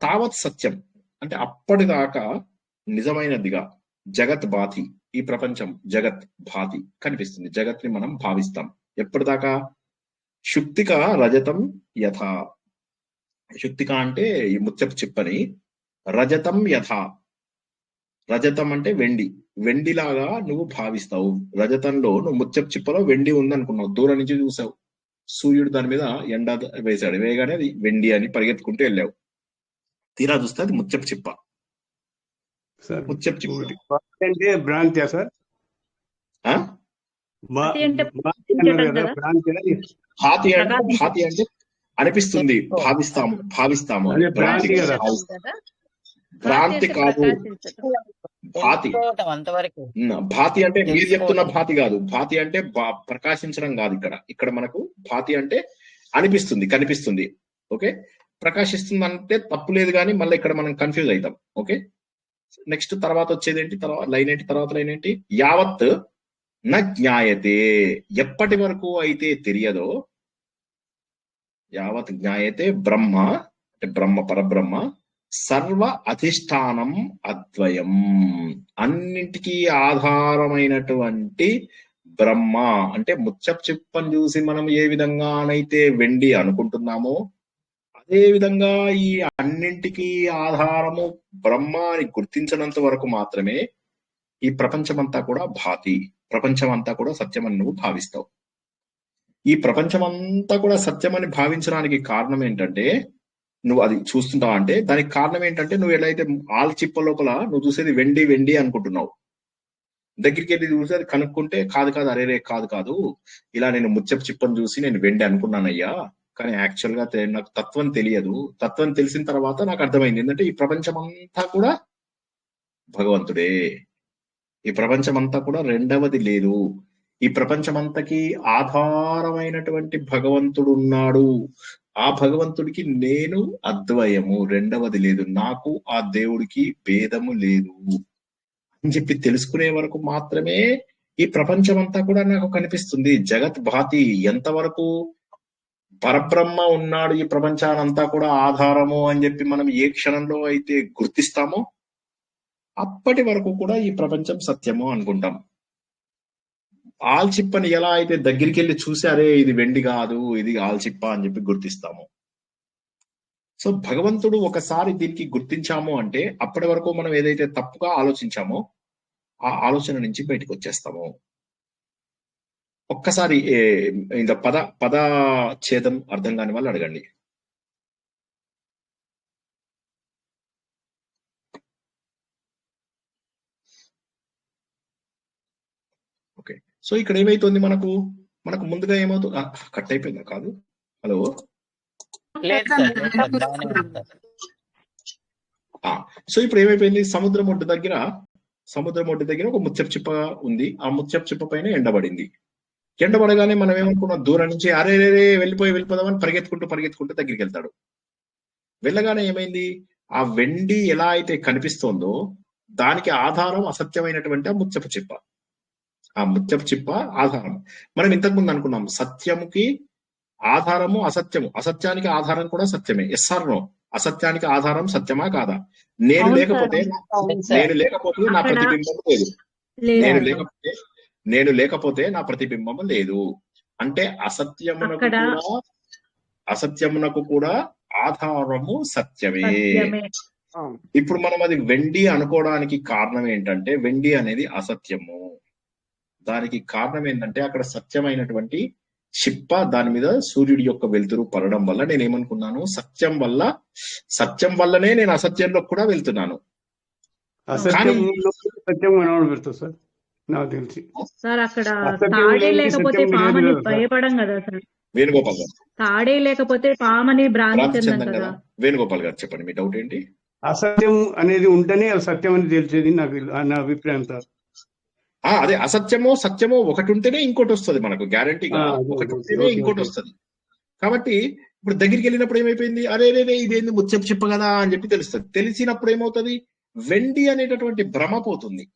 తావత్ సత్యం అంటే అప్పటిదాకా నిజమైనదిగా జగత్ భాతి, ఈ ప్రపంచం జగత్ భాతి కనిపిస్తుంది, జగత్ ని మనం భావిస్తాం. ఎప్పటిదాకా? శుక్తిక రజతం యథా. శుక్తిక అంటే ఈ ముత్యపు చిప్పని, రజతం యథా, రజతం అంటే వెండిలాగా నువ్వు భావిస్తావు. రజతంలో నువ్వు ముత్యపు చిప్పలో వెండి ఉందనుకున్నావు, దూరం నుంచి చూసావు, సూర్యుడు దాని మీద ఎండ వేశాడు, వేయగానే అది వెండి అని పరిగెత్తుకుంటూ వెళ్ళావు. తీరా చూస్తే అది ముత్యపు చిప్ప. ముత్యపు చిప్ప అంటే భ్రాంతి సార్. భాతి అంటే అనిపిస్తుంది, భావిస్తాము. భ్రాంతి కాదు, భాతి అంటే మీరు చెప్తున్న భాతి కాదు. భాతి అంటే ప్రకాశించడం కాదు. ఇక్కడ మనకు భాతి అంటే అనిపిస్తుంది, కనిపిస్తుంది. ఓకే, ప్రకాశిస్తుంది అంటే తప్పు లేదు, కానీ మళ్ళీ ఇక్కడ మనం కన్ఫ్యూజ్ అవుతాం. ఓకే, నెక్స్ట్ తర్వాత వచ్చేది ఏంటి? తర్వాత లైన్ ఏంటి? యావత్ న జ్ఞాయతే, ఎప్పటి వరకు అయితే తెలియదో, యావత్ జ్ఞాయతే బ్రహ్మ అంటే పరబ్రహ్మ, సర్వ అధిష్టానం అద్వయం, అన్నింటికీ ఆధారమైనటువంటి బ్రహ్మ అంటే ముత్యపు చిప్పని చూసి మనం ఏ విధంగానైతే వెండి అనుకుంటున్నామో అదే విధంగా ఈ అన్నింటికీ ఆధారము బ్రహ్మ అని గుర్తించినంత వరకు మాత్రమే ఈ ప్రపంచమంతా కూడా భాతి, ప్రపంచమంతా కూడా సత్యమని నువ్వు భావిస్తావు. ఈ ప్రపంచమంతా కూడా సత్యమని భావించడానికి కారణం ఏంటంటే, నువ్వు అది చూస్తుంటావు అంటే దానికి కారణం ఏంటంటే, నువ్వు ఎలా అయితే ఆల్చిప్ప లోపల నువ్వు చూసేది వెండి అనుకుంటున్నావు, దగ్గరికి వెళ్ళి చూసి అది కనుక్కుంటే కాదు అరే కాదు, ఇలా నేను ముత్యపు చిప్పని చూసి నేను వెండి అనుకున్నానయ్యా, కానీ యాక్చువల్ గా నాకు తత్వం తెలియదు. తత్వం తెలిసిన తర్వాత నాకు అర్థమైంది ఏంటంటే ఈ ప్రపంచం అంతా కూడా భగవంతుడే, ఈ ప్రపంచం అంతా కూడా రెండవది లేదు, ఈ ప్రపంచమంతకి ఆధారమైనటువంటి భగవంతుడు ఉన్నాడు, ఆ భగవంతుడికి నేను అద్వయము, రెండవది లేదు, నాకు ఆ దేవుడికి భేదము లేదు అని చెప్పి తెలుసుకునే వరకు మాత్రమే ఈ ప్రపంచమంతా కూడా నాకు కనిపిస్తుంది. జగత్ భాతి ఎంతవరకు పరబ్రహ్మ ఉన్నాడు ఈ ప్రపంచానంతా కూడా ఆధారము అని చెప్పి మనం ఏ క్షణంలో అయితే గుర్తిస్తామో అప్పటి వరకు కూడా ఈ ప్రపంచం సత్యము అనుకుంటాం. ఆల్చిప్పని ఎలా అయితే దగ్గరికి వెళ్ళి చూసి అరే ఇది వెండి కాదు ఇది ఆల్చిప్ప అని చెప్పి గుర్తిస్తాము. సో భగవంతుడు ఒకసారి దీనికి గుర్తించాము అంటే అప్పటి వరకు మనం ఏదైతే తప్పుగా ఆలోచించామో ఆ ఆలోచన నుంచి బయటకు వచ్చేస్తాము. ఒక్కసారి ఇంత పద ఛేదం అర్థం కాని వాళ్ళు అడగండి. ఓకే, సో ఇక్కడ ఏమైతుంది, మనకు ముందుగా ఏమవుతుంది, కట్ అయిపోయిందా? కాదు, హలో. సో ఇప్పుడు ఏమైపోయింది, సముద్రం ఒడ్డు దగ్గర సముద్రం ఒడ్డు దగ్గర ఒక ముత్యపు చిప్ప ఉంది. ఆ ముత్యపు చిప్ప పైన ఎండబడింది. ఎండబడగానే మనం ఏమనుకున్నాం, దూరం నుంచి అరే రే వెళ్ళిపోదామని పరిగెత్తుకుంటూ దగ్గరికి వెళ్తాడు. వెళ్ళగానే ఏమైంది, ఆ వెండి ఎలా అయితే కనిపిస్తోందో దానికి ఆధారం అసత్యమైనటువంటి ఆ ముత్యపు చిప్ప. ఆ ముత్యపు చిప్ప ఆధారం. మనం ఇంతకుముందు అనుకున్నాం సత్యముకి ఆధారము అసత్యము, అసత్యానికి ఆధారం కూడా సత్యమే. Yes or no? అసత్యానికి ఆధారం సత్యమా కాదా? నేను లేకపోతే నా ప్రతిబింబం లేదు. నేను లేకపోతే నా ప్రతిబింబం లేదు. అంటే అసత్యమునకు కూడా ఆధారము సత్యమే. ఇప్పుడు మనం అది వెండి అనుకోవడానికి కారణం ఏంటంటే, వెండి అనేది అసత్యము. దానికి కారణం ఏంటంటే అక్కడ సత్యమైనటువంటి చిప్ప, దాని మీద సూర్యుడి యొక్క వెలుతురు పడడం వల్ల నేనేమనుకున్నాను, సత్యం వల్లనే నేను అసత్యంలో కూడా వెళ్తున్నాను. నాకు తెలిసి సార్ అక్కడ తాడే లేకపోతే పామని భయపడం కదా సార్. వేణుగోపాల్ గారు, తాడే లేకపోతే పామని భ్రాంతి చెందాం కదా. వేణుగోపాల్ గారు చెప్పండి, మీ డౌట్ ఏంటి? అసత్యం అనేది ఉంటేనే సత్యం అని తెలిసేది నా అభిప్రాయం సార్. అదే అసత్యమో సత్యమో ఒకటి ఉంటేనే ఇంకోటి వస్తుంది మనకు, గ్యారంటీగా ఒకటి ఉంటేనే ఇంకోటి వస్తుంది. కాబట్టి ఇప్పుడు దగ్గరికి వెళ్ళినప్పుడు ఏమైపోయింది, అరే ఇదేంది ముత్యపు చిప్ప కదా అని చెప్పి తెలుస్తుంది. తెలిసినప్పుడు ఏమవుతుంది, వెండి అనేటటువంటి భ్రమ పోతుంది.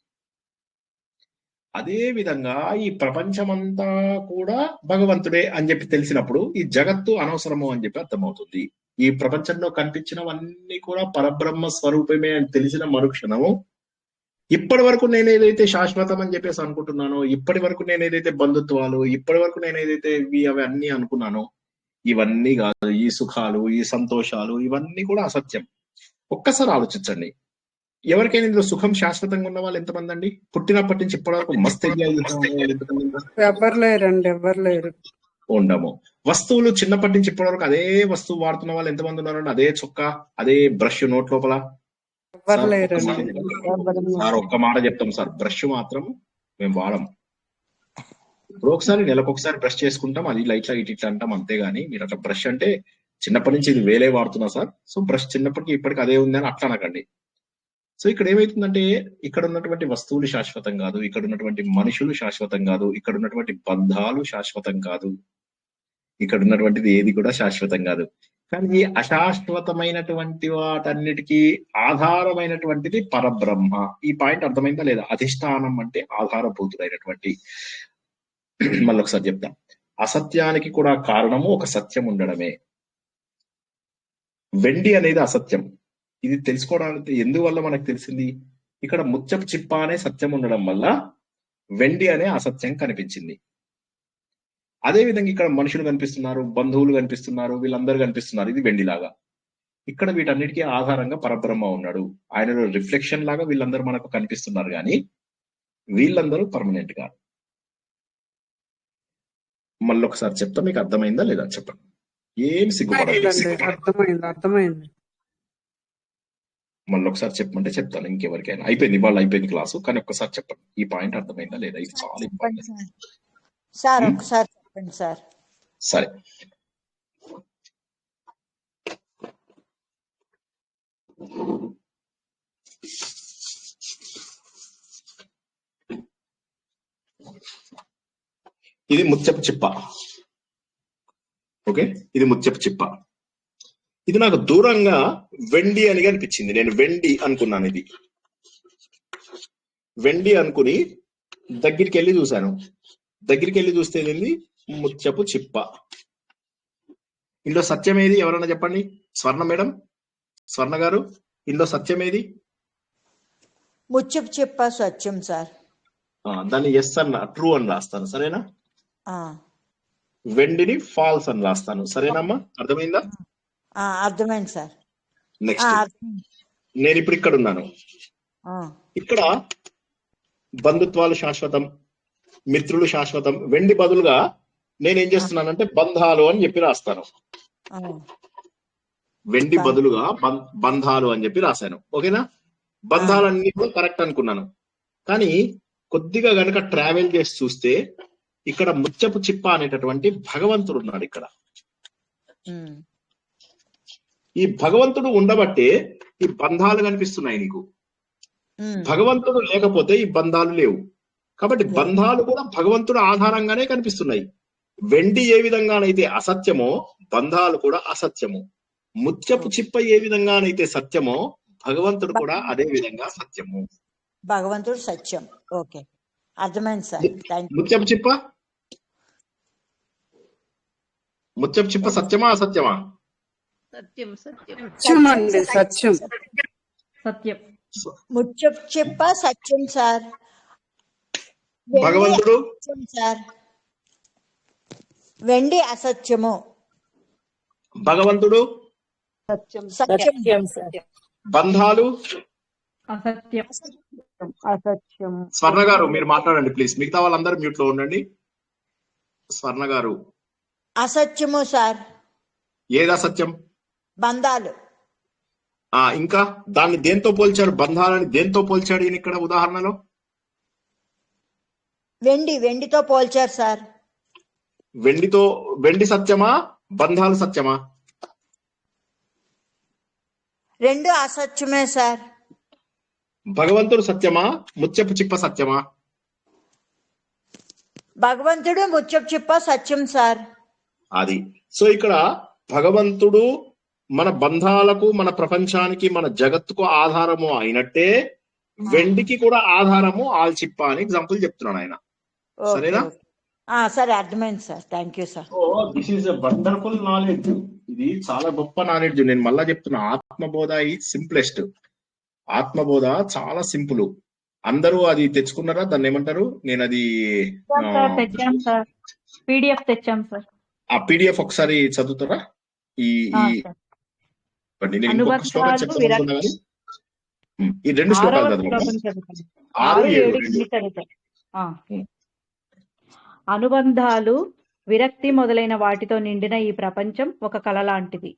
అదే విధంగా ఈ ప్రపంచమంతా కూడా భగవంతుడే అని చెప్పి తెలిసినప్పుడు ఈ జగత్తు అనవసరము అని చెప్పి అర్థమవుతుంది. ఈ ప్రపంచంలో కనిపించినవన్నీ కూడా పరబ్రహ్మ స్వరూపమే అని తెలిసిన మరుక్షణము ఇప్పటి వరకు నేను ఏదైతే శాశ్వతం అని చెప్పేసి అనుకుంటున్నానో, ఇప్పటి వరకు నేను ఏదైతే బంధుత్వాలు, ఇప్పటి వరకు నేను ఏదైతే అవి అన్ని అనుకున్నానో, ఇవన్నీ కాదు. ఈ సుఖాలు, ఈ సంతోషాలు, ఇవన్నీ కూడా అసత్యం. ఒక్కసారి ఆలోచించండి, ఎవరికైనా ఇందులో సుఖం శాశ్వతంగా ఉన్న వాళ్ళు ఎంతమంది అండి? పుట్టినప్పటి నుంచి ఇప్పటి వరకు మస్తు ఎవరు లేరు. ఉండము. వస్తువులు చిన్నప్పటి నుంచి ఇప్పటి వరకు అదే వస్తువు వాడుతున్న వాళ్ళు ఎంతమంది ఉన్నారండి? అదే చొక్కా, అదే బ్రష్ నోట్ లోపల. సార్ ఒక్క మాట చెప్తాం సార్, బ్రష్ మాత్రం మేము వాడము. ఇప్పుడు ఒకసారి నెలకొకసారి బ్రష్ చేసుకుంటాం, అది ఇట్లా ఇట్లా అంటాం అంతేగాని మీరు అట్లా బ్రష్ అంటే చిన్నప్పటి నుంచి ఇది వేలే వాడుతున్నా సార్, సో బ్రష్ చిన్నప్పటికి ఇప్పటికి అదే ఉంది అని అట్లా అనకండి. సో ఇక్కడ ఏమైతుందంటే, ఇక్కడ ఉన్నటువంటి వస్తువులు శాశ్వతం కాదు, ఇక్కడ ఉన్నటువంటి మనుషులు శాశ్వతం కాదు, ఇక్కడ ఉన్నటువంటి బంధాలు శాశ్వతం కాదు, ఇక్కడ ఉన్నటువంటిది ఏది కూడా శాశ్వతం కాదు. కానీ ఈ అశాశ్వతమైనటువంటి వాటన్నిటికీ ఆధారమైనటువంటిది పరబ్రహ్మ. ఈ పాయింట్ అర్థమైందా లేదా? అధిష్టానం అంటే ఆధారభూతుడైనటువంటి. మళ్ళీ ఒకసారి చెప్తాం, అసత్యానికి కూడా కారణము ఒక సత్యం ఉండడమే. వెండి అనేది అసత్యం. ఇది తెలుసుకోవడానికి ఎందువల్ల మనకు తెలిసింది, ఇక్కడ ముత్యపు చిప్ప అనే సత్యం ఉండడం వల్ల వెండి అనే అసత్యం కనిపించింది. అదే విధంగా ఇక్కడ మనుషులు కనిపిస్తున్నారు, బంధువులు కనిపిస్తున్నారు, వీళ్ళందరూ కనిపిస్తున్నారు, ఇది వెండిలాగా. ఇక్కడ వీటన్నిటికీ ఆధారంగా పరబ్రహ్మ ఉన్నాడు, ఆయనలో రిఫ్లెక్షన్ లాగా వీళ్ళందరూ మనకు కనిపిస్తున్నారు, కానీ వీళ్ళందరూ పర్మనెంట్ కాదు. మళ్ళీ ఒకసారి చెప్తా, మీకు అర్థమైందా లేదా చెప్పండి. ఏం సిగ్గుపడాలి, అర్థమైంది. మళ్ళీ ఒకసారి చెప్పమంటే చెప్తాను, ఇంకెవరికైనా. అయిపోయింది, ఇవాళ అయిపోయింది క్లాసు, కానీ ఒక్కసారి చెప్పండి ఈ పాయింట్ అర్థమైందా లేదా, ఇది చాలా ఇంపార్టెంట్ సార్. ఒకసారి చెప్పండి సార్. సరే, ఇది ముత్యపు చిప్ప. ఓకే, ఇది ముత్యపు చిప్ప. ఇది నాకు దూరంగా వెండి అని అనిపించింది. నేను వెండి అనుకున్నాను, ఇది వెండి అనుకుని దగ్గరికి వెళ్ళి చూశాను. దగ్గరికి వెళ్ళి చూస్తే ఏంది, ముత్యపు చిప్ప. ఇందులో సత్యం ఏది? ఎవరన్నా చెప్పండి. స్వర్ణ మేడం, స్వర్ణ గారు, ఇందులో సత్యం ఏది? ముత్యపు చిప్ప సత్యం సార్. దాన్ని ఎస్ అన్న ట్రూ అని రాస్తాను, సరేనా? వెండిని ఫాల్స్ అని రాస్తాను, సరేనమ్మా? అర్థమైందా? అర్థమైంది సార్. నెక్స్ట్, నేను ఇప్పుడు ఇక్కడ ఉన్నాను. ఇక్కడ బంధుత్వాలు శాశ్వతం, మిత్రులు శాశ్వతం. వెండి బదులుగా నేనేం చేస్తున్నానంటే బంధాలు అని చెప్పి రాస్తాను. వెండి బదులుగా బంధాలు అని చెప్పి రాశాను. ఓకేనా? బంధాలన్నీ కూడా కరెక్ట్ అనుకున్నాను. కానీ కొద్దిగా గనక ట్రావెల్ చేసి చూస్తే ఇక్కడ ముత్యపు చిప్ప అనేటటువంటి భగవంతుడు ఉన్నాడు. ఇక్కడ ఈ భగవంతుడు ఉండబట్టే ఈ బంధాలు కనిపిస్తున్నాయి నీకు. భగవంతుడు లేకపోతే ఈ బంధాలు లేవు. కాబట్టి బంధాలు కూడా భగవంతుడు ఆధారంగానే కనిపిస్తున్నాయి. వెండి ఏ విధంగానైతే అసత్యమో బంధాలు కూడా అసత్యము. ముత్యపు చిప్ప ఏ విధంగానైతే సత్యమో భగవంతుడు కూడా అదే విధంగా సత్యము. భగవంతుడు సత్యం. ఓకే, అర్థమైంది సార్. ముత్యపు చిప్ప సత్యమా అసత్యమా? సత్యం సత్యం సత్యం అండి, సత్యం. సత్యం. ముత్యపు చిప్ప సత్యం సార్. భగవంతుడు సత్యం సార్. వెండి అసత్యము. భగవంతుడు సత్యం. బంధాలు అసత్యం. అసత్యం. స్వర్ణ గారు మీరు మాట్లాడండి ప్లీజ్. మిగతా వాళ్ళందరూ మ్యూట్ లో ఉండండి. స్వర్ణ గారు. అసత్యము సార్. ఏది అసత్యం? బంధాలు. ఇంకా దాన్ని దేంతో పోల్చారు? బంధాలని దేంతో పోల్చాడు ఈయన ఇక్కడ ఉదాహరణలో? వెండితో పోల్చారు సార్. వెండి సత్యమా బంధాలు సత్యమా? రెండు అసత్యమే సార్. భగవంతుడు సత్యమా ముత్యపు చిప్ప సత్యమా? భగవంతుడు ముత్యపు చిప్ప సత్యం సార్. అది. సో ఇక్కడ భగవంతుడు మన బంధాలకు, మన ప్రపంచానికి, మన జగత్తుకు ఆధారము అయినట్టే వెండికి కూడా ఆధారము ఆల్చిప్ప అని ఎగ్జాంపుల్ చెప్తున్నాడు ఆయన. సరేనా? సరే, అర్థమైంది sir. Thank you sir. This is a wonderful knowledge. ఇది చాలా గొప్ప నాలెడ్జ్. నేను మళ్ళా చెప్తున్నా, ఆత్మబోధ ఈజ్ సింప్లెస్ట్. ఆత్మబోధ చాలా సింపుల్. అందరూ అది తెచ్చుకున్నారా? దాన్ని ఏమంటారు? నేను అది తెచ్చాం సార్. PDF తెచ్చాం సార్. ఆ PDF ఒకసారి చదువుతారా? ఈ నేను ఇంకొక శ్లోకం చెప్తాను. ఈ 2 శ్లోకాలు చదవండి. 6-7 అనుబంధాలు, విరక్తి మొదలైన వాటితో నిండిన ఈ ప్రపంచం ఒక కళ లాంటిది.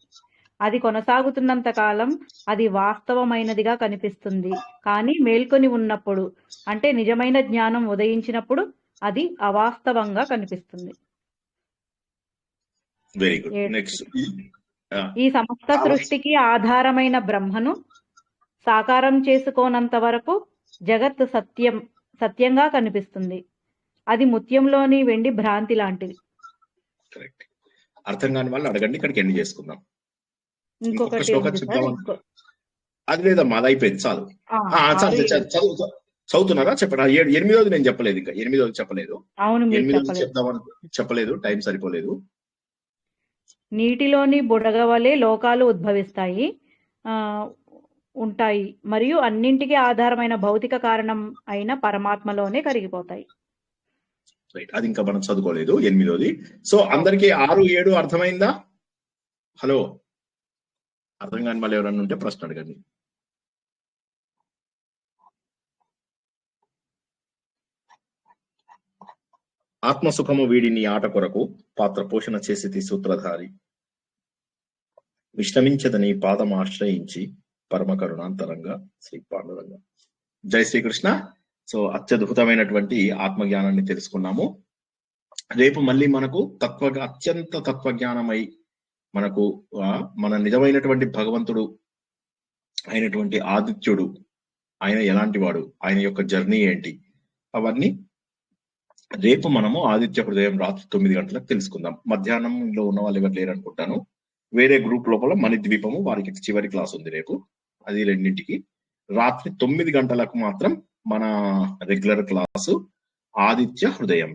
అది కొనసాగుతున్నంత కాలం అది వాస్తవమైనదిగా కనిపిస్తుంది. కానీ మేల్కొని ఉన్నప్పుడు, అంటే నిజమైన జ్ఞానం ఉదయించినప్పుడు, అది అవాస్తవంగా కనిపిస్తుంది. Very good. నెక్స్ట్. ఈ సమస్త సృష్టికి ఆధారమైన బ్రహ్మను సాకారం చేసుకోనంత వరకు జగత్ సత్యంగా కనిపిస్తుంది. అది ముత్యంలోని వెండి భ్రాంతి లాంటిది. కరెక్ట్. అర్థం కాని వాళ్ళు అడగండి, ఇక్కడికి ఎండ్ చేసుకుందాం. ఇంకొక శ్లోకం చెప్తాం. అది లేదమ్మా, అది అయిపోయింది, చాలు. చదువుతున్నారా? చెప్పండి. 8వ నేను చెప్పలేదు, ఇంకా 8వ చెప్పలేదు. 8వ చెప్దామని చెప్పలేదు, టైం సరిపోలేదు. నీటిలోని బుడగ వలె లోకాలు ఉద్భవిస్తాయి, ఉంటాయి, మరియు అన్నింటికీ ఆధారమైన భౌతిక కారణం అయిన పరమాత్మలోనే కరిగిపోతాయి. అది ఇంకా మనం చదువుకోలేదు 8వది. సో అందరికి 6-7 అర్థమైందా? హలో, అర్థం కాని మళ్ళీ ఎవరన్నా ఉంటే ప్రశ్న అడగండి. ఆత్మసుఖము వీడిని ఆట కొరకు పాత్ర పోషణ చేసి సూత్రధారి విశ్రమించదని పాదం ఆశ్రయించి పరమ కరుణాంతరంగా శ్రీ పాండురంగ. జై శ్రీకృష్ణ. సో అత్యద్భుతమైనటువంటి ఆత్మజ్ఞానాన్ని తెలుసుకున్నాము. రేపు మళ్ళీ మనకు అత్యంత తత్వజ్ఞానమై మనకు మన నిజమైనటువంటి భగవంతుడు అయినటువంటి ఆదిత్యుడు, ఆయన ఎలాంటి వాడు, ఆయన యొక్క జర్నీ ఏంటి, అవన్నీ రేపు మనము ఆదిత్య హృదయం రాత్రి 9 గంటలకు తెలుసుకుందాం. మధ్యాహ్నంలో ఉన్న వాళ్ళు ఎవరు లేరు అనుకుంటాను. వేరే గ్రూప్ లోపల మణిద్వీపము వారికి చివరి క్లాస్ ఉంది రేపు, అది 2ంటికి. రాత్రి 9 గంటలకు మాత్రం మన రెగ్యులర్ క్లాసు ఆదిత్య హృదయం.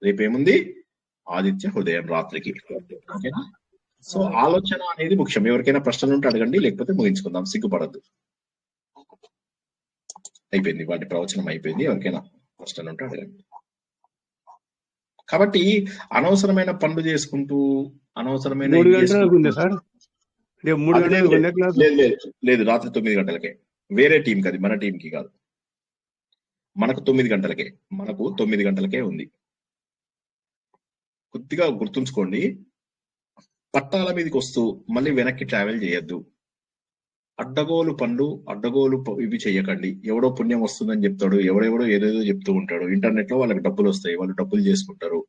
రేపు ఏముంది? ఆదిత్య హృదయం రాత్రికి. ఓకేనా? సో ఆలోచన అనేది ముఖ్యం. ఎవరికైనా ప్రశ్నలు ఉంటే అడగండి, లేకపోతే ముగించుకుందాం, సిగ్గుపడద్దు. అయిపోయింది, వాటి ప్రవచనం అయిపోయింది. ఎవరికైనా ప్రశ్నలు ఉంటే అడగండి. కాబట్టి అనవసరమైన పనులు చేసుకుంటూ అనవసరమైన లేదు. రాత్రి 9 గంటలకే. వేరే టీంకి, అది మన టీంకి కాదు. మనకు 9 గంటలకే, మనకు 9 గంటలకే ఉంది. కొద్దిగా గుర్తుంచుకోండి. పట్టాల మీదకి వస్తూ మళ్ళీ వెనక్కి ట్రావెల్ చేయొద్దు. అడ్డగోలు పనులు, ఇవి చెయ్యకండి. ఎవడో పుణ్యం వస్తుందని చెప్తాడు, ఎవడెవడో ఏదేదో చెప్తూ ఉంటాడు. ఇంటర్నెట్ లో వాళ్ళకి డబ్బులు వస్తాయి, వాళ్ళు డబ్బులు చేసుకుంటారు.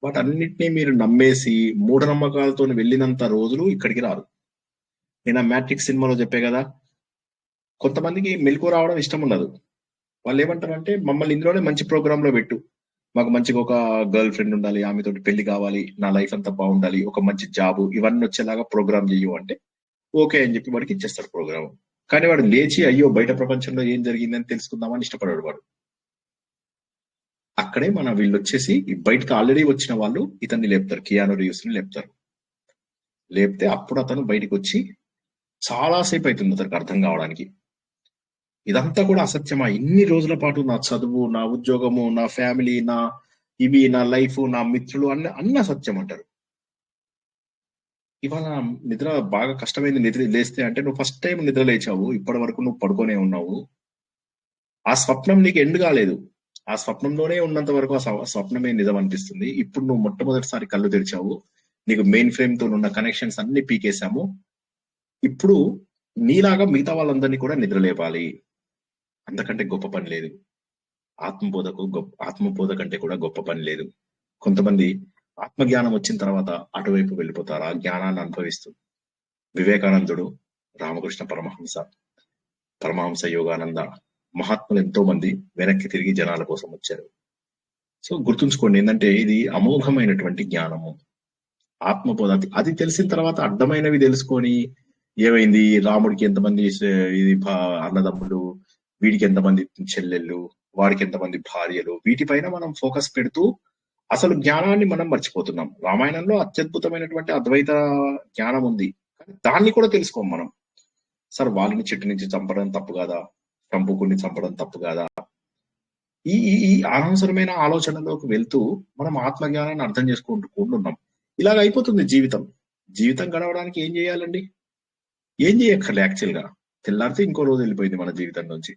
వాటన్నిటినీ మీరు నమ్మేసి మూఢనమ్మకాలతో వెళ్ళినంత రోజులు ఇక్కడికి రారు. నేను మ్యాట్రిక్స్ సినిమాలో చెప్పే కదా, కొంతమందికి మెలకు రావడం ఇష్టం ఉండదు. వాళ్ళు ఏమంటారంటే మమ్మల్ని ఇందులోనే మంచి ప్రోగ్రామ్ లో పెట్టు, మాకు మంచిగా ఒక గర్ల్ ఫ్రెండ్ ఉండాలి, ఆమెతోటి పెళ్లి కావాలి, నా లైఫ్ అంతా బాగుండాలి, ఒక మంచి జాబ్ ఇవన్నీ వచ్చేలాగా ప్రోగ్రామ్ చెయ్యు అంటే ఓకే అని చెప్పి వాడికి ఇచ్చేస్తారు ప్రోగ్రామ్. కానీ వాడు లేచి అయ్యో బయట ప్రపంచంలో ఏం జరిగిందని తెలుసుకుందామని ఇష్టపడాడు వాడు. అక్కడే మన వీళ్ళు వచ్చేసి బయటకు ఆల్రెడీ వచ్చిన వాళ్ళు ఇతన్ని లేపుతారు, కియానో రీవ్స్ ని లేపుతారు. లేపితే అప్పుడు అతను బయటకు వచ్చి చాలా సేపు అవుతుంది అతనికి అర్థం కావడానికి ఇదంతా కూడా అసత్యమా, ఇన్ని రోజుల పాటు నా చదువు, నా ఉద్యోగము, నా ఫ్యామిలీ, నా లైఫ్, నా మిత్రులు అన్న సత్యం అంటారు. ఇవాళ నిద్ర బాగా కష్టమైంది, నిద్ర లేస్తే అంటే నువ్వు ఫస్ట్ టైం నిద్ర లేచావు, ఇప్పటి వరకు నువ్వు పడుకోనే ఉన్నావు, ఆ స్వప్నం నీకు ఎండ్ కాలేదు, ఆ స్వప్నంలోనే ఉన్నంత వరకు ఆ స్వప్నమే నిజం అనిపిస్తుంది. ఇప్పుడు నువ్వు మొట్టమొదటిసారి కళ్ళు తెరిచావు, నీకు మెయిన్ ఫ్రేమ్ తో ఉన్న కనెక్షన్స్ అన్ని పీకేశాము, ఇప్పుడు నీలాగా మిగతా వాళ్ళందరినీ కూడా నిద్ర లేపాలి, అంతకంటే గొప్ప పని లేదు. ఆత్మబోధ కంటే కూడా గొప్ప పని లేదు. కొంతమంది ఆత్మజ్ఞానం వచ్చిన తర్వాత అటువైపు వెళ్ళిపోతారు, ఆ జ్ఞానాన్ని అనుభవిస్తూ. వివేకానందుడు, రామకృష్ణ పరమహంస యోగానంద మహాత్ములు ఎంతో మంది వెనక్కి తిరిగి జనాల కోసం వచ్చారు. సో గుర్తుంచుకోండి, ఏంటంటే ఇది అమోఘమైనటువంటి జ్ఞానము, ఆత్మబోధ. అది తెలిసిన తర్వాత అడ్డమైనవి తెలుసుకొని ఏమైంది, రాముడికి ఎంతమంది ఇది అన్నదమ్ములు, వీడికి ఎంతమంది చెల్లెళ్ళు, వాడికి ఎంతమంది భార్యలు, వీటిపైన మనం ఫోకస్ పెడుతూ అసలు జ్ఞానాన్ని మనం మర్చిపోతున్నాం. రామాయణంలో అత్యద్భుతమైనటువంటి అద్వైత జ్ఞానం ఉంది, కానీ దాన్ని కూడా తెలుసుకోం మనం. సార్ వాళ్ళని చెట్టు నుంచి చంపడం తప్పు కాదా, చంపుకుని చంపడం తప్పు కాదా, ఈ అనవసరమైన ఆలోచనలోకి వెళ్తూ మనం ఆత్మజ్ఞానాన్ని అర్థం చేసుకుంటున్నాం. ఇలాగ అయిపోతుంది జీవితం గడవడానికి ఏం చేయాలండి? ఏం చేయక్కర్లే, యాక్చువల్ గా తెల్లారితే ఇంకో రోజు వెళ్ళిపోయింది మన జీవితం నుంచి.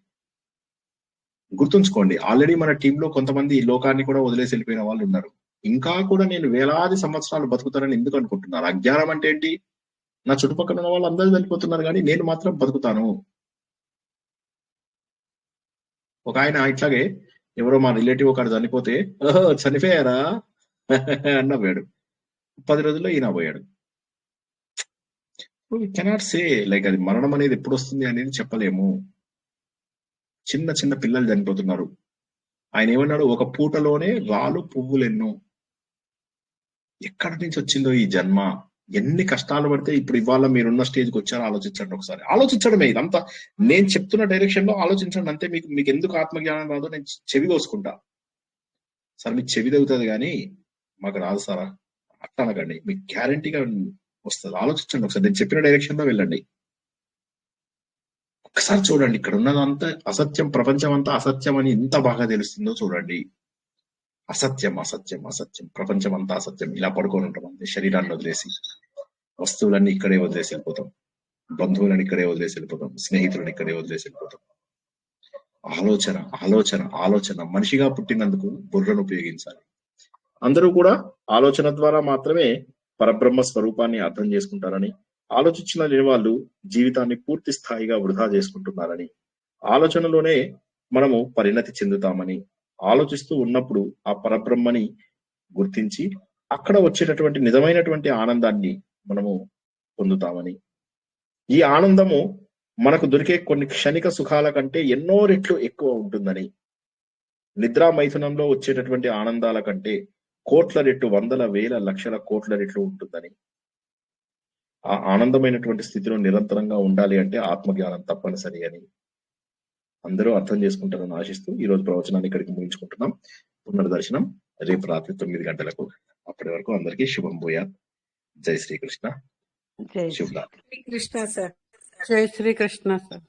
గుర్తుంచుకోండి, ఆల్రెడీ మన టీంలో కొంతమంది ఈ లోకాన్ని కూడా వదిలేసి వెళ్ళిపోయిన వాళ్ళు ఉన్నారు. ఇంకా కూడా నేను వేలాది సంవత్సరాలు బతుకుతానని ఎందుకు అనుకుంటున్నారు? అజ్ఞానం అంటే ఏంటి? నా చుట్టుపక్కల ఉన్న వాళ్ళు అందరూ వెళ్ళిపోతున్నారు కానీ నేను మాత్రం బతుకుతాను. ఒక ఆయన ఇట్లాగే ఎవరో మా రిలేటివ్ ఒకడు చనిపోతే చనిపోయారా అన్నవాడు, 10 రోజుల్లో ఈయన పోయాడు. కెనాట్ సే లైక్ అది మరణం అనేది ఎప్పుడు వస్తుంది అనేది చెప్పలేము. చిన్న పిల్లలు చనిపోతున్నారు. ఆయన ఏమన్నాడు, ఒక పూటలోనే రాలు పువ్వులెన్నో. ఎక్కడి నుంచి వచ్చిందో ఈ జన్మ, ఎన్ని కష్టాలు పడితే ఇప్పుడు ఇవాళ మీరున్న స్టేజ్కి వచ్చారో ఆలోచించండి ఒకసారి. ఆలోచించడమే ఇదంతా, నేను చెప్తున్న డైరెక్షన్ లో ఆలోచించండి అంతే. మీకు ఎందుకు ఆత్మజ్ఞానం రాదో నేను చెవి కోసుకుంటా సార్, మీకు చెవి తగ్గుతుంది కానీ మాకు రాదు సారా అట్లా అనకండి, మీకు గ్యారంటీగా వస్తుంది. ఆలోచించండి ఒకసారి, నేను చెప్పిన డైరెక్షన్ లో వెళ్ళండి. ఒకసారి చూడండి, ఇక్కడ ఉన్నదంతా అసత్యం, ప్రపంచం అంతా అసత్యం అని ఎంత బాగా తెలుస్తుందో చూడండి. అసత్యం, ప్రపంచం అంతా అసత్యం. ఇలా పడుకొని ఉంటాం అంతే, శరీరాన్ని వదిలేసి, వస్తువులన్నీ ఇక్కడే వదిలేసి వెళ్ళిపోతాం, బంధువులను ఇక్కడే వదిలేసి వెళ్ళిపోతాం, స్నేహితులను ఇక్కడే వదిలేసి వెళ్ళిపోతాం. ఆలోచన మనిషిగా పుట్టినందుకు బుర్రను ఉపయోగించాలి. అందరూ కూడా ఆలోచన ద్వారా మాత్రమే పరబ్రహ్మ స్వరూపాన్ని అర్థం చేసుకుంటారని, ఆలోచించిన లేని వాళ్ళు జీవితాన్ని పూర్తి స్థాయిగా వృధా చేసుకుంటున్నారని, ఆలోచనలోనే మనము పరిణతి చెందుతామని, ఆలోచిస్తూ ఉన్నప్పుడు ఆ పరబ్రహ్మని గుర్తించి అక్కడ వచ్చేటటువంటి నిజమైనటువంటి ఆనందాన్ని మనము పొందుతామని, ఈ ఆనందము మనకు దొరికే కొన్ని క్షణిక సుఖాల కంటే ఎన్నో రెట్లు ఎక్కువ ఉంటుందని, నిద్రా మైథునంలో వచ్చేటటువంటి ఆనందాల కంటే కోట్ల రెట్లు, వందల వేల లక్షల కోట్ల రెట్లు ఉంటుందని, ఆ ఆనందమైనటువంటి స్థితిలో నిరంతరంగా ఉండాలి అంటే ఆత్మజ్ఞానం తప్పనిసరి అని అందరూ అర్థం చేసుకుంటారని ఆశిస్తూ ఈ రోజు ప్రవచనాన్ని ఇక్కడికి ముగించుకుంటున్నాం. పునర్దర్శనం రేపు రాత్రి 9 గంటలకు. అప్పటి వరకు అందరికీ శుభం భూయాత్. జై శ్రీకృష్ణ. జై శుభ కృష్ణ సార్. జై శ్రీకృష్ణ సార్.